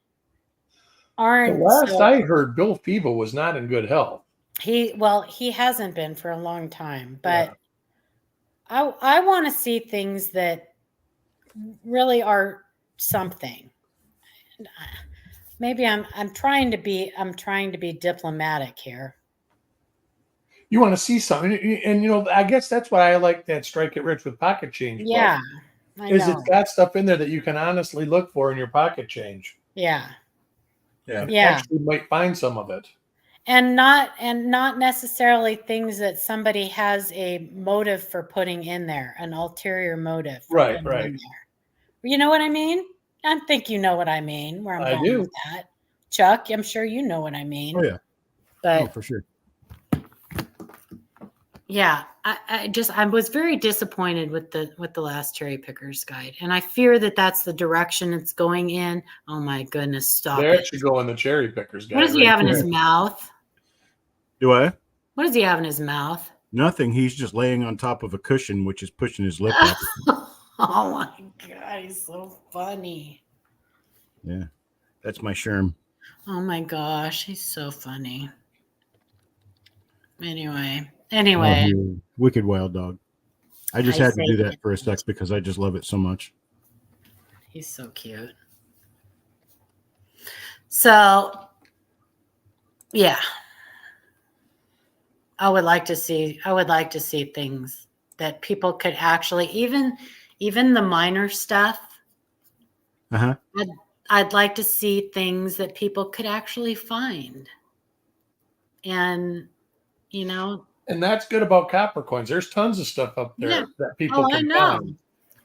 The aren't. last So, I heard, Bill Fiva was not in good health. he hasn't been for a long time, but I want to see things that really are something. Maybe I'm trying to be diplomatic here. You want to see something, and I guess that's why I like that Strike It Rich with Pocket Change. Yeah, book, I is know. it's got stuff in there that you can honestly look for in your pocket change. Yeah. Yeah. And Yeah. actually might find some of it. And not necessarily things that somebody has a motive for putting in there, an ulterior motive for Right, putting right. in there. You know what I mean? I think you know what I mean, where I'm I going do. with that. Chuck, I'm sure you know what I mean. Oh yeah. But Oh, for sure. yeah, I was very disappointed with the last cherry pickers guide, and I fear that that's the direction it's going in. Oh my goodness, stop There it! should go in the cherry pickers guy. What does he have in his mouth? Do I? What does he have in his mouth? Nothing. He's just laying on top of a cushion, which is pushing his lip up. Oh my god, he's so funny. Yeah, that's my Sherm. Oh my gosh, he's so funny. Anyway, Oh, you wicked wild dog. I just had to do that for a sec because I just love it so much. He's so cute. So, yeah, I would like to see things that people could actually, even the minor stuff. Uh-huh. I'd like to see things that people could actually find, and And that's good about copper coins. There's tons of stuff up there that people can find.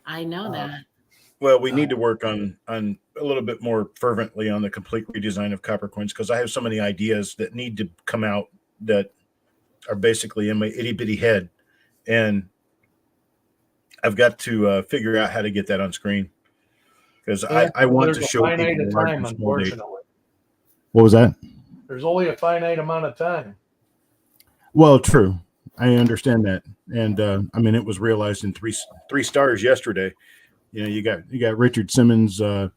I know that. Well, we need to work on a little bit more fervently on the complete redesign of copper coins because I have so many ideas that need to come out that are basically in my itty bitty head, and I've got to figure out how to get that on screen because I want to show finite people a large time, and small data. unfortunately. What was that? There's only a finite amount of time. Well, true. I understand that, and I mean it was realized in three stars yesterday. You got Richard Simmons, Rick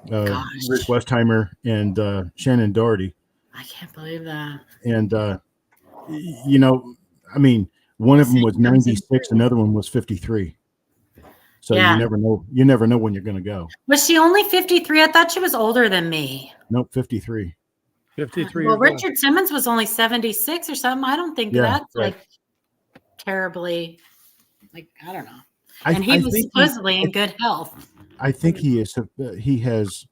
Westheimer, and Shannon Doherty. I can't believe that. And I mean, one of them was 96, another one was 53. So you never know. You never know when you're going to go. Was she only 53? I thought she was older than me. Nope, 53. 53. Well, Richard Simmons was only 76 or something. I don't think that's like terribly, I don't know. And he was supposedly in good health. I think he is. He has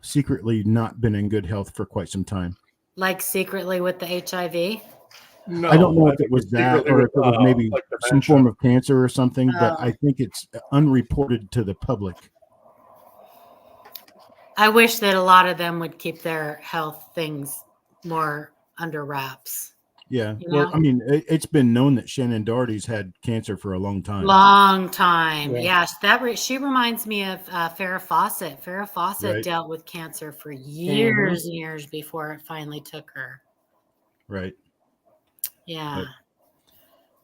secretly not been in good health for quite some time. Like secretly with the HIV? No, I don't know if it was that or if it was maybe like some form of cancer or something, but I think it's unreported to the public. I wish that a lot of them would keep their health things more under wraps. Yeah. Well, I mean, it's been known that Shannon Doherty's had cancer for a long time. Long time. Yes. She reminds me of Farrah Fawcett. Farrah Fawcett dealt with cancer for years and years before it finally took her. Right. Yeah.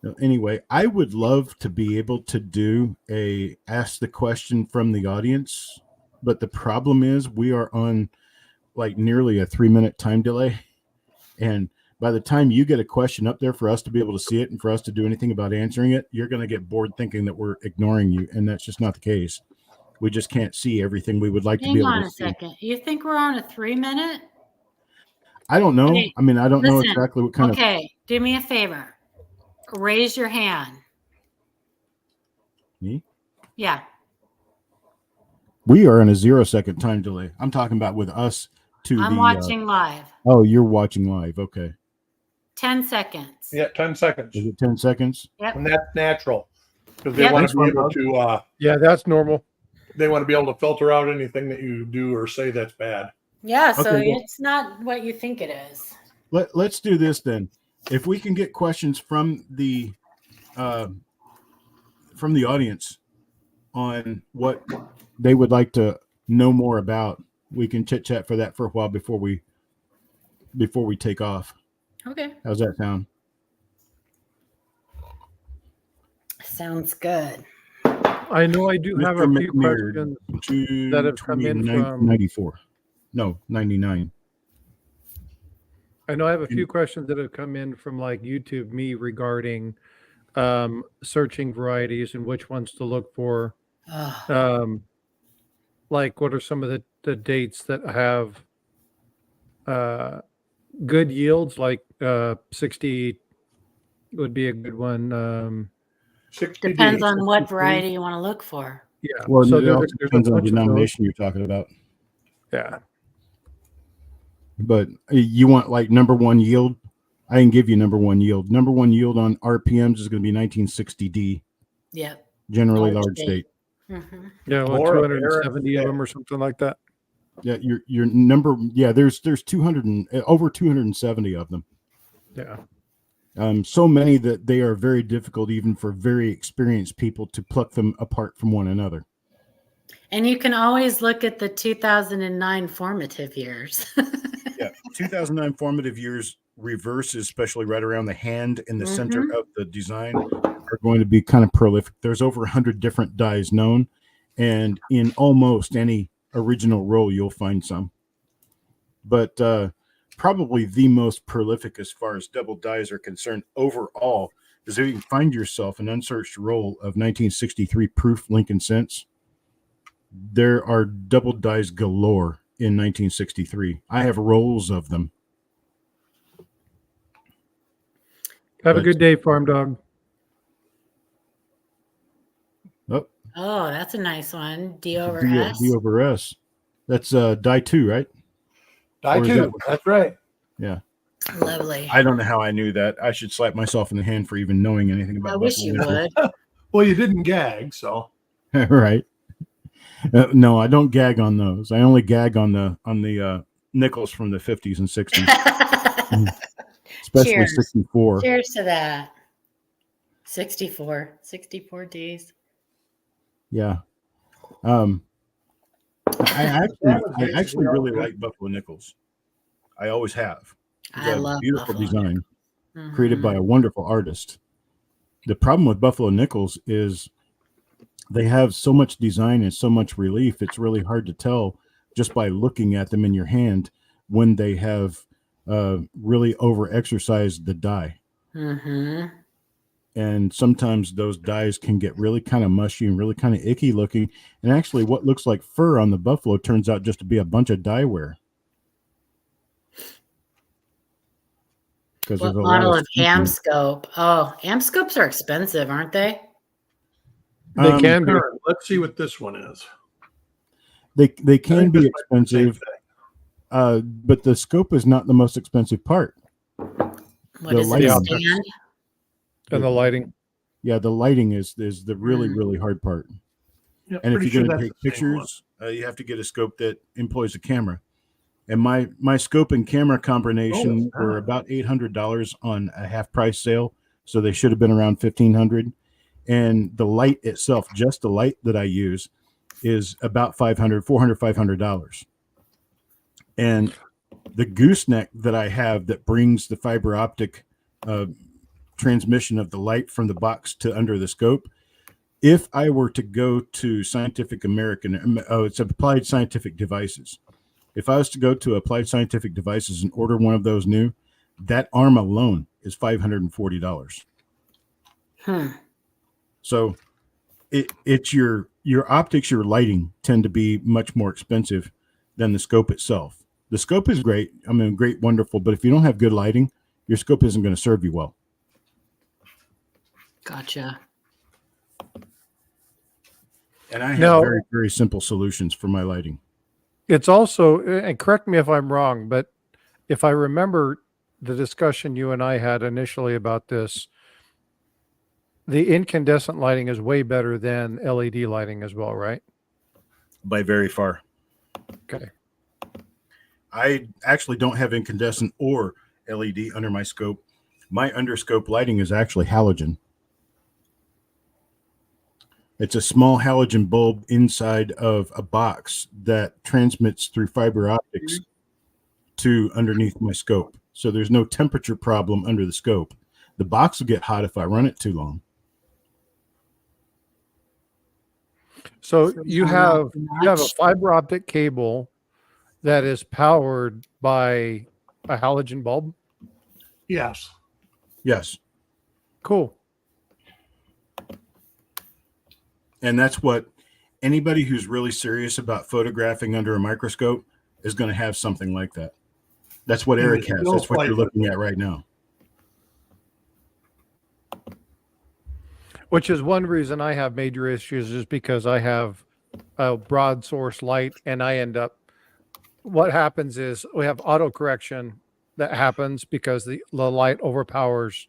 But, anyway, I would love to be able to do ask the question from the audience, but the problem is we are on like nearly a 3-minute time delay. And by the time you get a question up there for us to be able to see it and for us to do anything about answering it, you're going to get bored thinking that we're ignoring you. And that's just not the case. We just can't see everything we would like to be able to see. Hang on a second. You think we're on a 3-minute? I don't know. Okay. I mean, I don't know exactly what kind of. Okay. Do me a favor. Raise your hand. Me? Yeah. We are in a 0-second time delay. I'm talking about with us to I'm watching live. Oh, you're watching live. Okay. 10 seconds. Yeah, 10 seconds. Is it 10 seconds? Yep. And that's natural because they want to be able to. That's normal. They want to be able to filter out anything that you do or say that's bad. Yeah, so Okay, well, it's not what you think it is. Let's do this then. If we can get questions from the audience on what they would like to know more about, we can chit chat for that for a while before we take off. Okay. How's that sound? Sounds good. I know I do have Mr. a few McNaird, questions that have come in from 94. No, 99. I know I have a few questions that have come in from like YouTube me regarding searching varieties and which ones to look for. Oh, Like what are some of the dates that have good yields, like 60 would be a good one. 60 depends days. on what variety you want to look for. Yeah. Well, So it also there's a depends on the bunch of those. denomination you're talking about. Yeah. But you want like number one yield? I can give you number one yield. Number one yield on RPMs is going to be 1960D, Yep. generally Large large date. date. Mm-hmm. Yeah, well, Or a 270 of bear. them or something like that. Yeah, your number. Yeah, there's 200 and over 270 of them. Yeah. So many that they are very difficult, even for very experienced people, to pluck them apart from one another. And you can always look at the 2009 formative years. Yeah, 2009 formative years reverses, especially right around the hand in the center of the design, are going to be kind of prolific. There's over 100 different dyes known, and in almost any original roll, you'll find some. But probably the most prolific as far as double dyes are concerned overall is if you can find yourself an unsearched roll of 1963 proof Lincoln Cents. There are double dyes galore in 1963. I have rolls of them. Have a good day, Farm Dog. Oh, that's a nice one. D over D, S. D over S. That's die 2, right? Die Or is 2. that- That's right. Yeah. Lovely. I don't know how I knew that. I should slap myself in the hand for even knowing anything about I wish you Buffalo would. Well, you didn't gag, so Nickels. Right. No, I don't gag on those. I only gag on the nickels from the 50s and 60s, especially Cheers. 64. Cheers to that. 64 Ds. Yeah. I actually really like Buffalo Nickels. I always have. It's I a love beautiful Buffalo design Nickels. created by a wonderful artist. The problem with Buffalo Nickels is they have so much design and so much relief. It's really hard to tell just by looking at them in your hand when they have really over-exercised the dye. Mm-hmm. And sometimes those dyes can get really kind of mushy and really kind of icky looking. And actually what looks like fur on the buffalo turns out just to be a bunch of dye wear. What model of ham scope? Oh, ham scopes are expensive, aren't they? They can be. let's see what this one is. They I can think be this might the same expensive, but the scope is not the most expensive part. What The is it? lighting. A stand? And the lighting. Yeah, the lighting is the really, really hard part. thing. Yeah, And if pretty you're sure going to that's take the same one. pictures, you have to get a scope that employs a camera. And my scope and camera combination Oh, were wow. about $800 on a half price sale, so they should have been around $1,500. And the light itself, just the light that I use, is about $500. And the gooseneck that I have that brings the fiber optic transmission of the light from the box to under the scope. If I were to go to Scientific American, it's Applied Scientific Devices. If I was to go to Applied Scientific Devices and order one of those new, that arm alone is $540. So it's your optics, your lighting tend to be much more expensive than the scope itself. The scope is great. I mean, great, wonderful. But if you don't have good lighting, your scope isn't going to serve you well. Gotcha. And I have Now- very, very simple solutions for my lighting. It's also, and correct me if I'm wrong, but if I remember the discussion you and I had initially about this, the incandescent lighting is way better than LED lighting as well, right? By very far. Okay. I actually don't have incandescent or LED under my scope. My underscope lighting is actually halogen. It's a small halogen bulb inside of a box that transmits through fiber optics to underneath my scope. So there's no temperature problem under the scope. The box will get hot if I run it too long. So you have a Much. fiber optic cable that is powered by a halogen bulb. Yes. Yes. Cool. And that's what anybody who's really serious about photographing under a microscope is going to have something like that. That's what And Eric it's has. still That's what you're quite- looking at right now. Which is one reason I have major issues, is because I have a broad source light, and I end up, what happens is we have auto correction that happens because the light overpowers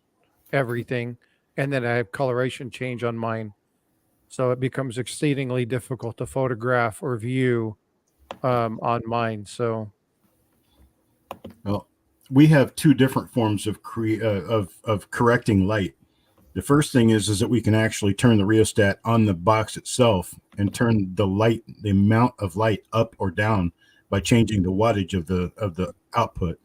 everything, and then I have coloration change on mine. So it becomes exceedingly difficult to photograph or view on mine. So Well, we have two different forms of of correcting light. The first thing is that we can actually turn the rheostat on the box itself and turn the light, the amount of light up or down by changing the wattage of the output.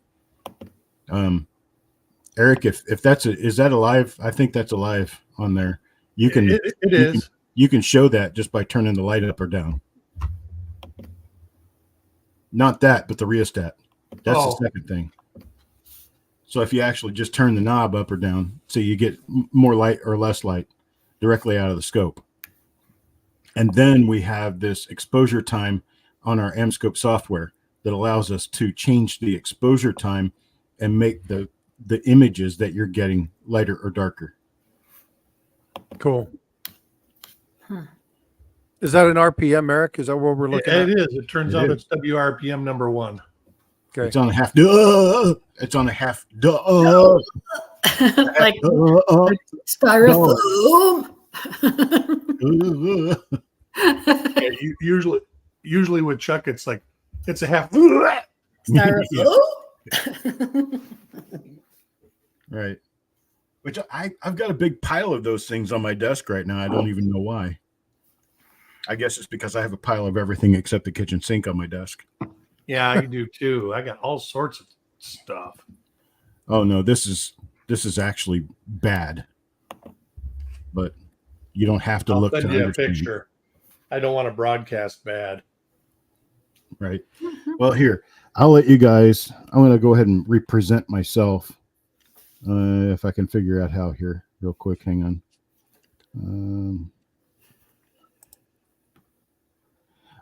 Eric, if that's is that alive? I think that's alive on there. You can It is. you can show that just by turning the light up or down. Not that, but the rheostat. That's Oh. the second thing. So if you actually just turn the knob up or down, so you get more light or less light directly out of the scope. And then we have this exposure time on our M-Scope software that allows us to change the exposure time and make the images that you're getting lighter or darker. cool. Is that an RPM, Eric? Is that what we're looking at? It is. It turns It out is. it's WRPM number 1. Okay. It's on a half. It's on a half. Like styrofoam. Yeah, usually with Chuck, it's like it's a half. Styrofoam. Right. Which I've got a big pile of those things on my desk right now. I don't even know why. I guess it's because I have a pile of everything except the kitchen sink on my desk. Yeah, you do too. I got all sorts of stuff. Oh no, this is actually bad. But you don't have to I'll look to send you a understand. picture. I don't want to broadcast bad. Right. Well, here, I'll let you guys. I'm going to go ahead and represent myself. If I can figure out how here real quick. Hang on.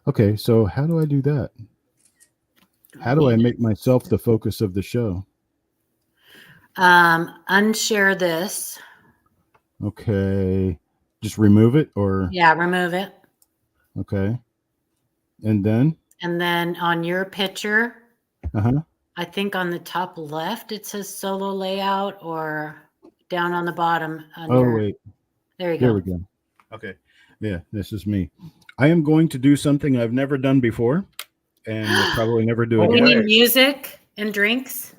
Okay, so how do I do that? How do I make myself the focus of the show? Unshare this. Okay. Just remove it or Yeah, remove it. okay. And then And then on your picture, uh-huh. I think on the top left it says solo layout, or down on the bottom under. Oh wait. There you There go. we go. Okay. Yeah, this is me. I am going to do something I've never done before and will probably never do We again. need music and drinks.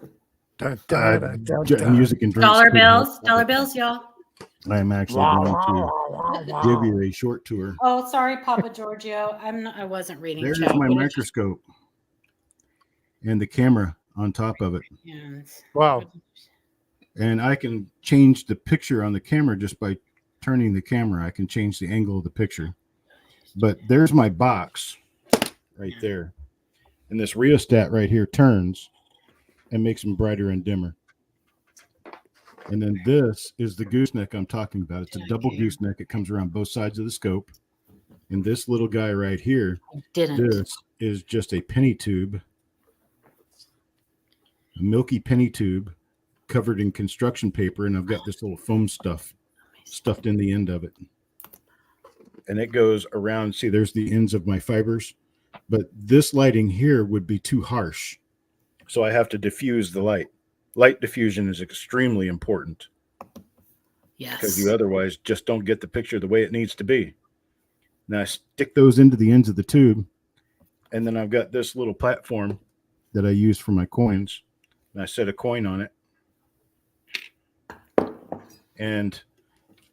Music and drinks. Dollar could help. bills, y'all. I'm actually going to give you a short tour. Oh, sorry, Papa Giorgio. I wasn't reading. There's chat. my What did you- microscope and the camera on top of it. And- Wow. And I can change the picture on the camera just by turning the camera. I can change the angle of the picture. But there's my box right there. And this rheostat right here turns and makes them brighter and dimmer. And then this is the gooseneck I'm talking about. It's a double gooseneck. It comes around both sides of the scope. And this little guy right here, Didn't. this is just a penny tube, a milky penny tube covered in construction paper. And I've got this little foam stuff stuffed in the end of it. And it goes around. See, there's the ends of my fibers. But this lighting here would be too harsh. So I have to diffuse the light. Light diffusion is extremely important because Yes. you otherwise just don't get the picture the way it needs to be. Now I stick those into the ends of the tube, and then I've got this little platform that I use for my coins, and I set a coin on it. And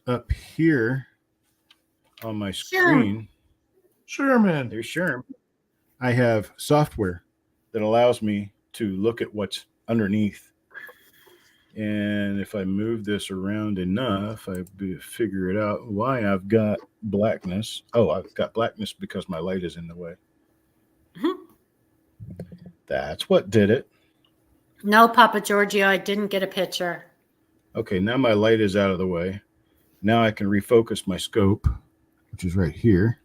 up here on my screen, Sherman. there's Sherm. I have software that allows me to look at what's underneath. And if I move this around enough, figure it out why I've got blackness. Oh, I've got blackness because my light is in the way. Mhm. That's what did it. No, Papa Giorgio, I didn't get a picture. Okay, now my light is out of the way. Now I can refocus my scope, which is right here.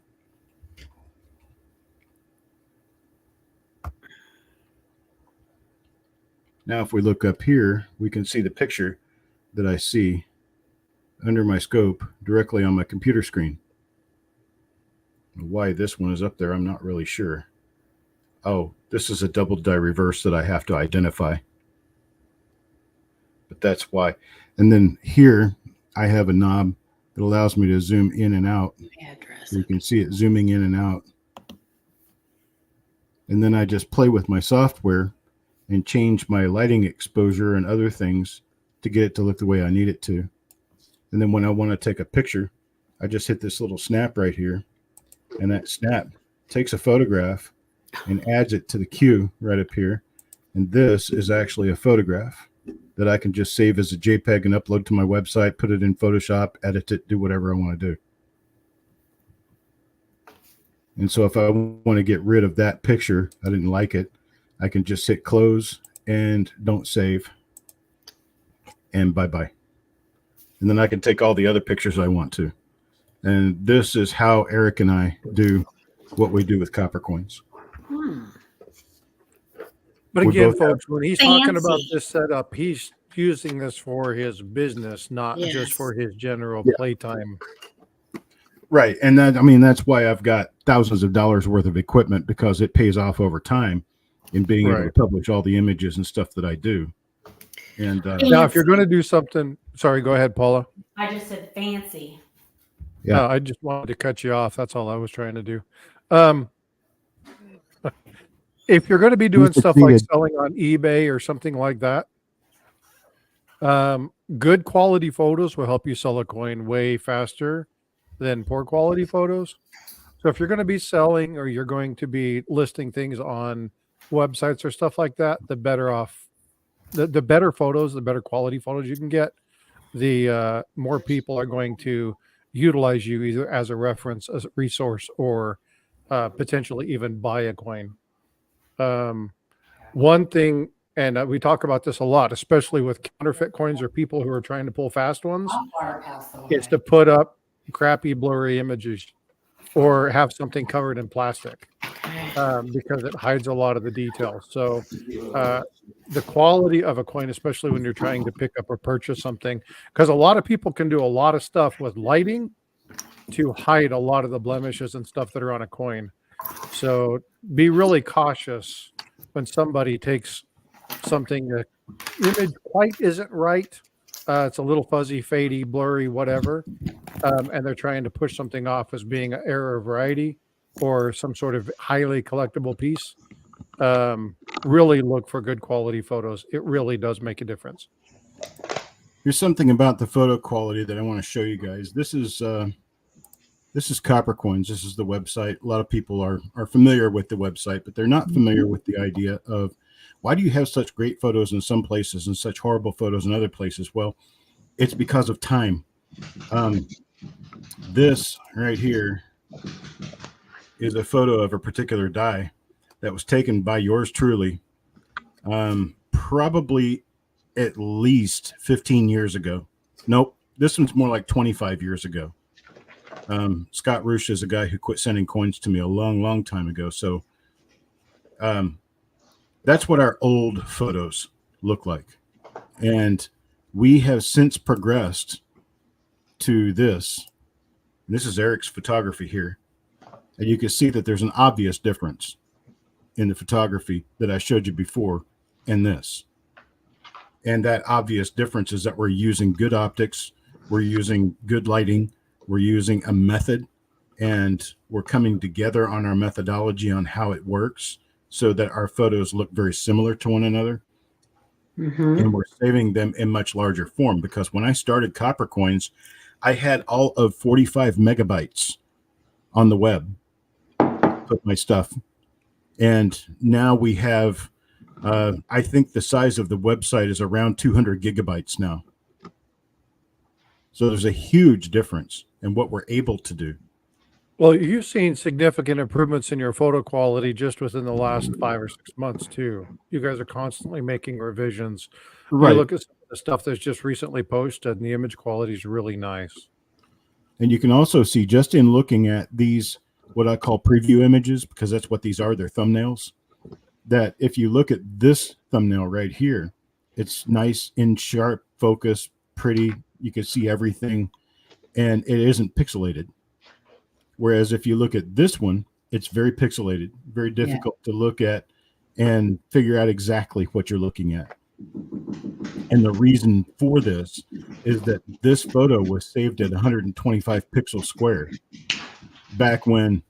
Now, if we look up here, we can see the picture that I see under my scope directly on my computer screen. Why this one is up there, I'm not really sure. Oh, this is a double die reverse that I have to identify. But that's why. And then here, I have a knob that allows me to zoom in and out. Address. So you can see it zooming in and out. And then I just play with my software and change my lighting exposure and other things to get it to look the way I need it to. And then when I want to take a picture, I just hit this little snap right here. And that snap takes a photograph and adds it to the queue right up here. And this is actually a photograph that I can just save as a JPEG and upload to my website, put it in Photoshop, edit it, do whatever I want to do. And so if I want to get rid of that picture, I didn't like it, I can just hit close and don't save and bye-bye. And then I can take all the other pictures I want to. And this is how Eric and I do what we do with copper coins. But We again, both folks, when he's talking about Fancy. this setup, he's using this for his business, not Yes. just for his general Yeah. playtime. Right. And that, I mean, that's why I've got thousands of dollars worth of equipment, because it pays off over time in being able to Right. publish all the images and stuff that I do. And Now, if you're going to do something, sorry, go ahead, Paula. I just said fancy. Yeah. No, I just wanted to cut you off. That's all I was trying to do. If you're going to be doing stuff like succeeded. selling on eBay or something like that, good quality photos will help you sell a coin way faster than poor quality photos. So if you're going to be selling or you're going to be listing things on websites or stuff like that, the better off, the better photos, the better quality photos you can get, the more people are going to utilize you either as a reference, as a resource, or potentially even buy a coin. One thing, and we talk about this a lot, especially with counterfeit coins or people who are trying to pull fast ones, is to put up crappy, blurry images or have something covered in plastic because it hides a lot of the details. So the quality of a coin, especially when you're trying to pick up or purchase something, because a lot of people can do a lot of stuff with lighting to hide a lot of the blemishes and stuff that are on a coin. So be really cautious when somebody takes something, the image quite isn't right. It's a little fuzzy, fadey, blurry, whatever. And they're trying to push something off as being an error of variety or some sort of highly collectible piece. Really look for good quality photos. It really does make a difference. here's something about the photo quality that I want to show you guys. This is Copper Coins. This is the website. A lot of people are familiar with the website, but they're not familiar with the idea of why do you have such great photos in some places and such horrible photos in other places? Well, it's because of time. This right here is a photo of a particular die that was taken by yours truly, probably at least 15 years ago. Nope, this one's more like 25 years ago. Scott Roosh is a guy who quit sending coins to me a long, long time ago. So that's what our old photos look like. And we have since progressed to this. This is Eric's photography here. And you can see that there's an obvious difference in the photography that I showed you before and this. And that obvious difference is that we're using good optics, we're using good lighting, we're using a method, and we're coming together on our methodology on how it works so that our photos look very similar to one another. Mm-hmm. And we're saving them in much larger form, because when I started Copper Coins, I had all of 45 megabytes on the web, put my stuff. And now we have I think the size of the website is around 200 gigabytes now. So there's a huge difference in what we're able to do. Well, you've seen significant improvements in your photo quality just within the last 5 or 6 months too. You guys are constantly making revisions. You look at some of the stuff that's just recently posted, and the image quality is really nice. And you can also see, just in looking at these, what I call preview images, because that's what these are, they're thumbnails, that if you look at this thumbnail right here, it's nice in sharp focus, pretty, you can see everything, and it isn't pixelated. Whereas if you look at this one, it's very pixelated, very difficult to look at and figure out exactly what you're looking at. And the reason for this is that this photo was saved at 125 pixels squared back when,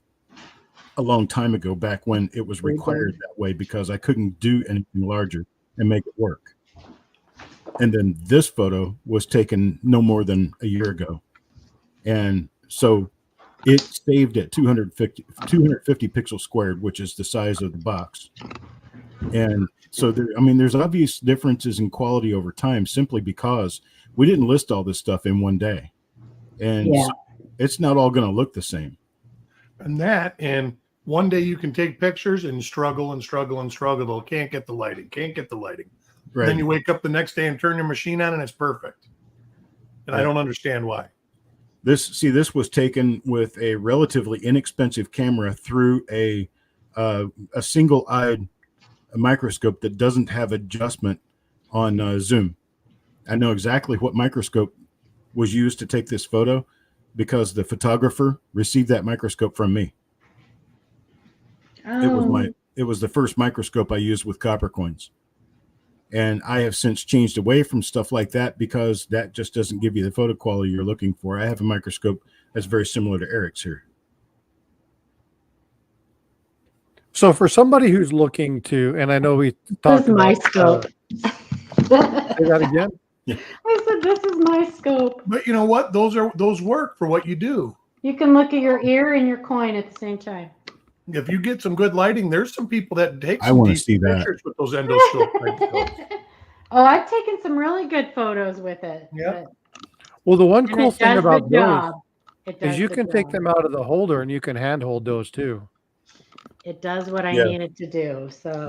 a long time ago, back when it was required that way, because I couldn't do anything larger and make it work. And then this photo was taken no more than a year ago. And so it saved at 250 pixels squared, which is the size of the box. And so there, I mean, there's obvious differences in quality over time, simply because we didn't list all this stuff in one day. And so it's not all going to look the same. And one day you can take pictures and struggle and struggle and struggle. Can't get the lighting. Right. Then you wake up the next day and turn your machine on and it's perfect. And I don't understand why. This was taken with a relatively inexpensive camera through a single-eyed microscope that doesn't have adjustment on zoom. I know exactly what microscope was used to take this photo because the photographer received that microscope from me. It was the first microscope I used with copper coins. And I have since changed away from stuff like that because that just doesn't give you the photo quality you're looking for. I have a microscope that's very similar to Eric's here. So for somebody who's looking to, and I know we talked This is my about, scope. say that again? I said, this is my scope. But you know what? Those work for what you do. You can look at your ear and your coin at the same time. If you get some good lighting, there's some people that take I some wanna decent see that. pictures with those endoscope microscopes. Oh, I've taken some really good photos with it. Yeah. Well, the one And cool it thing does about the those job. It is does you the can take job. them out of the holder and you can handhold those too. It does what I Yeah. need it to do. So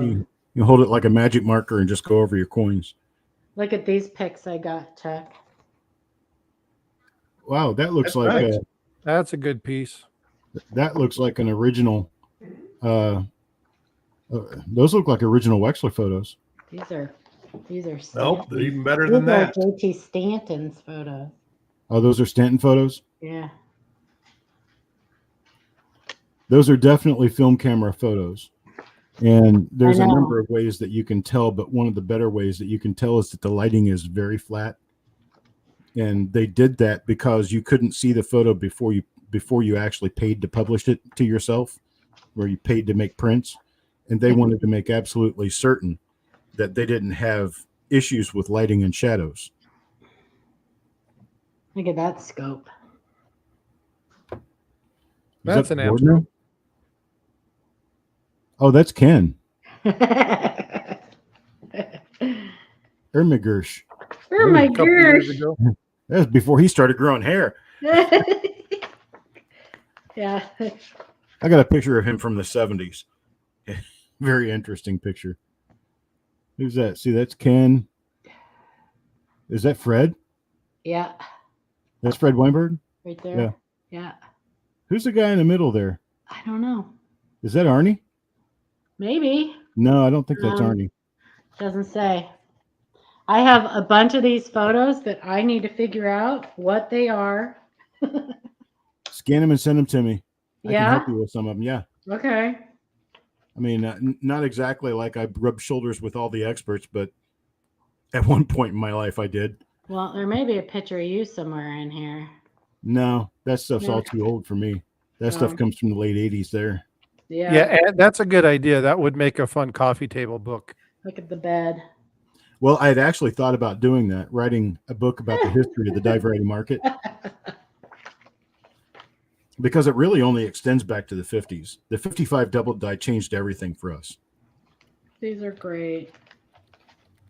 You hold it like a magic marker and just go over your coins. look at these pics I got, Chuck. Wow, that looks That's like nice. That's a good piece. that looks like an original. Those look like original Wexler photos. These are Nope, they're even better These than are that. JT Stanton's photos. Oh, those are Stanton photos. Yeah. Those are definitely film camera photos. And there's I a know. number of ways that you can tell, but one of the better ways that you can tell is that the lighting is very flat. And they did that because you couldn't see the photo before you actually paid to publish it to yourself, where you paid to make prints. And they wanted to make absolutely certain that they didn't have issues with lighting and shadows. Look at that scope. Is That's that an Gordon? Amsterdam. Oh, that's Ken. Ermigursh. Oh my A couple years gosh. ago. That was before he started growing hair. Yeah. I got a picture of him from the 70s. Very interesting picture. Who's that? See, that's Ken. Is that Fred? Yeah. That's Fred Weinberg? Right there. Yeah. Who's the guy in the middle there? I don't know. Is that Arnie? Maybe. No, I don't think that's Arnie. Doesn't say. I have a bunch of these photos that I need to figure out what they are. Scan them and send them to me. I can Yeah. help you with some of them. Yeah. Okay. I mean, not exactly like I rubbed shoulders with all the experts, but at one point in my life I did. Well, there may be a picture of you somewhere in here. No, that stuff's No. all too old for me. That stuff comes from the late 80s there. Yeah. Yeah, and that's a good idea. That would make a fun coffee table book. Look at the bed. Well, I had actually thought about doing that, writing a book about the history of the dive variety market, because it really only extends back to the 50s. The 55 double die changed everything for us. These are great.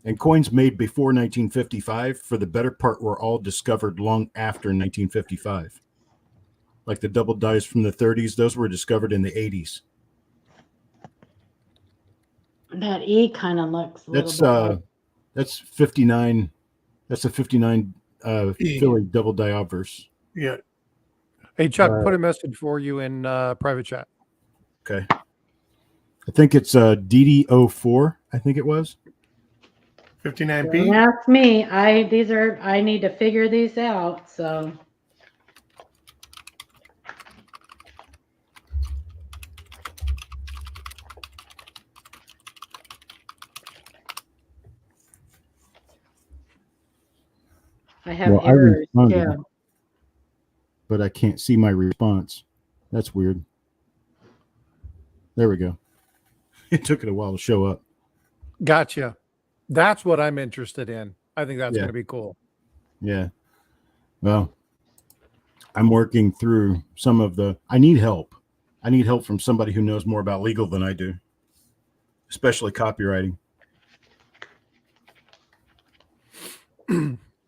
And coins made before 1955, for the better part, were all discovered long after 1955. Like the double dice from the 30s, those were discovered in the 80s. That E kind of looks a little bit. That's 59. That's a 59 E. Philly double die obverse. Yeah. Hey, Chuck, put a message for you in private chat. Okay. I think it's DD04, I think it was. 59P. That's me. I need to figure these out. So I have Well, I errors responded. too. But I can't see my response. That's weird. There we go. It took it a while to show up. Gotcha. That's what I'm interested in. I think that's Yeah. going to be cool. Yeah. Well, I'm working through some of the. I need help. I need help from somebody who knows more about legal than I do, especially copywriting.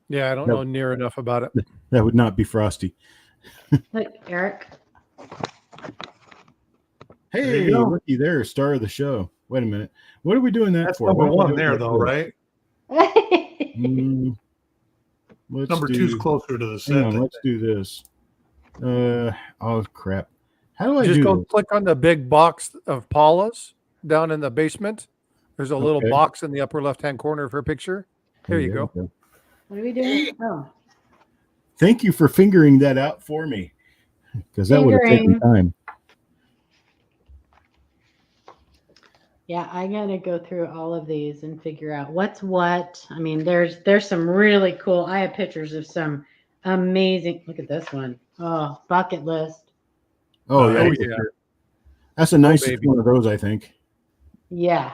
Yeah, I don't know near enough about it. That would not be Frosty. Look, Eric. Hey, you go. looky there, star of the show. Wait a minute. What are we doing that That's for? number What are we one doing there, that though, for? right? Let's Number do, two's closer to the set. hang on, let's do this. Oh crap. How do I Just do go this? click on the big box of Paula's down in the basement. There's a little Okay. box in the upper left-hand corner of her picture. There you go. What are we doing? Oh, Thank you for figuring that out for me, because that would have taken Fingering. time. yeah. I gotta go through all of these and figure out what's what. I mean, there's some really cool. I have pictures of some amazing. Look at this one. Oh, bucket list. Oh, yeah. Oh, for yeah. sure. That's the nicest baby. one of those, I think. Yeah.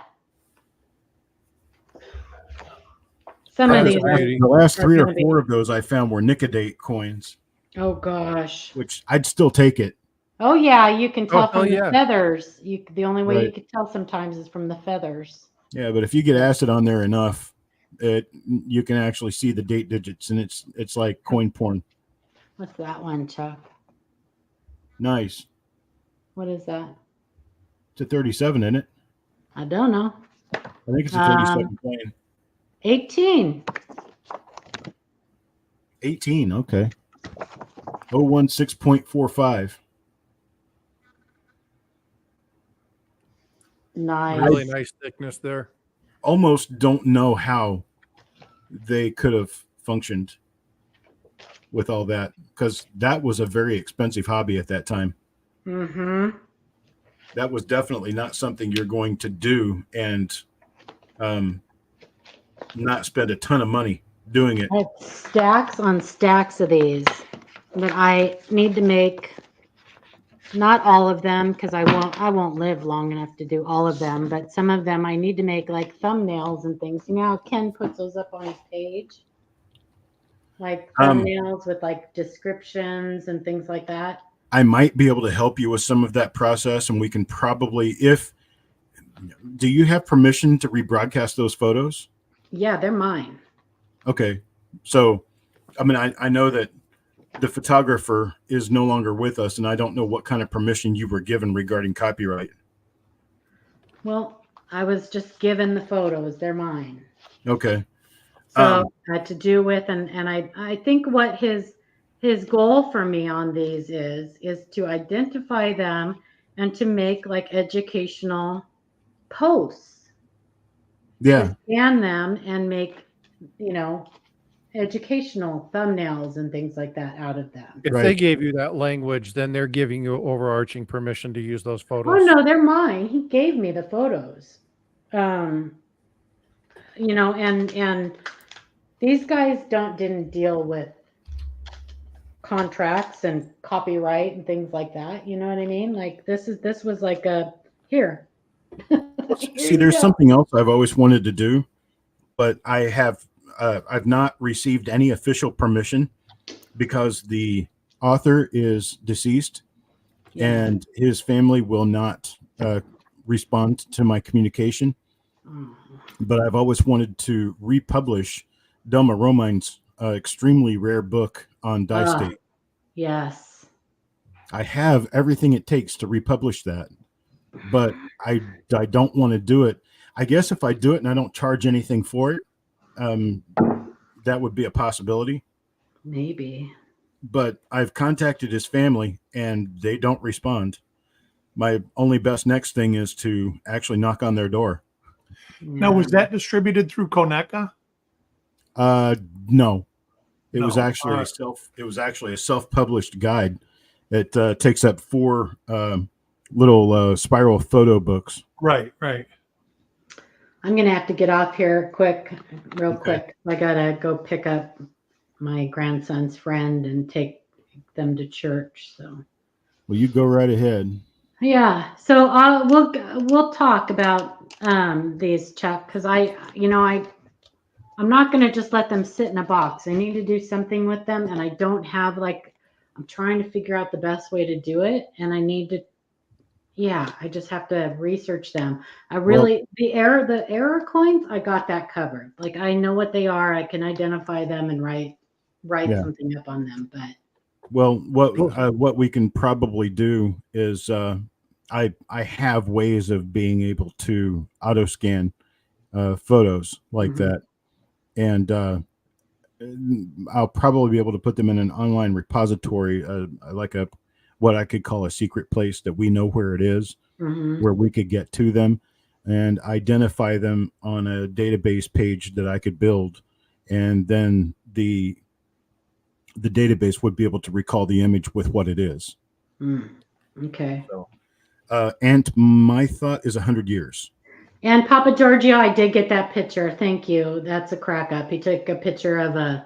Some of That is these are. beauty. The last They're 3 or gonna be- 4 of those I found were Nicodate coins, Oh gosh. which I'd still take it. Oh yeah, you can tell Oh, from the yeah. feathers. The only way you Right. can tell sometimes is from the feathers. Yeah, but if you get acid on there enough, you can actually see the date digits, and it's like coin porn. What's that one, Chuck? Nice. What is that? It's a 37, isn't it? I don't know. I think it's a 37 coin. 18. 18, okay. 016.45. Nice. Really nice thickness there. Almost don't know how they could have functioned with all that, because that was a very expensive hobby at that time. Mm-hmm. That was definitely not something you're going to do and not spend a ton of money doing it. I have stacks on stacks of these, but I need to make not all of them because I won't live long enough to do all of them, but some of them I need to make like thumbnails and things. You know how Ken puts those up on his page? Like thumbnails with like descriptions and things like that. I might be able to help you with some of that process, and we can probably, do you have permission to rebroadcast those photos? Yeah, they're mine. Okay. So, I mean, I know that the photographer is no longer with us, and I don't know what kind of permission you were given regarding copyright. Well, I was just given the photos. They're mine. Okay. So to do with, and I think what his goal for me on these is to identify them and to make like educational posts. Yeah. To scan them and make, educational thumbnails and things like that out of them. If Right. they gave you that language, then they're giving you overarching permission to use those photos. Oh no, they're mine. He gave me the photos. And these guys didn't deal with contracts and copyright and things like that. You know what I mean? Like this was like a here. See, there's something else I've always wanted to do, but I've not received any official permission because the author is deceased and his family will not respond to my communication. Mm. But I've always wanted to republish Delma Romine's extremely rare book on die Ah. state. Yes. I have everything it takes to republish that, but I don't want to do it. I guess if I do it and I don't charge anything for it, that would be a possibility. Maybe. But I've contacted his family and they don't respond. My only best next thing is to actually knock on their door. Now, was that distributed through Koneka? No, it was No. actually a self-published guide. It takes up 4 little spiral photo books. Right, right. I'm gonna have to get off here real Okay. quick. I gotta go pick up my grandson's friend and take them to church. So Well, you go right ahead. yeah, so we'll talk about these, Chuck, because I'm not gonna just let them sit in a box. I need to do something with them, and I don't have I'm trying to figure out the best way to do it, and I just have to research them. The error coins, I got that covered. Like I know what they are. I can identify them and write Yeah. something up on them. But Well, what we can probably do is I have ways of being able to auto scan photos like Mhm. that, and I'll probably be able to put them in an online repository, like what I could call a secret place that we know where it is, Mhm. where we could get to them and identify them on a database page that I could build, and then the database would be able to recall the image with what it is. Okay. So, and my thought is 100 years. And Papa Giorgio, I did get that picture. Thank you. That's a crack up. He took a picture of a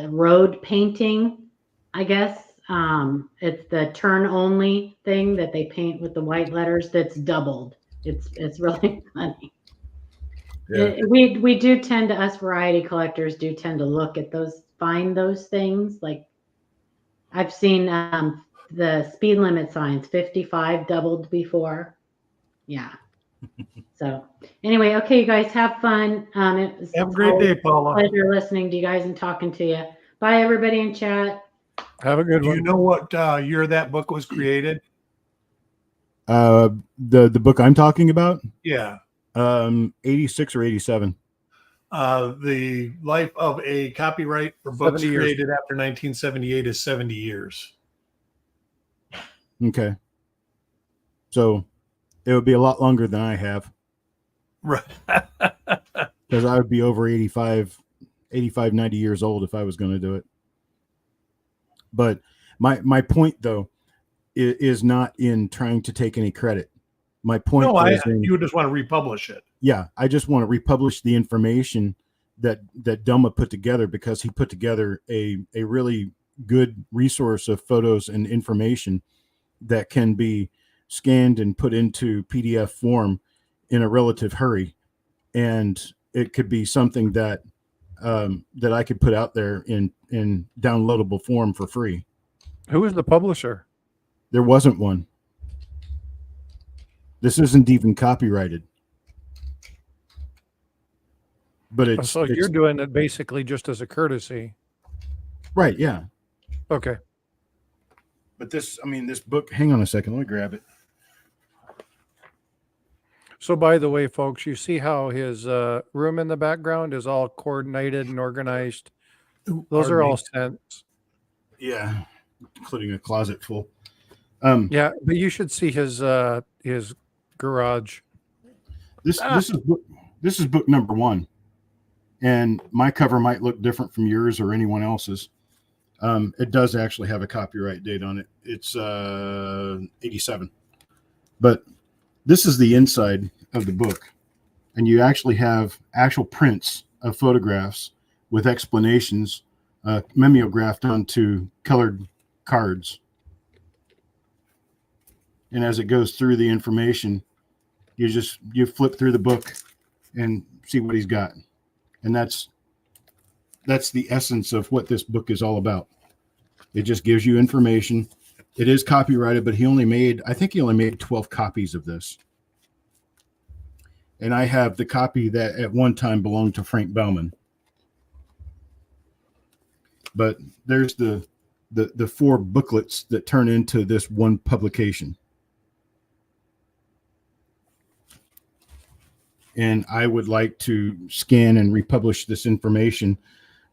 road painting, I guess. It's the turn only thing that they paint with the white letters that's doubled. It's really funny. Yeah. We do tend to, us variety collectors do tend to look at find those things. Like I've seen the speed limit signs 55 doubled before. Yeah. So anyway, okay, you guys have fun. It was Have a great day, Paula. pleasure listening to you guys and talking to you. Bye, everybody in chat. Have a good Do one. you know what year that book was created? The book I'm talking about, Yeah. 86 or 87. The life of a copyright for books 70 years. created after 1978 is 70 years. Okay. So it would be a lot longer than I have, Right. because I would be over 85, 90 years old if I was going to do it. But my point, though, is not in trying to take any credit. My point is you just want to republish it. Yeah, I just want to republish the information that Delma put together, because he put together a really good resource of photos and information that can be scanned and put into PDF form in a relative hurry. And it could be something that that I could put out there in downloadable form for free. Who is the publisher? There wasn't one. This isn't even copyrighted. But it's So you're doing it basically just as a courtesy. right, yeah. Okay. But this book, hang on a second, let me grab it. So by the way, folks, you see how his room in the background is all coordinated and organized. Those are all scents. Yeah, including a closet full. Yeah, but you should see his garage. This is book number 1, and my cover might look different from yours or anyone else's. It does actually have a copyright date on it. It's 87. But this is the inside of the book, and you actually have actual prints of photographs with explanations mimeographed onto colored cards. And as it goes through the information, you flip through the book and see what he's got. And that's the essence of what this book is all about. It just gives you information. It is copyrighted, but I think he only made 12 copies of this. And I have the copy that at one time belonged to Frank Bauman. But there's the 4 booklets that turn into this one publication. And I would like to scan and republish this information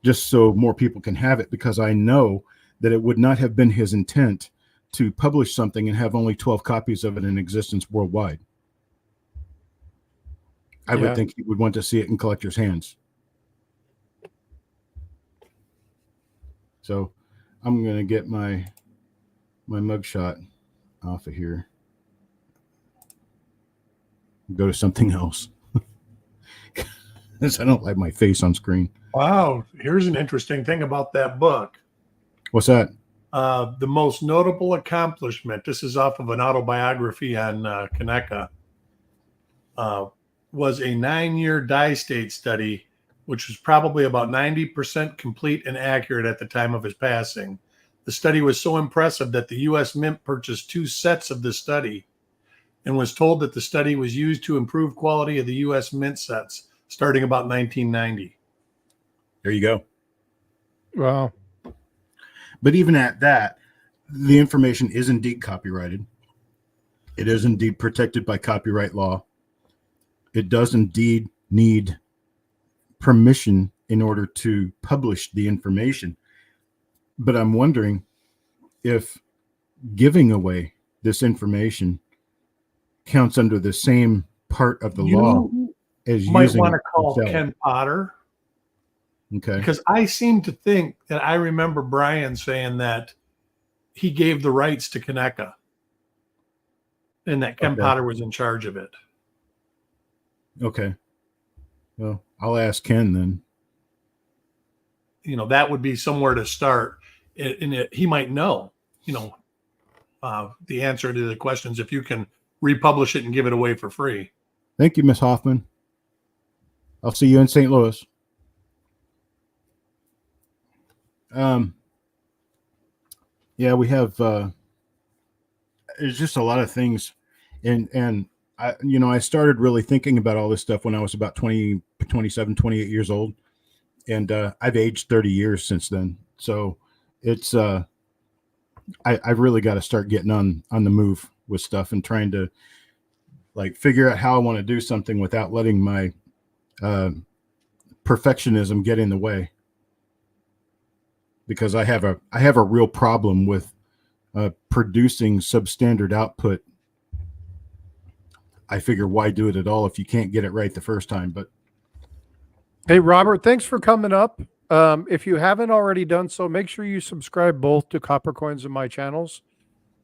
just so more people can have it, because I know that it would not have been his intent to publish something and have only 12 copies of it in existence worldwide. I would think he would want to see it in collectors' hands. So I'm going to get my mugshot off of here. Go to something else. Because I don't like my face on screen. Wow. Here's an interesting thing about that book. What's that? The most notable accomplishment, this is off of an autobiography on Kaneka, was a 9-year dye state study, which was probably about 90% complete and accurate at the time of his passing. The study was so impressive that the U.S. Mint purchased 2 sets of the study and was told that the study was used to improve quality of the U.S. Mint sets starting about 1990. There you go. Wow. But even at that, the information is indeed copyrighted. It is indeed protected by copyright law. It does indeed need permission in order to publish the information. But I'm wondering if giving away this information counts under the same part of the law as might using want to it call yourself. Ken Potter. Okay. Because I seem to think that I remember Brian saying that he gave the rights to Kaneka and that Ken Potter was in charge of it. Okay. Well, I'll ask Ken then. You know, that would be somewhere to start. And he might know, the answer to the questions if you can republish it and give it away for free. Thank you, Miss Hoffman. I'll see you in St. Louis. Yeah, we have there's just a lot of things, and I started really thinking about all this stuff when I was about 27, 28 years old, and I've aged 30 years since then. So it's I've really got to start getting on the move with stuff and trying to like figure out how I want to do something without letting my perfectionism get in the way. Because I have a real problem with producing substandard output. I figure why do it at all if you can't get it right the first time? But hey, Robert, thanks for coming up. If you haven't already done so, make sure you subscribe both to Copper Coins and my channels,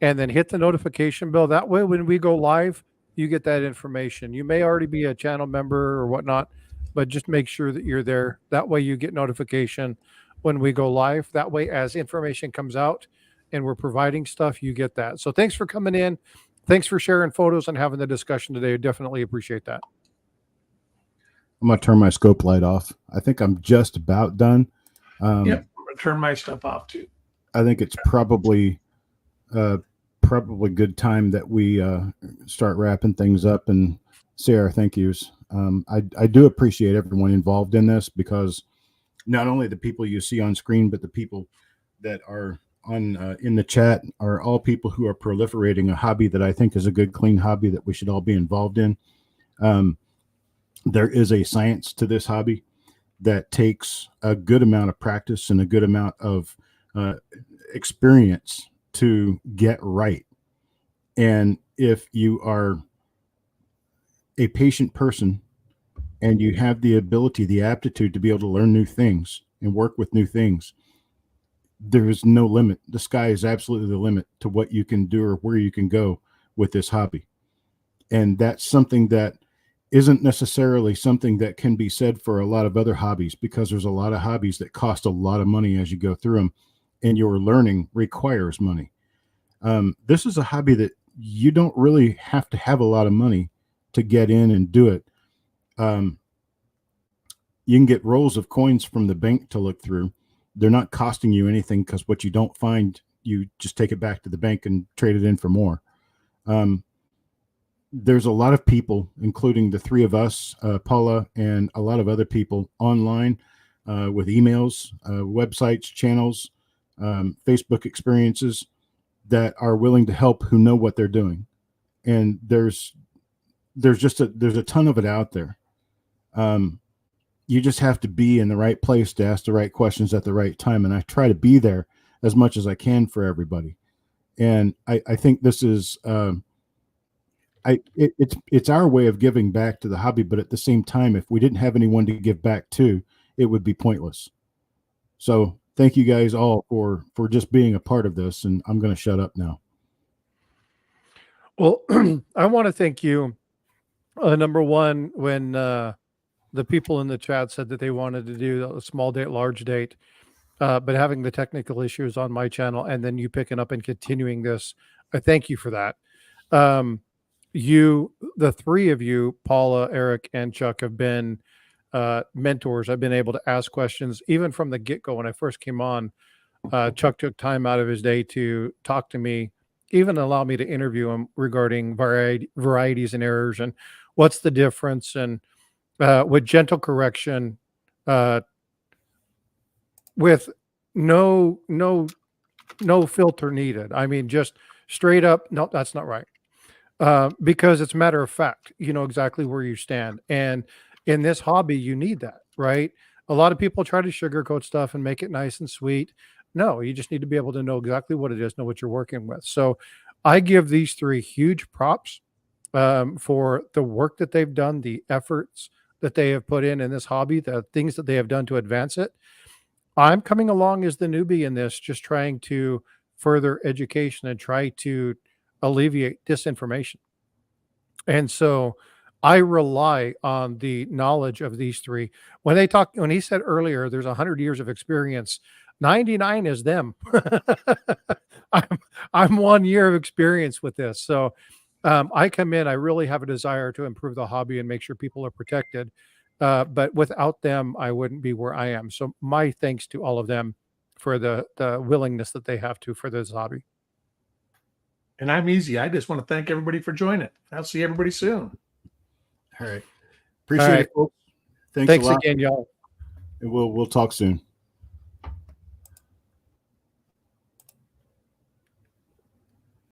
and then hit the notification bell. That way, when we go live, you get that information. You may already be a channel member or whatnot, but just make sure that you're there. That way, you get notification when we go live. That way, as information comes out and we're providing stuff, you get that. So thanks for coming in. Thanks for sharing photos and having the discussion today. I definitely appreciate that. I'm going to turn my scope light off. I think I'm just about done. Yep, I'm going to turn my stuff off too. I think it's probably good time that we start wrapping things up and say our thank yous. I do appreciate everyone involved in this, because not only the people you see on screen, but the people that are on in the chat are all people who are proliferating a hobby that I think is a good, clean hobby that we should all be involved in. There is a science to this hobby that takes a good amount of practice and a good amount of experience to get right. And if you are a patient person and you have the ability, the aptitude to be able to learn new things and work with new things, there is no limit. The sky is absolutely the limit to what you can do or where you can go with this hobby. And that's something that isn't necessarily something that can be said for a lot of other hobbies, because there's a lot of hobbies that cost a lot of money as you go through them, and your learning requires money. This is a hobby that you don't really have to have a lot of money to get in and do it. You can get rolls of coins from the bank to look through. They're not costing you anything, because what you don't find, you just take it back to the bank and trade it in for more. there's a lot of people, including the three of us, Paula, and a lot of other people online with emails, websites, channels, Facebook experiences that are willing to help, who know what they're doing. And there's a ton of it out there. You just have to be in the right place to ask the right questions at the right time. And I try to be there as much as I can for everybody. And I think this is, it's our way of giving back to the hobby, but at the same time, if we didn't have anyone to give back to, it would be pointless. So thank you guys all for just being a part of this. And I'm going to shut up now. Well, I want to thank you. Number one, when the people in the chat said that they wanted to do a small date, large date, but having the technical issues on my channel, and then you picking up and continuing this, I thank you for that. The three of you, Paula, Eric, and Chuck, have been mentors. I've been able to ask questions even from the get-go. When I first came on, Chuck took time out of his day to talk to me, even allow me to interview him regarding varieties and errors and what's the difference, and with gentle correction, with no filter needed. I mean, just straight up, no, that's not right. Because it's matter of fact, you know exactly where you stand. And in this hobby, you need that, right? A lot of people try to sugarcoat stuff and make it nice and sweet. No, you just need to be able to know exactly what it is, know what you're working with. So I give these three huge props for the work that they've done, the efforts that they have put in this hobby, the things that they have done to advance it. I'm coming along as the newbie in this, just trying to further education and try to alleviate disinformation. And so I rely on the knowledge of these three. When he said earlier, there's 100 years of experience, 99 is them. I'm 1 year of experience with this. So I come in, I really have a desire to improve the hobby and make sure people are protected. But without them, I wouldn't be where I am. So my thanks to all of them for the willingness that they have to for this hobby. And I'm easy. I just want to thank everybody for joining. I'll see everybody soon. All right. Appreciate it, folks. Thanks a lot. Again, y'all. And we'll talk soon.